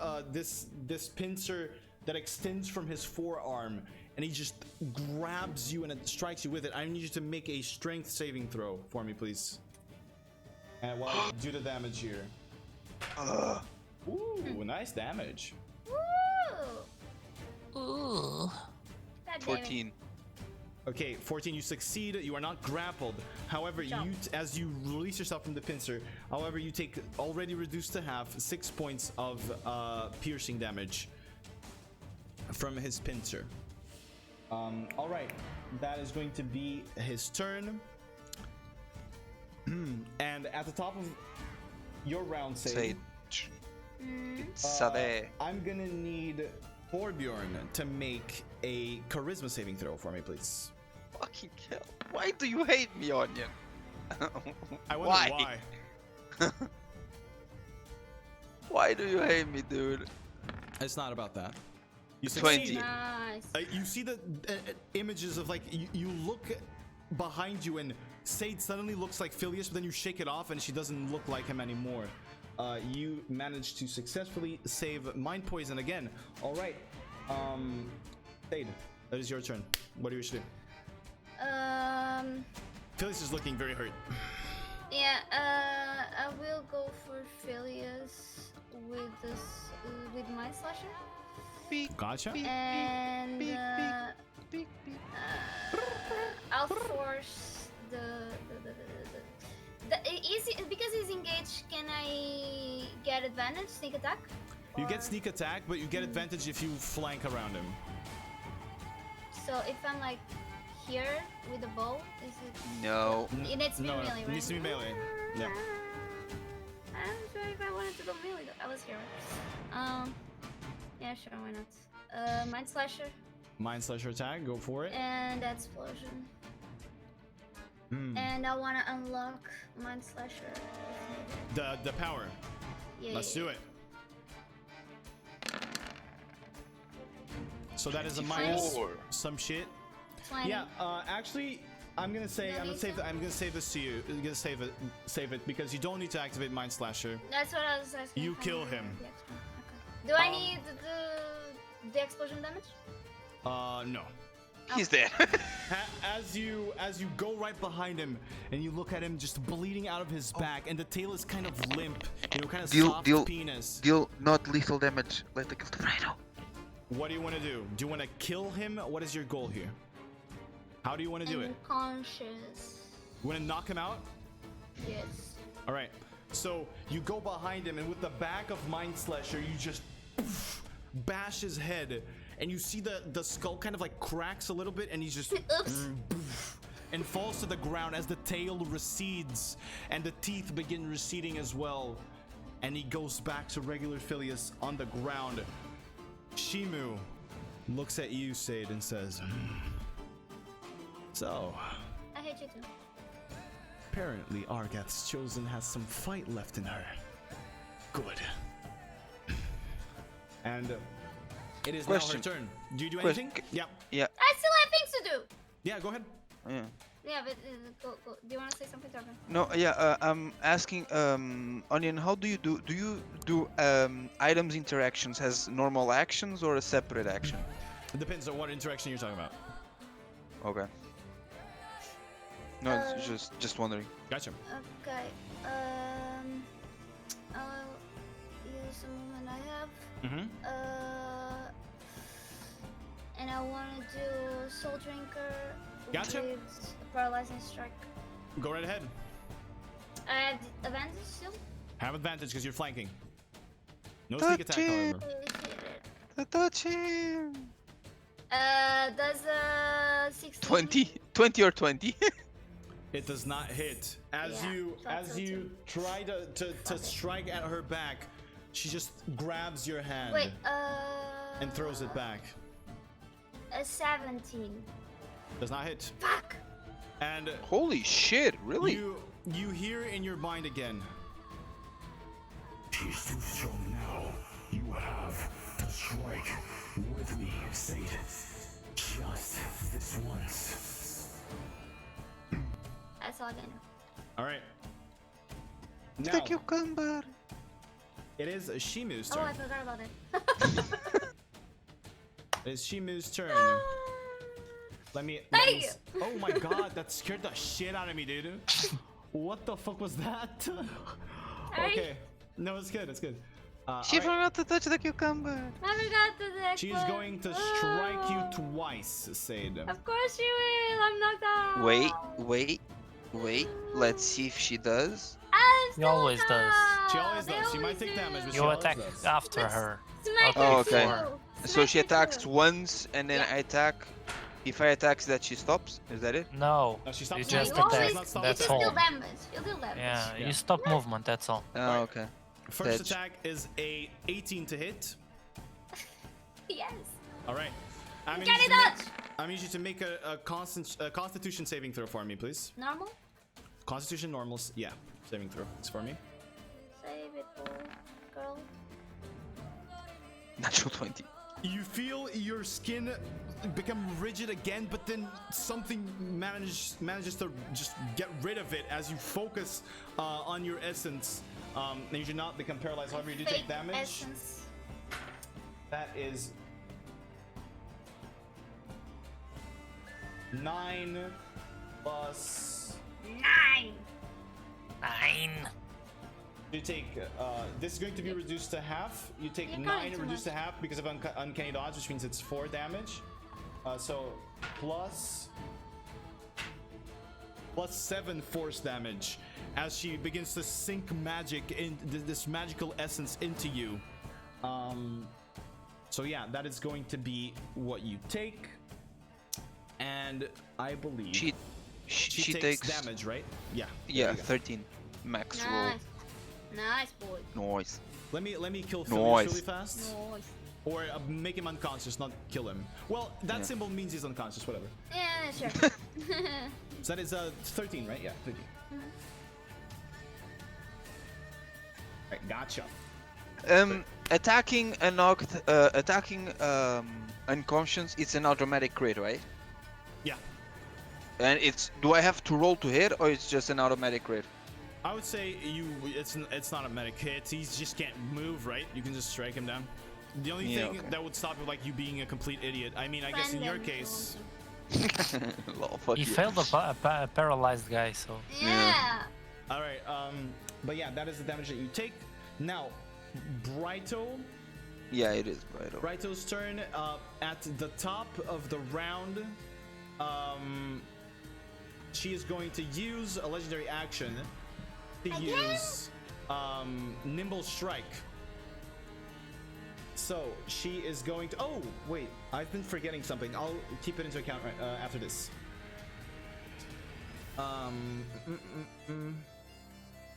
pincer that extends from his forearm, and he just grabs you and it strikes you with it. I need you to make a strength saving throw for me, please. And while I do the damage here. Ooh, nice damage.
Woo!
Ooh.
That
14.
Okay, 14, you succeed. You are not grappled. However,
Jump.
as you release yourself from the pincer, however, you take already reduced to half 6 points of piercing damage from his pincer. All right, that is going to be his turn. And at the top of your round save,
Sage. Sade.
I'm gonna need Torbjorn to make a charisma saving throw for me, please.
Fucking hell. Why do you hate me, Onion?
I wonder
Why?
why.
Why do you hate me, dude?
It's not about that. You
20.
succeed.
Nice.
You see the images of like you look behind you and Sade suddenly looks like Fillius, but then you shake it off and she doesn't look like him anymore. You managed to successfully save mind poison again. All right, Sade, that is your turn. What do you wish to do? Fillius is looking very hurt.
Yeah, I will go for Fillius with this, with my slasher.
Gotcha.
And I'll force because he's engaged. Can I get advantage, sneak attack?
You
Or-
get sneak attack, but you get advantage if you flank around him.
So if I'm like here with the bow, is it?
No.
It needs to be
No,
melee,
it
right?
needs to be melee. Yeah.
I'm sure if I wanted to go melee, though. I was here. Yeah, sure, why not? Mind Slasher
Mind slasher attack, go for it.
and Explosion.
Hmm.
And I want to unlock Mind Slasher if needed.
The power.
Yeah,
Let's do it. So that is a minus
24.
some shit.
20.
Yeah, actually, I'm gonna say
No
I'm gonna
need
save
to?
I'm gonna save this to you. I'm gonna save it because you don't need to activate Mind Slasher.
That's what I was asking.
You
for
kill
the
him.
Explosion. Okay. Do I need the explosion damage?
No.
He's dead.
As you go right behind him and you look at him just bleeding out of his back, and the tail is kind of limp, kind of soft penis.
Deal not lethal damage. Let the kill the Rhino.
What do you want to do? Do you want to kill him? What is your goal here? How do you want to do it?
Unconscious.
You want to knock him out?
Yes.
All right. So you go behind him, and with the back of Mind Slasher, you just bash his head, and you see the skull kind of like cracks a little bit, and he's just
Oops.
and falls to the ground as the tail recedes and the teeth begin receding as well. And he goes back to regular Fillius on the ground. Shimu looks at you, Sade, and says, so,
I hate you too.
apparently Argath's chosen has some fight left in her. Good. And it is
Question.
now her turn. Do you do
Question.
anything? Yeah.
Yeah.
I still have things to do.
Yeah, go ahead.
Yeah.
Yeah, but go. Do you want to say something, Torben?
No, yeah, I'm asking, Onion, how do you do items interactions as normal actions or a separate action?
It depends on what interaction you're talking about.
Okay. No, it's just wondering.
Gotcha.
Okay. I'll use the movement I have.
Mm-hmm.
And I want to do Soul Drinker.
Gotcha.
With Paralyzing Strike.
Go right ahead.
I have the advantage still.
Have advantage because you're flanking. No sneak attack, however.
Touch him!
Does 16?
20 or 20.
It does not hit. As
Yeah,
you
thought so too.
try to strike at her back, she just grabs your hand
Wait,
and throws it back.
A 17.
Does not hit.
Fuck!
And
Holy shit, really?
you hear in your mind again.
She's too strong now. You have to strike with me, Sade. Just this once.
That's all I can do.
All right.
The
Now,
cucumber.
it is Shimu's
Oh,
turn.
I forgot about it.
It is Shimu's turn. Let me.
Thank you.
Oh my god, that scared the shit out of me, dude. What the fuck was that?
Sorry.
Okay. No, it's good. It's good.
She
alright.
forgot to touch the cucumber.
I forgot to the
She's going to strike you twice, Sade.
Of course she will. I'm knocked out.
Wait. Let's see if she does.
I'm
She
still
always
knocked
does.
out.
She always
They
does. She might
always
take
do.
damage, but she
You
always
attack
does.
after
Let's-
her.
Smack
Oh,
her
okay.
too.
So she
Smack her
attacks
too.
once and then
Yeah.
I attack. If I attack that she stops, is that it?
No,
No, she stops
you
moving.
just
You always-
attack.
Not stop
That's
You
attacking.
all.
deal damage. You deal damage.
Yeah,
Yeah.
you stop movement. That's all.
Oh,
Right.
okay.
First
That's-
attack is a 18 to hit.
Yes.
All right. I'm
Get it, Dutch.
I need you to make a Constitution saving throw for me, please.
Normal.
Constitution normals, yeah, saving throw. It's for me.
Save it, boy. Girl.
Natural 20.
You feel your skin become rigid again, but then something manages to just get rid of it as you focus on your essence. And you do not become paralyzed. However, you do take
Fake
damage.
essence.
That is 9 plus.
9.
9.
You take this is going to be reduced to half. You take
You're
9
going too
reduced to
much.
half because of uncanny dodge, which means it's 4 damage. So plus 7 force damage as she begins to sink magic in this magical essence into you. So yeah, that is going to be what you take, and I believe
She
she takes damage, right? Yeah. there
Yeah,
you go.
13 max
Nice. Nice, boy.
roll. Noise.
Let me kill
Nice.
Fillius really fast.
Nice.
Or make him unconscious, not kill him. Well, that
Yeah.
symbol means he's unconscious, whatever.
Yeah, sure.
So that is 13, right? Yeah, 13. Right, gotcha.
Attacking unconscious, it's an automatic crit, right?
Yeah.
And do I have to roll to hit or it's just an automatic crit?
I would say it's not a medic hit. He just can't move, right? You can just strike him down. The only
Yeah,
thing
okay.
that would stop you, like you being a complete idiot. I mean, I guess in
Friend
your
them
case,
Lol, fuck
He
you.
failed a paralyzed guy, so
Yeah.
all right. But yeah, that is the damage that you take. Now, Brighto.
Yeah, it is right.
Brighto's turn. At the top of the round, she is going to use a legendary action to use Nimble Strike. So she is going to. Oh wait, I've been forgetting something. I'll keep it into account right, after this.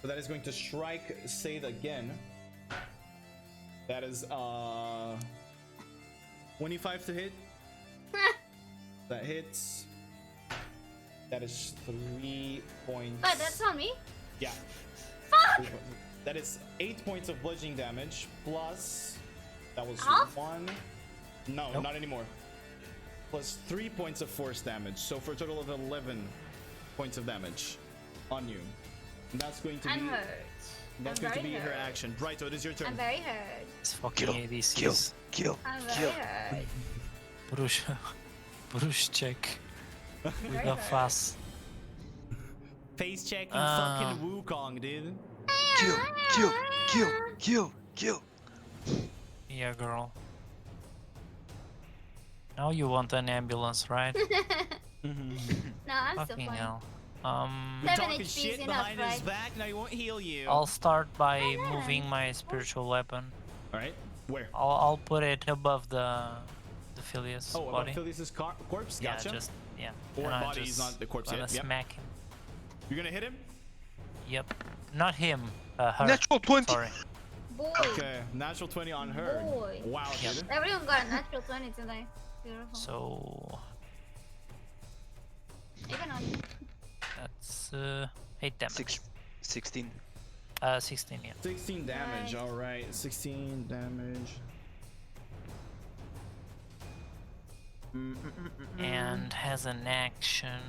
So that is going to strike Sade again. That is 25 to hit. That hits. That is 3 points.
But that's on me.
Yeah.
Fuck!
That is 8 points of bludgeoning damage plus. That was
Half?
1. No,
Nope.
not anymore. Plus 3 points of force damage. So for a total of 11 points of damage on you. And that's going to
I'm
be.
hurt.
That's
I'm
going to
very
be her
hurt.
action. Brighto, it is your turn.
I'm very hurt.
It's fucking
Kill,
ADCs.
kill,
I'm
kill.
very hurt.
Brush check.
I'm
With
very
the
hurt.
fast.
Face checking
Ah.
fucking Wukong, dude.
Kill, kill, kill, kill, kill.
Yeah, girl. Now you want an ambulance, right?
No, I'm still
Fucking
fine.
hell.
Seven
Talking
HP is
shit
enough,
behind his
right?
back. Now he won't heal you.
I'll start by
yeah.
moving my spiritual weapon.
All right. Where?
I'll put it above the Fillius
Oh,
body.
about Fillius' corpse.
Yeah,
Gotcha.
yeah.
Or
And I
body, he's
just
not the corpse
gonna
yet. Yep.
smack him.
You're gonna hit him.
Yep. Not him. Her.
Natural 20.
Sorry.
Boy.
Okay. Natural 20 on her.
Boy.
Wow,
Yep.
dude.
Everyone got a natural 20 today. Beautiful.
So
Even on you.
that's 8 damage.
16.
16. Yeah.
16 damage.
Nice.
All right. 16 damage.
And has an action.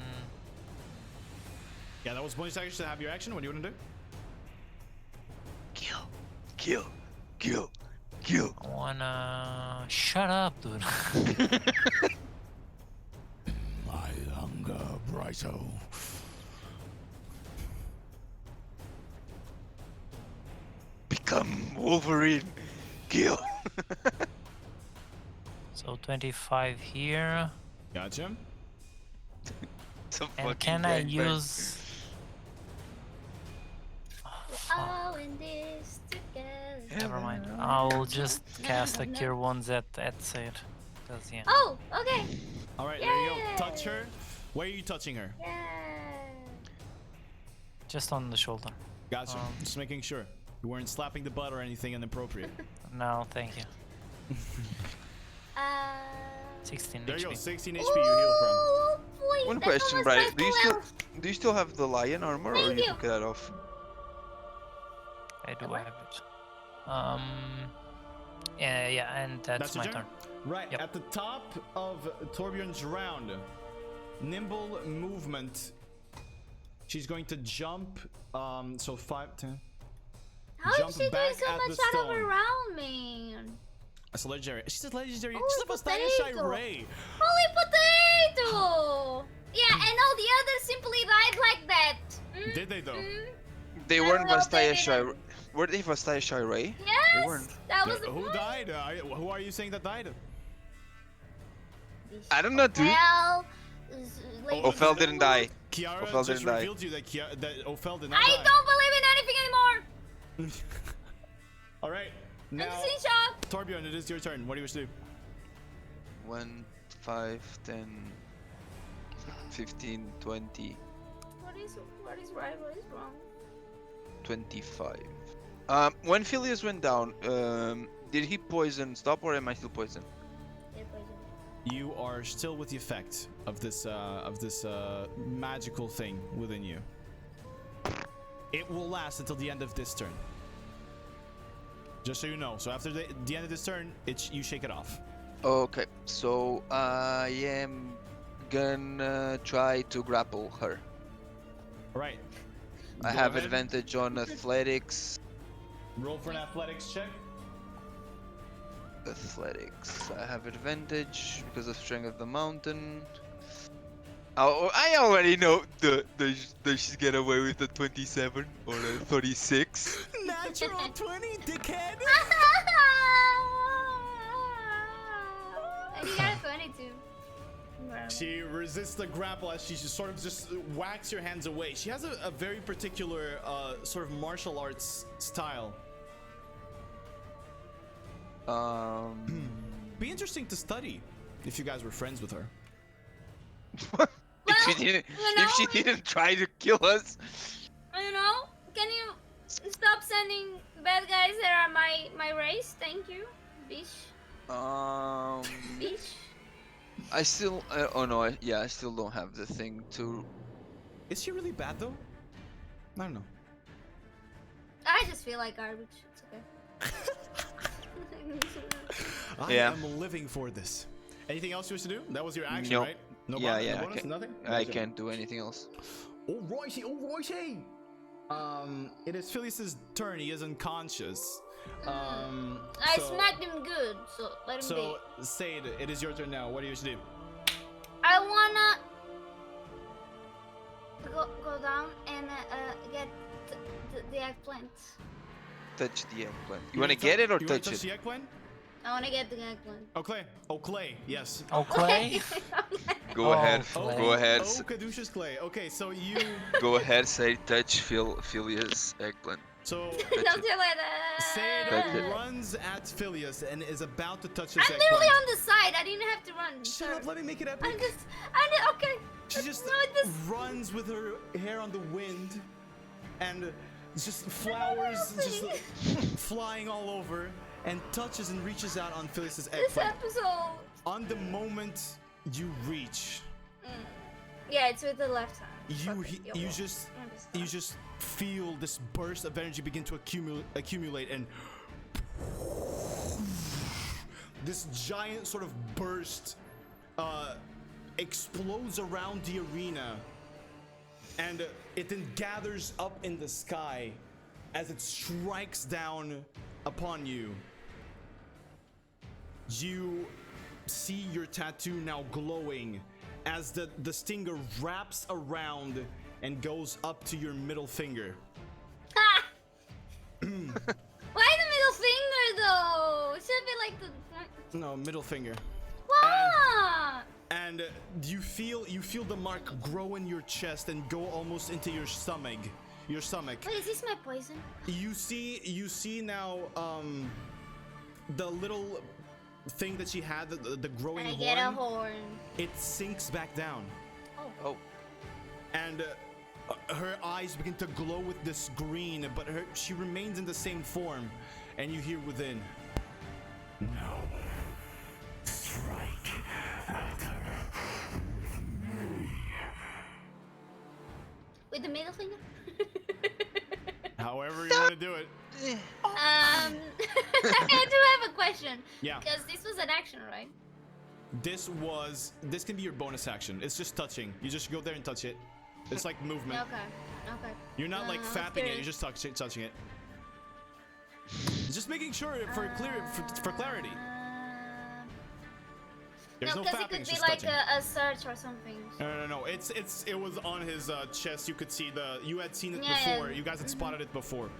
Yeah, that was bonus action to have your action. What do you want to do?
Kill, kill, kill, kill.
I wanna shut up, dude.
My hunger, Brighto.
Become Wolverine. Kill.
So 25 here.
Gotcha.
It's a
And
fucking
can I
gangbang.
use?
All in this together.
Never mind. I'll just cast a Cure Wounds at Sid. Cause yeah.
Oh, okay.
All right, there you go.
Yay.
Touch her. Where are you touching her?
Yeah.
Just on the shoulder.
Gotcha. Just making sure you weren't slapping the butt or anything inappropriate.
No, thank you. 16
There you go.
HP.
16 HP. You heal from.
Oh, boy,
One
that's
question,
almost
Brian.
my full health.
Do you still have the lion armor, or
Thank
you
you.
took that off?
I do
What?
have it. Yeah, and that's
your
my turn.
Right.
Yep.
At the top of Torbjorn's round, nimble movement. She's going to jump. So 5, 10.
How
Jump
is she doing
back
so
at
much
the
out of
stone.
around me?
That's a legendary. She's a legendary.
Holy
She's a Mustache
potato.
Ray.
Holy potato! Yeah, and all the others simply died like that.
Did they though?
They
I
weren't
will
Vastaya
take it.
Shai. Were they Vastaya Shai Ray?
Yes,
weren't.
that was the
Who
point.
died? Who are you saying that died?
I don't know, dude.
Well,
Ophel didn't die.
Kiara
Ophel
just
didn't die.
revealed to you that that Ophel did not
I
die.
don't believe in anything anymore.
All right.
I'm
Now,
just in shock.
Torbjorn, it is your turn. What do you wish to do?
1, 5, 10, 15, 20,
What is right? What is wrong?
25. When Fillius went down, did he poison stop, or am I still poisoned?
Yeah, poison.
You are still with the effect of this magical thing within you. It will last until the end of this turn. Just so you know. So after the end of this turn, you shake it off.
Okay, so I am gonna try to grapple her.
All right.
I
Go
have
ahead.
advantage on athletics.
Roll for an athletics check.
Athletics. I have advantage because of strength of the mountain. Oh, I already know does she get away with a 27 or a 36?
Natural 20, dickhead.
And you got a 22.
She resists the grapple as she just sort of just whacks your hands away. She has a very particular sort of martial arts style. Be interesting to study if you guys were friends with her.
It's if she didn't try to kill us.
You know, can you stop sending bad guys that are my race? Thank you, bitch. Bitch.
I still. Oh no. I still don't have the thing to.
Is she really bad though? I don't know.
I just feel like garbage. It's okay.
I
Yeah.
am living for this. Anything else you wish to do? That was your action,
Nope.
right? No
Yeah,
bonus,
yeah,
no
I
bonus,
can-
nothing?
I
Okay.
can't do anything else.
Alrighty, alrighty. It is Fillius's turn. He is unconscious.
I
so-
smacked him good, so let him
So,
be.
Sade, it is your turn now. What do you wish to do?
I wanna go down and get the eggplant.
Touch the eggplant. You wanna get it or
you
touch
touch
it?
the eggplant?
I wanna get the eggplant.
Oh, Clay. Oh, Clay. Yes.
Oh, Clay?
Go
Oh,
ahead.
Clay.
Go ahead.
Oh, Caduceus Clay. Okay, so you.
Go ahead. Say touch Fillius eggplant.
So
Don't do it.
Sade
Touch it.
runs at Fillius and is about to touch his
I'm
eggplant.
literally on the side. I didn't have to run.
Shut
Sorry.
up, let me make it epic.
Okay.
She just
No, this.
runs with her hair on the wind and just flowers just flying all over and touches and reaches out on Fillius's
This
eggplant.
episode.
On the moment you reach,
Yeah, it's with the left hand.
you just feel this burst of energy begin to accumulate and this giant sort of burst explodes around the arena and it then gathers up in the sky as it strikes down upon you. You see your tattoo now glowing as the stinger wraps around and goes up to your middle finger.
Ha! Why the middle finger though? It should be like the.
No, middle finger.
What?
And you feel the mark grow in your chest and go almost into your stomach. Your stomach.
Wait, is this my poison?
You see now the little thing that she had, the growing
I
horn.
get a horn.
It sinks back down.
Oh.
And her eyes begin to glow with this green, but she remains in the same form. And you hear within.
No. Strike at her.
With the middle finger?
However you want to do it.
I do have a question.
Yeah.
Because this was an action, right?
This can be your bonus action. It's just touching. You just go there and touch it. It's like movement.
Okay.
You're not like fapping it. You're just touching it. Just making sure for clarity. There's no
because
fapping.
it could
It's
be
just
like
touching.
a search or something.
No. It was on his chest. You could see you had seen it
Yeah,
before.
yeah.
You guys had spotted it before.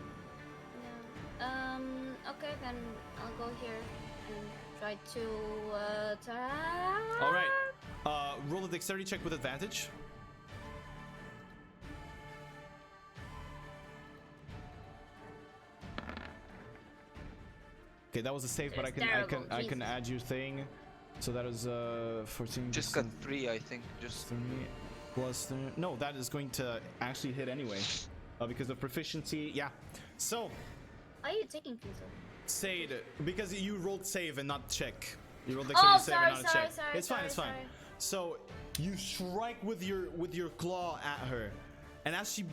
Yeah. Okay, then I'll go here and try to attack.
All right. Roll a dexterity check with advantage. Okay, that was a save, but I
That's
can
terrible,
add your thing. So that was 14.
Just got 3, I think. Just
3 plus 3. No, that is going to actually hit anyway, because of proficiency. Yeah. So,
Why are you taking pizza?
Sade, because you rolled save and not check. You rolled
Oh,
dexterity save and
sorry,
not a check.
sorry,
It's fine. It's fine.
sorry.
So you strike with your claw at her, and as she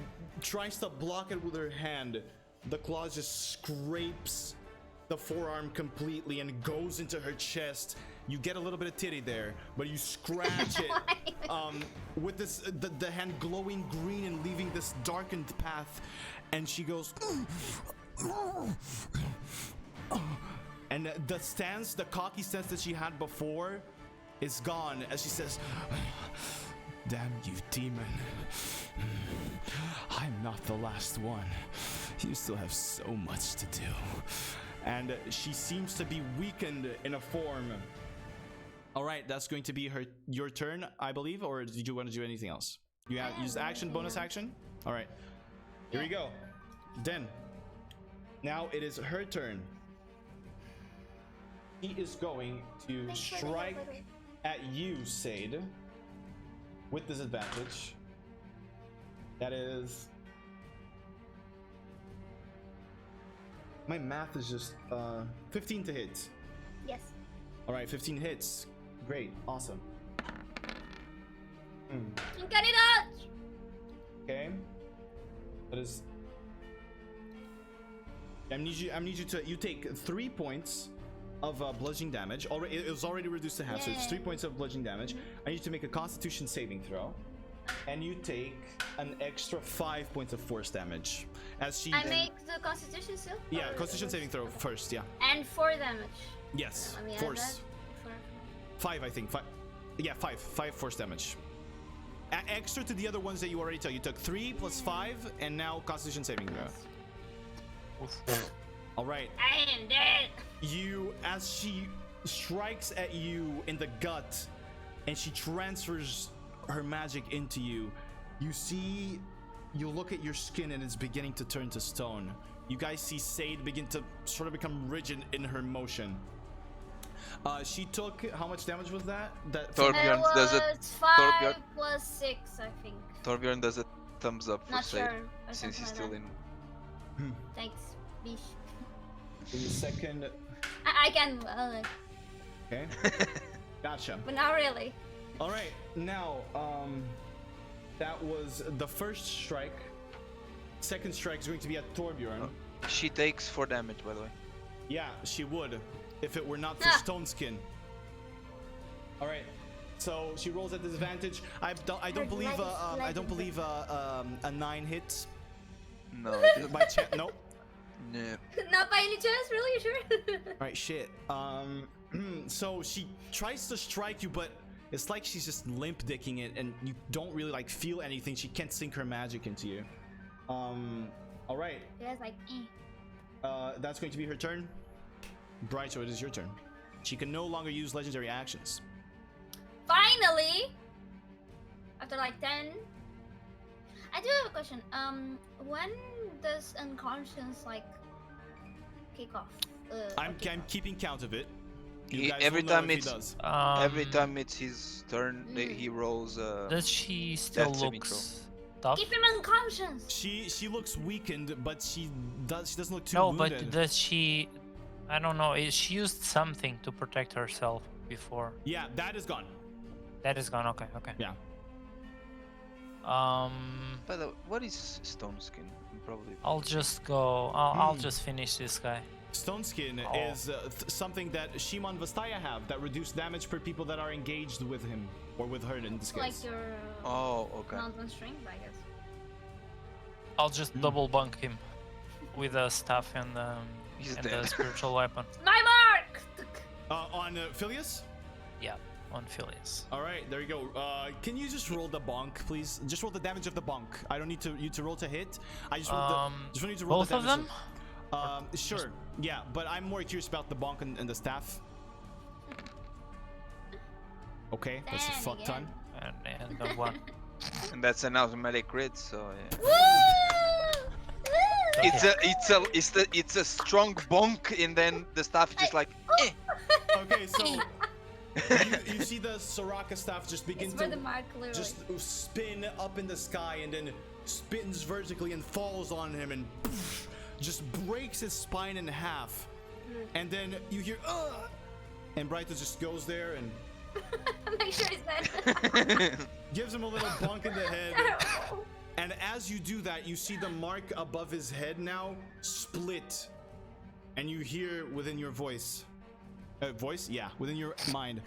tries to block it with her hand, the claw just scrapes the forearm completely and goes into her chest. You get a little bit of titty there, but you scratch it with this the hand glowing green and leaving this darkened path, and she goes. And the cocky stance that she had before is gone as she says, "Damn you, demon. I'm not the last one. You still have so much to do." And she seems to be weakened in a form. All right, that's going to be your turn, I believe, or did you want to do anything else? You have use action, bonus action? All right, here we go. Then, now it is her turn. She is going to strike at you, Sade. with disadvantage. That is... My math is just 15 to hit.
Yes.
All right, 15 hits. Great, awesome.
Get it out!
Okay. That is. I need you to. You take 3 points of bludgeoning damage. Already, it was already reduced to half, so it's 3 points of bludgeoning damage. I need you to make a Constitution saving throw, and you take an extra 5 points of force damage. As she.
I make the Constitution still?
Yeah,
Or
Constitution
was-
saving throw first. Yeah.
And 4 damage.
Yes.
Let me add
Force.
that.
5, I think. 5. Yeah, 5. 5 force damage. Extra to the other ones that you already took. You took 3 plus 5, and now Constitution saving throw. All right.
I am dead.
You, as she strikes at you in the gut, and she transfers her magic into you, you look at your skin and it's beginning to turn to stone. You guys see Sade begin to sort of become rigid in her motion. She took, how much damage was that?
Torbjorn
It
does it.
was 5
Torbjorn-
plus 6, I think.
Torbjorn does a thumbs up for
Not
Sade,
sure. Or
since he's
something
still in.
like that. Thanks, bish.
In the second.
I can,
Okay. Gotcha.
but not really.
All right. Now, that was the first strike. Second strike is going to be at Torbjorn.
She takes 4 damage, by the way.
Yeah, she would, if it were not for Stone Skin. All right. So she rolls at disadvantage. I don't believe a 9 hits.
No.
By chance, nope.
No.
Not by any chance, really? You sure?
All right, shit. So she tries to strike you, but it's like she's just limp dicking it, and you don't really like feel anything. She can't sink her magic into you. All right.
Yeah, it's like,
That's going to be her turn. Bright, so it is your turn. She can no longer use legendary actions.
Finally! After like 10. I do have a question. When does unconscious like kick off?
I'm keeping count of it. You
He-
guys
every
will know
time
if he
it's-
does.
Every time it's his turn, he rolls.
Does she still
saving
looks tough?
Keep him unconscious!
She looks weakened, but she doesn't look too
No,
wounded.
but does she? I don't know. She used something to protect herself before.
Yeah, that is gone.
That is gone. Okay. Okay.
Yeah.
By the way, what is Stone Skin? Probably.
I'll just go. I'll just finish this guy.
Stone Skin is something that Shimon Vastaya have that reduce damage per people that are engaged with him or with her in this
It's like
case.
your
Oh, okay.
mountain strength, I guess.
I'll just double bunk him with a staff and
He's
the
dead.
spiritual weapon.
My mark!
On Fillius?
Yeah, on Fillius.
All right, there you go. Can you just roll the bonk, please? Just roll the damage of the bonk. I don't need you to roll to hit. I just want you to roll
Both
the
of
damage.
them?
Sure. Yeah, but I'm more curious about the bonk and the staff. Okay, that's a
Then
fuck ton.
again.
And the one.
And that's an automatic crit, so yeah.
Woo! Woo!
It's a strong bonk, and then the staff just like. Eh.
Okay, so you see the Soraka staff just begin
It's for
to
the mark, literally.
just spin up in the sky and then spins vertically and falls on him and poof, just breaks his spine in half. And then you hear and Brighto just goes there and
Make sure he's dead.
gives him a little bonk in the head.
Terrible.
And as you do that, you see the mark above his head now split. And you hear within your voice. Yeah, within your mind.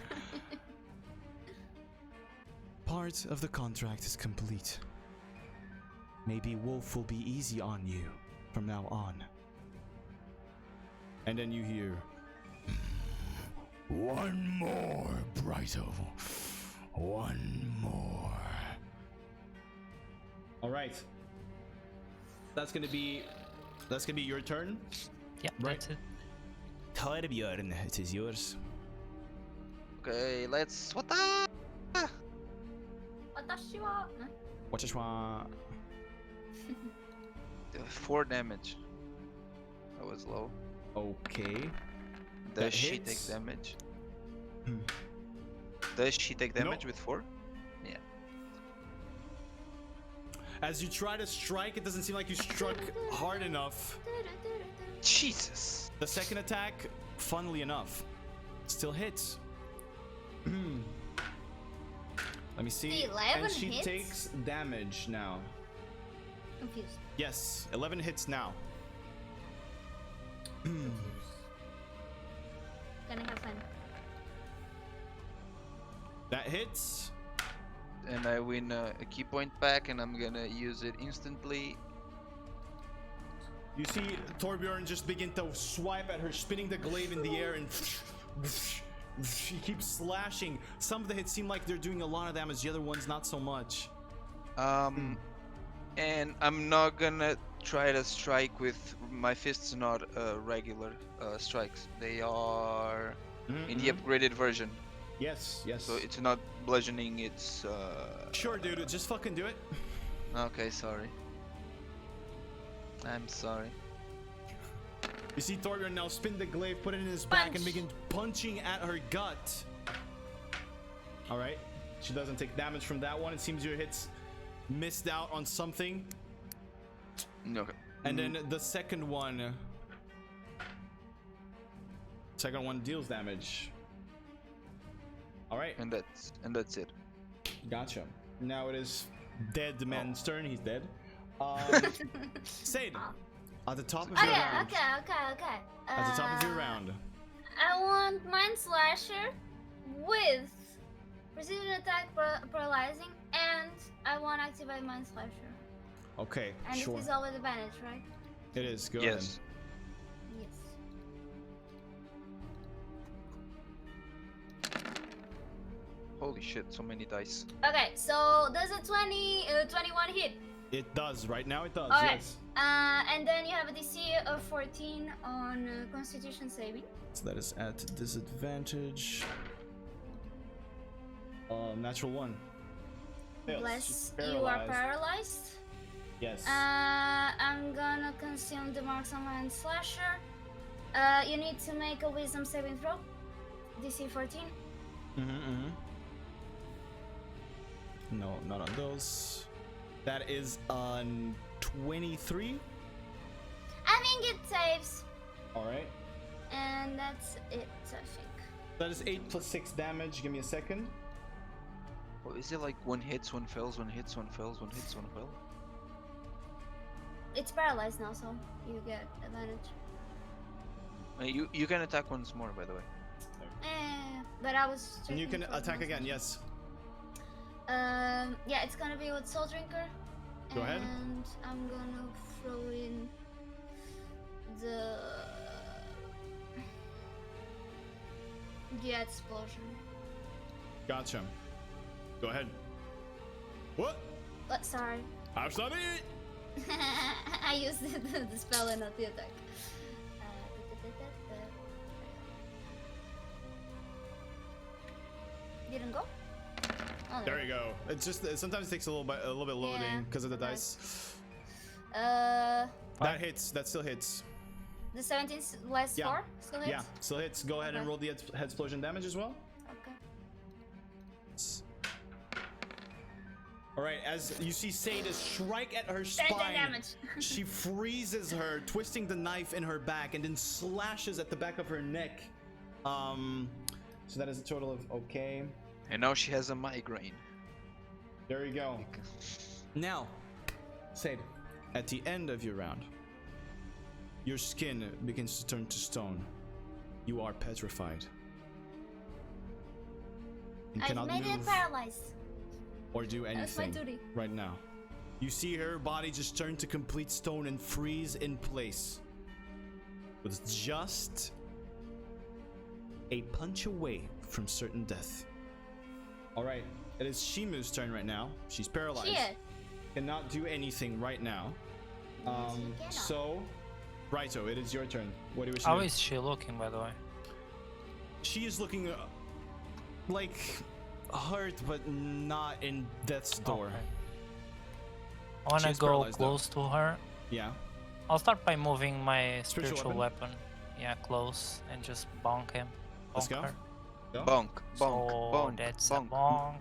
Part of the contract is complete. Maybe Wolf will be easy on you from now on. And then you hear.
One more, Brighto. One more.
All right. That's gonna be your turn.
Yeah,
Right.
that's it.
Torbjorn, it is yours.
Okay, let's. What the?
Watashi wa... Huh?
Watch this one.
4 damage. That was low.
Okay.
Does
That
she
hits.
take damage?
Hmm.
Does she take damage
No.
with 4? Yeah.
As you try to strike, it doesn't seem like you struck hard enough.
Jesus.
The second attack, funnily enough, still hits. Let me see.
The 11
and she
hits?
takes damage now.
Confused.
Yes, 11 hits now.
Gonna have fun.
That hits.
And I win a key point back, and I'm gonna use it instantly.
You see Torbjorn just begin to swipe at her, spinning the glaive in the air, and she keeps slashing. Some of the hits seem like they're doing a lot of damage, the other ones not so much.
And I'm not gonna try to strike with my fists, not regular strikes. They are in the upgraded version.
Yes, yes.
So it's not bludgeoning, it's
Sure, dude, just fucking do it.
Okay, sorry. I'm sorry.
You see Torbjorn now spin the glaive, put it in his back, and
Punch.
begin punching at her gut. Alright. She doesn't take damage from that one. It seems your hits missed out on something.
Okay.
And then the second one deals damage. Alright.
And that's it.
Gotcha. Now it is dead man's turn. He's dead. Sade, at the top of your round.
Okay.
At the top of your round.
I want Mind Slasher with precision attack paralyzing, and I want activate Mind Slasher.
Okay,
And
sure.
it is all with advantage, right?
It is. Go ahead.
Yes.
Yes.
Holy shit, so many dice.
Okay, so does a 21 hit?
It does. Right now it does.
Alright.
Yes.
And then you have a DC of 14 on Constitution saving.
So that is at disadvantage. Natural one. Fails. She's
Bless, you are
paralyzed.
paralyzed.
Yes.
I'm gonna consume the marks on Mind Slasher. You need to make a Wisdom saving throw. DC 14.
No, not on those. That is on 23.
I think it saves.
All right.
And that's it, I think.
That is 8 plus 6 damage. Give me a second.
Oh, is it like one hits, one fails, one hits, one fails, one hits, one fails?
It's paralyzed now, so you get advantage.
You can attack once more, by the way.
But I was
And you
checking
can
for
attack
Mind
again. Yes.
Yeah, it's gonna be with Soul Drinker.
Go ahead.
And I'm gonna throw in the explosion.
Gotcha. Go ahead. What?
Sorry.
I've done it.
I used the spell and not the attack. Didn't go? Oh,
There you go. It's just sometimes it takes a little bit loading
Yeah,
because of the
okay.
dice.
The
That hits. That still hits.
17 less
Yeah.
4 still hits?
Yeah, still hits. Go ahead and
Okay.
roll the head explosion damage as well.
Okay.
All right. As you see Sada strike at her
10
spine,
damage.
she freezes her, twisting the knife in her back, and then slashes at the back of her neck. So that is a total of okay.
And now she has a migraine.
There you go. Now, Sade, at the end of your round, your skin begins to turn to stone. You are petrified. You
I've
cannot
made it
move
paralyzed.
or do
That's my
anything
duty.
right now. You see her body just turn to complete stone and freeze in place, with just a punch away from certain death. All right, it is Shimu's turn right now. She's paralyzed.
Shit.
Cannot do anything right now.
Yes, you cannot.
So, Raito, it is your turn. What do you wish to
How
do?
is she looking, by the way?
She is looking like hurt, but not in death's door.
Okay. I wanna
She's
go
paralyzed, though.
close to her.
Yeah.
I'll start by moving my
Spiritual
spiritual
weapon?
weapon. Yeah, close and just bonk him.
Let's
Bonk
go.
her.
Go.
Bonk, bonk,
So
bonk,
that's
bonk.
a bonk.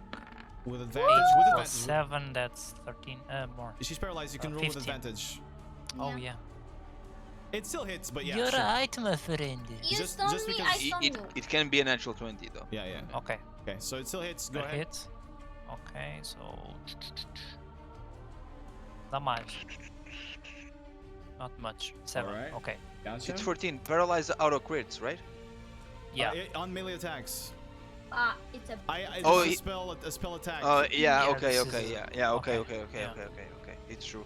With
8
advantage. With
plus
advantage.
7, that's 13 more.
She's paralyzed. You can roll with
15.
advantage.
Oh yeah.
It still hits, but yeah.
You're
sure.
right, my friend.
You
Just-
stun
just
me,
because-
I stun you.
It can be a natural 20 though.
Yeah, yeah.
Okay,
Okay, so it still hits. Go
that
ahead.
hits. Okay, so not much. Not much. 7.
Alright.
Okay.
Gotcha.
It's 14. Paralyzed auto crits, right?
Yeah.
On melee attacks.
It's a.
It's
Oh,
a spell attack.
Oh yeah.
Yeah,
Okay.
this
Okay.
is-
Yeah. Okay.
okay,
Okay.
yeah.
Okay. It's true.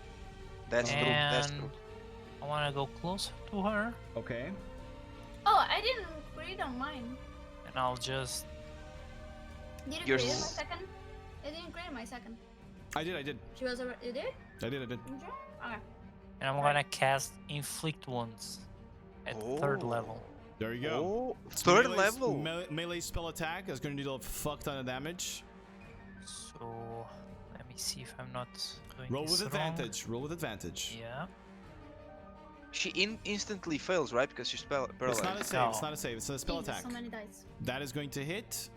That's true. That's
And
true.
I wanna go close to her,
Okay.
Oh, I didn't read on mine.
and I'll just.
Did you
You're
create my
s-
second? I didn't create my second.
I did.
She was already. You did?
I did.
Okay.
And I'm gonna cast Inflict Wounds at 3rd
Oh.
level.
There you go.
Oh,
It's
third
melee's-
level.
Melee spell attack is going to deal a fuck ton of damage.
So let me see if I'm not doing
Roll
this
with
wrong.
advantage. Roll with advantage.
Yeah.
She instantly fails, right? Because she's paralyzed.
It's not a save.
No.
It's not a save. It's a spell
Jesus,
attack.
So many dice.
That is going to hit.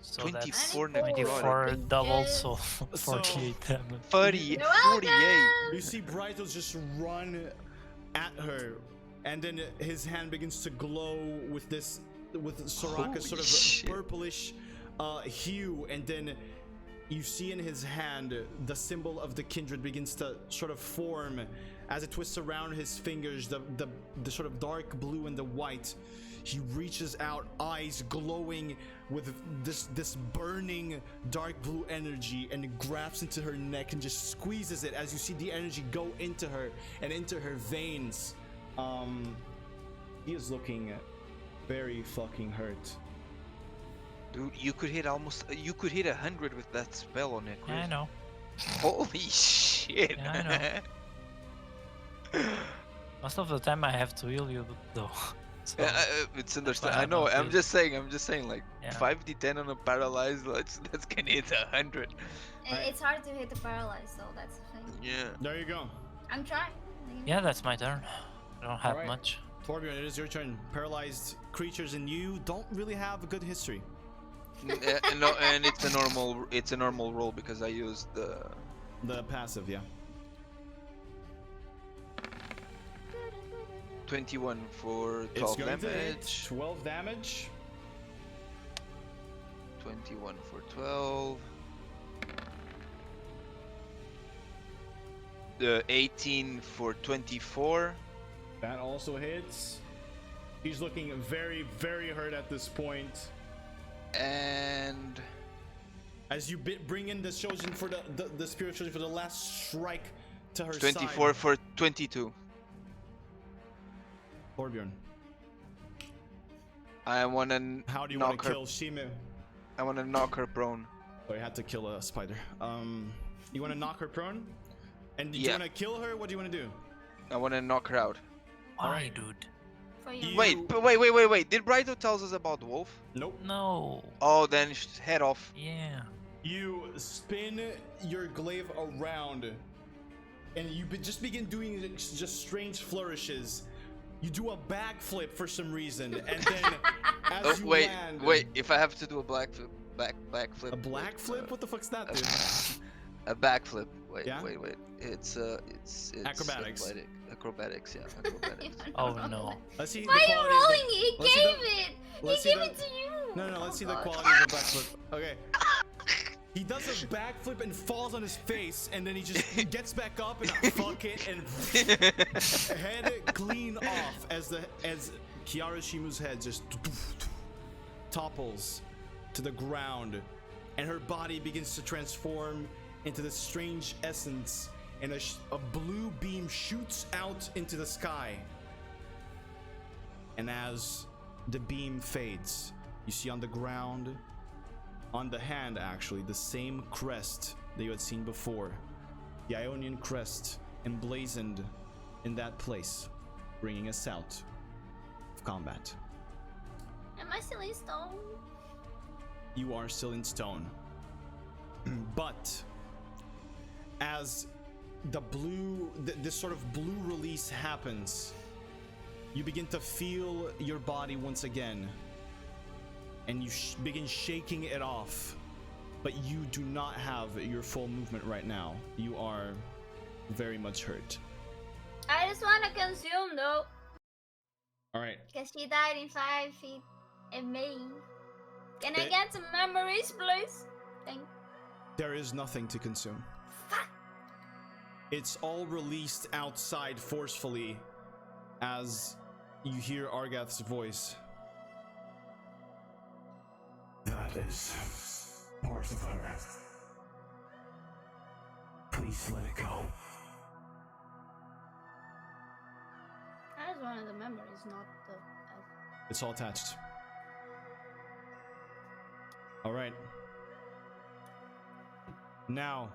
So
24
that's 24
necrotic.
double,
Yes.
so 48 damage.
48.
You're
48.
You see Brytos just run at her, and then his hand begins to glow with Soraka's sort of
Holy shit.
purplish hue, and then you see in his hand the symbol of the kindred begins to sort of form as it twists around his fingers, the sort of dark blue and the white. He reaches out, eyes glowing with this burning dark blue energy, and grabs into her neck and just squeezes it as you see the energy go into her and into her veins. He is looking very fucking hurt.
Dude, you could hit 100 with that spell on it.
Yeah, I know.
Holy shit.
Yeah, Most of the time I have to heal you though. So,
It's
why
understand. I
I'm
know.
not
I'm
healed.
just saying, like
Yeah.
5d10 on a paralyzed. That's gonna hit 100.
It's hard to hit the paralyzed, so that's the thing.
Yeah.
There you go.
I'm trying.
yeah, that's my turn. I don't have
Alright.
much.
Torbjorn, it is your turn. Paralyzed creatures and you don't really have a good history.
No, and it's a normal roll because I used
The passive, yeah.
21 for
It's
12
going to hit.
damage.
12 damage.
21 for 12. 18 for 24.
That also hits. He's looking very, very hurt at this point.
And
As you bring in the chosen for the spirit chosen for the last strike to her
24
side.
for 22.
Torbjorn,
I wanna
how do you want
knock
to
her.
kill Shimu?
I wanna knock her prone.
Oh, you had to kill a spider. You want to knock her prone? And do you
Yeah.
want to kill her? What do you want to do?
I wanna knock her out.
Why,
Alright.
dude?
For you.
Wait. Did Brighto tells us about Wolf?
Nope.
No.
Oh, then head off.
Yeah.
You spin your glaive around, and you just begin doing just strange flourishes. You do a backflip for some reason, and then as
Oh,
you
wait.
land,
If I have to do a backflip, backflip.
a black flip? What the fuck's that, dude?
A backflip. Wait.
Yeah?
It's
Acrobatics.
Acrobatics, yeah. Acrobatics.
Oh no.
Let's see.
Why are
the
you
quality of
rolling?
the-
He
let's see
gave
the-
it.
let's
He
see
gave
the-
it to you.
No,
Oh
let's see the
God.
quality of the backflip. Okay. He does a backflip and falls on his face, and then he just gets back up and fuck it, and head clean off as Kiara Shimu's head just topples to the ground, and her body begins to transform into this strange essence, and a blue beam shoots out into the sky. And as the beam fades, you see on the ground, on the hand actually, the same crest that you had seen before. The Ionian crest emblazoned in that place, bringing us out of combat.
Am I still in stone?
You are still in stone. But as the blue, this sort of blue release happens, you begin to feel your body once again, and you begin shaking it off. but you do not have your full movement right now. You are very much hurt.
I just want to consume though.
All right.
Because she died in 5 feet of me. Can I
Eh.
get some memories, please? Thank
There is nothing to consume.
Fuck.
It's all released outside forcefully as you hear Argath's voice.
That is part of her. Please let it go.
That is one of the memories, not the.
It's all attached. All right. Now,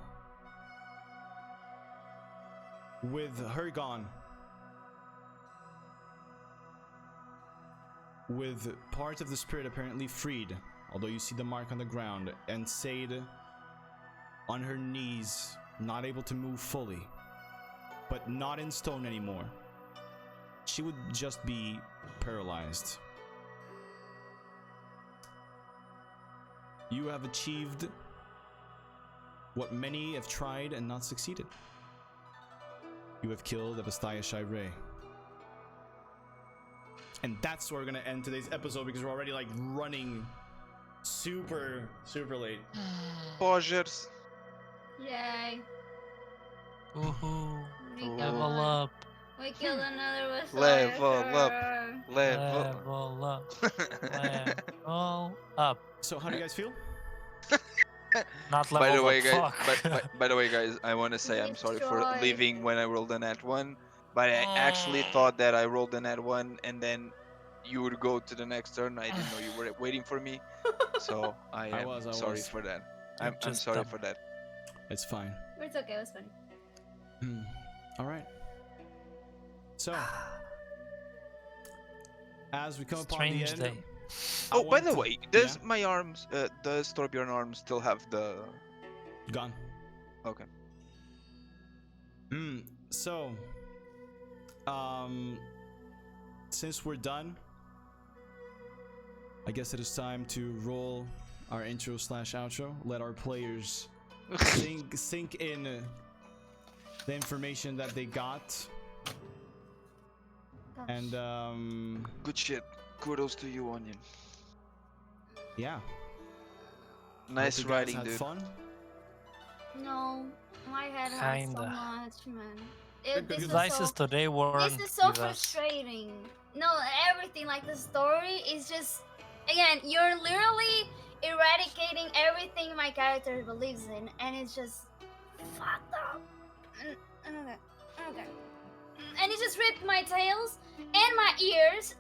with her gone, with part of the spirit apparently freed, although you see the mark on the ground, and Sade on her knees, not able to move fully, but not in stone anymore. She would just be paralyzed. You have achieved what many have tried and not succeeded. You have killed Avastaya Shirei. And that's where we're gonna end today's episode because we're already like running super late.
Pogers.
Yay.
Woohoo!
We killed
Level
one.
up!
We killed another with
Level up.
fire.
Level.
Level up! Level up!
So how do you guys feel?
Not level
By the way,
up.
guys.
Fuck.
By the way, guys, I want to say I'm sorry for
Destroyed.
leaving when I rolled a nat 1, but I actually thought that I rolled a nat 1 and then you would go to the next turn. I didn't know you were waiting for me, so I am
I
sorry
was.
for that.
You're
I'm
just
sorry
dumb.
for that.
It's fine.
It's okay, it was funny.
All right. So, as we come upon the
Strange
end.
day.
I
Oh, by
want
the
to-
way, does
yeah?
my arms, does Torbjorn arms still have the?
Gone.
Okay.
So, since we're done, I guess it is time to roll our intro / outro. Let our players sink in the information that they got, and
Good shit. Kudos to you, Onion.
yeah.
Nice
Hope you guys
writing,
had
dude.
fun.
No, my head hurts so
Kinda.
much, man.
Good,
This
good.
is
Devices
so,
today weren't
this is so
with us.
frustrating. No, everything, like the story is just, again, you're literally eradicating everything my character believes in, and it's just fucked up. Okay. And it just ripped my tails and my ears.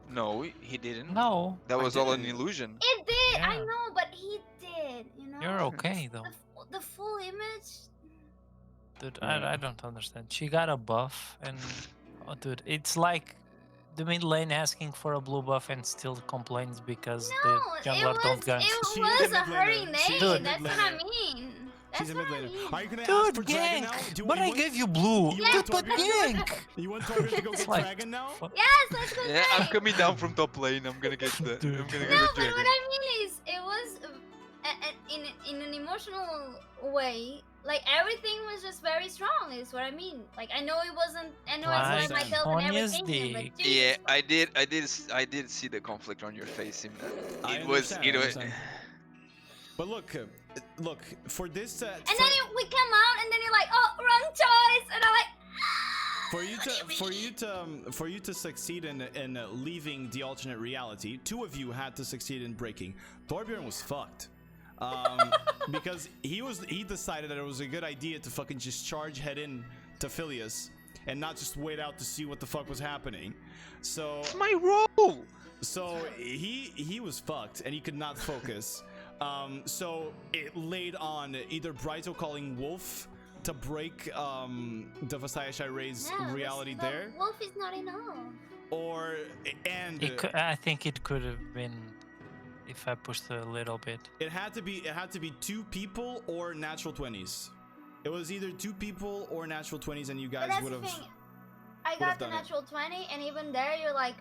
No, he didn't.
No,
That
I
was all an
didn't.
illusion.
It did, I
Yeah.
know, but he did, you know?
you're okay though.
The full image.
Dude,
Yeah.
I don't understand. She got a buff, and oh, dude, it's like the mid lane asking for a blue buff and still complains because
No,
the
it
jungler
was,
don't gank.
it
She
was
is a
a
mid
hurting
laner. She
name.
is a
That's
mid
what I
laner.
mean.
She's
That's
a
what
mid
I
laner.
mean.
Are you gonna ask
Dude,
for Dragon now?
gank! But I gave you blue.
You
Dude,
want
but
Torbjorn?
gank!
You want Torbjorn to go
It's
get
like-
Dragon now?
Yes, let's go.
Yeah, I'm
Dragon.
coming down from top lane. I'm gonna get the.
Dude.
I'm gonna get
No,
the
but
dragon.
what I mean is, it was in an emotional way. Like everything was just very strong. Is what I mean. Like I know it wasn't. I know
Like
it's like myself and
Sonya's
everything,
dick.
but
Yeah,
Jesus
I did see the conflict on your face in that.
I
It was,
understand,
it
I
was.
understand. But look, for this
And then we come out, and then you're like, "Oh, wrong choice," and I'm like,
for you to succeed in leaving the alternate reality, two of you had to succeed in breaking. Torbjorn was fucked. Because he decided that it was a good idea to fucking just charge head in to Fillius and not just wait out to see what the fuck was happening. So
It's my role.
So he was fucked and he could not focus. So it laid on either Brighto calling Wolf to break the Vasaya Shirei's
"No,
reality
the
there,
wolf is not enough."
or
I think it could have been if I pushed a little bit.
it had to be two people or natural 20s. It was either two people or natural 20s, and you
But
guys
that's
would
the
have.
thing. I
have
got the
done it.
natural 20, and even there, you're like,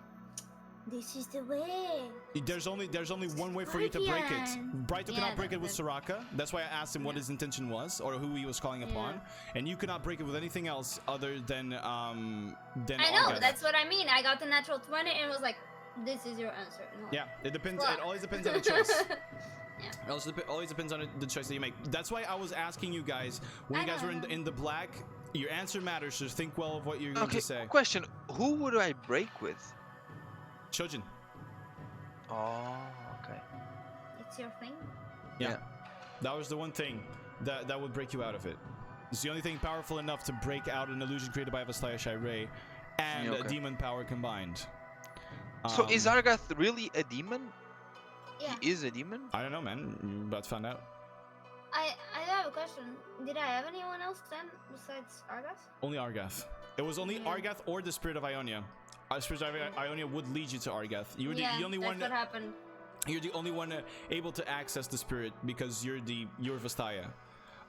This is the way.
There's only one way for you to break it.
Scorpion.
Brighto
Yeah,
cannot break it with
that-
Soraka. That's why I asked him what his intention was or who he was calling upon. And you cannot break it with anything else other than
I know,
Argeth.
that's what I mean. I got the natural 20 and was like, this is your answer. No.
Yeah, it depends.
Fuck.
It always depends on the choice.
Yeah.
It also always depends on the choice that you make. That's why I was asking you guys when you guys were in the black. Your answer matters, so think well of what you're going
Okay,
to say.
question. Who would I break with?
Shojin.
Oh, okay.
It's your thing.
Yeah. That was the one thing that would break you out of it. It's the only thing powerful enough to break out an illusion created by Avastaya Shirei and a demon power combined.
So is Argath really a demon?
Yeah.
He is a demon?
I don't know, man. You're about to find out.
I have a question. Did I have anyone else then besides Argas?
Only Argath. It was only Argath or the Spirit of Ionia. Spirit of Ionia would lead you to Argath. You were the only
that's
one.
what happened.
You're the only one able to access the spirit because you're Vastaya.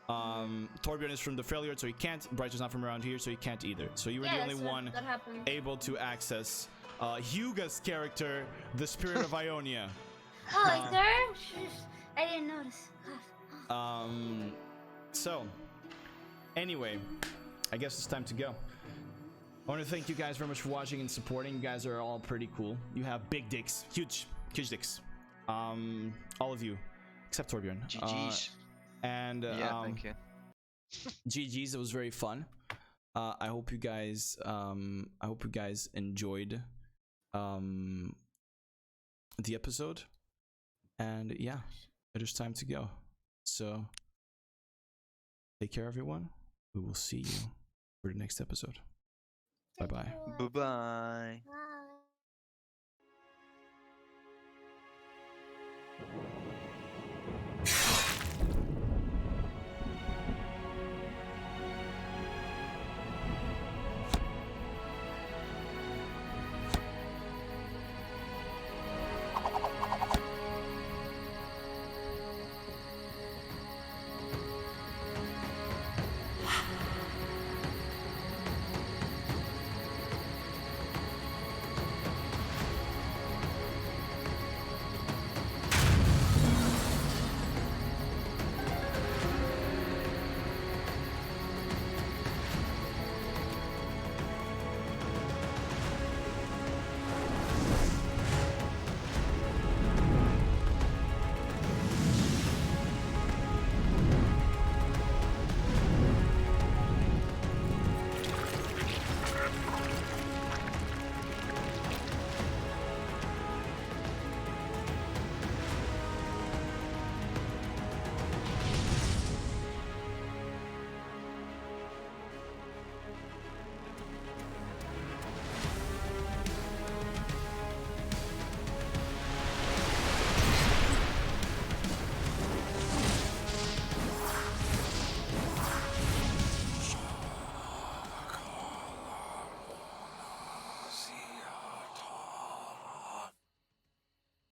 Torbjorn is from the Freljord, so he can't. Brighter's not from around here, so he can't either. So you were the only one able to access Huga's character, the Spirit of Ionia.
Oh, is there? I didn't notice.
So, anyway, I guess it's time to go. I want to thank you guys very much for watching and supporting. You guys are all pretty cool. You have big dicks, huge dicks. All of you, except Torbjorn.
GG's.
And
Yeah, thank you.
GG's. It was very fun. I hope you guys enjoyed the episode. And yeah, it is time to go. So take care, everyone. We will see you for the next episode. Bye bye.
Bye-bye.
Bye.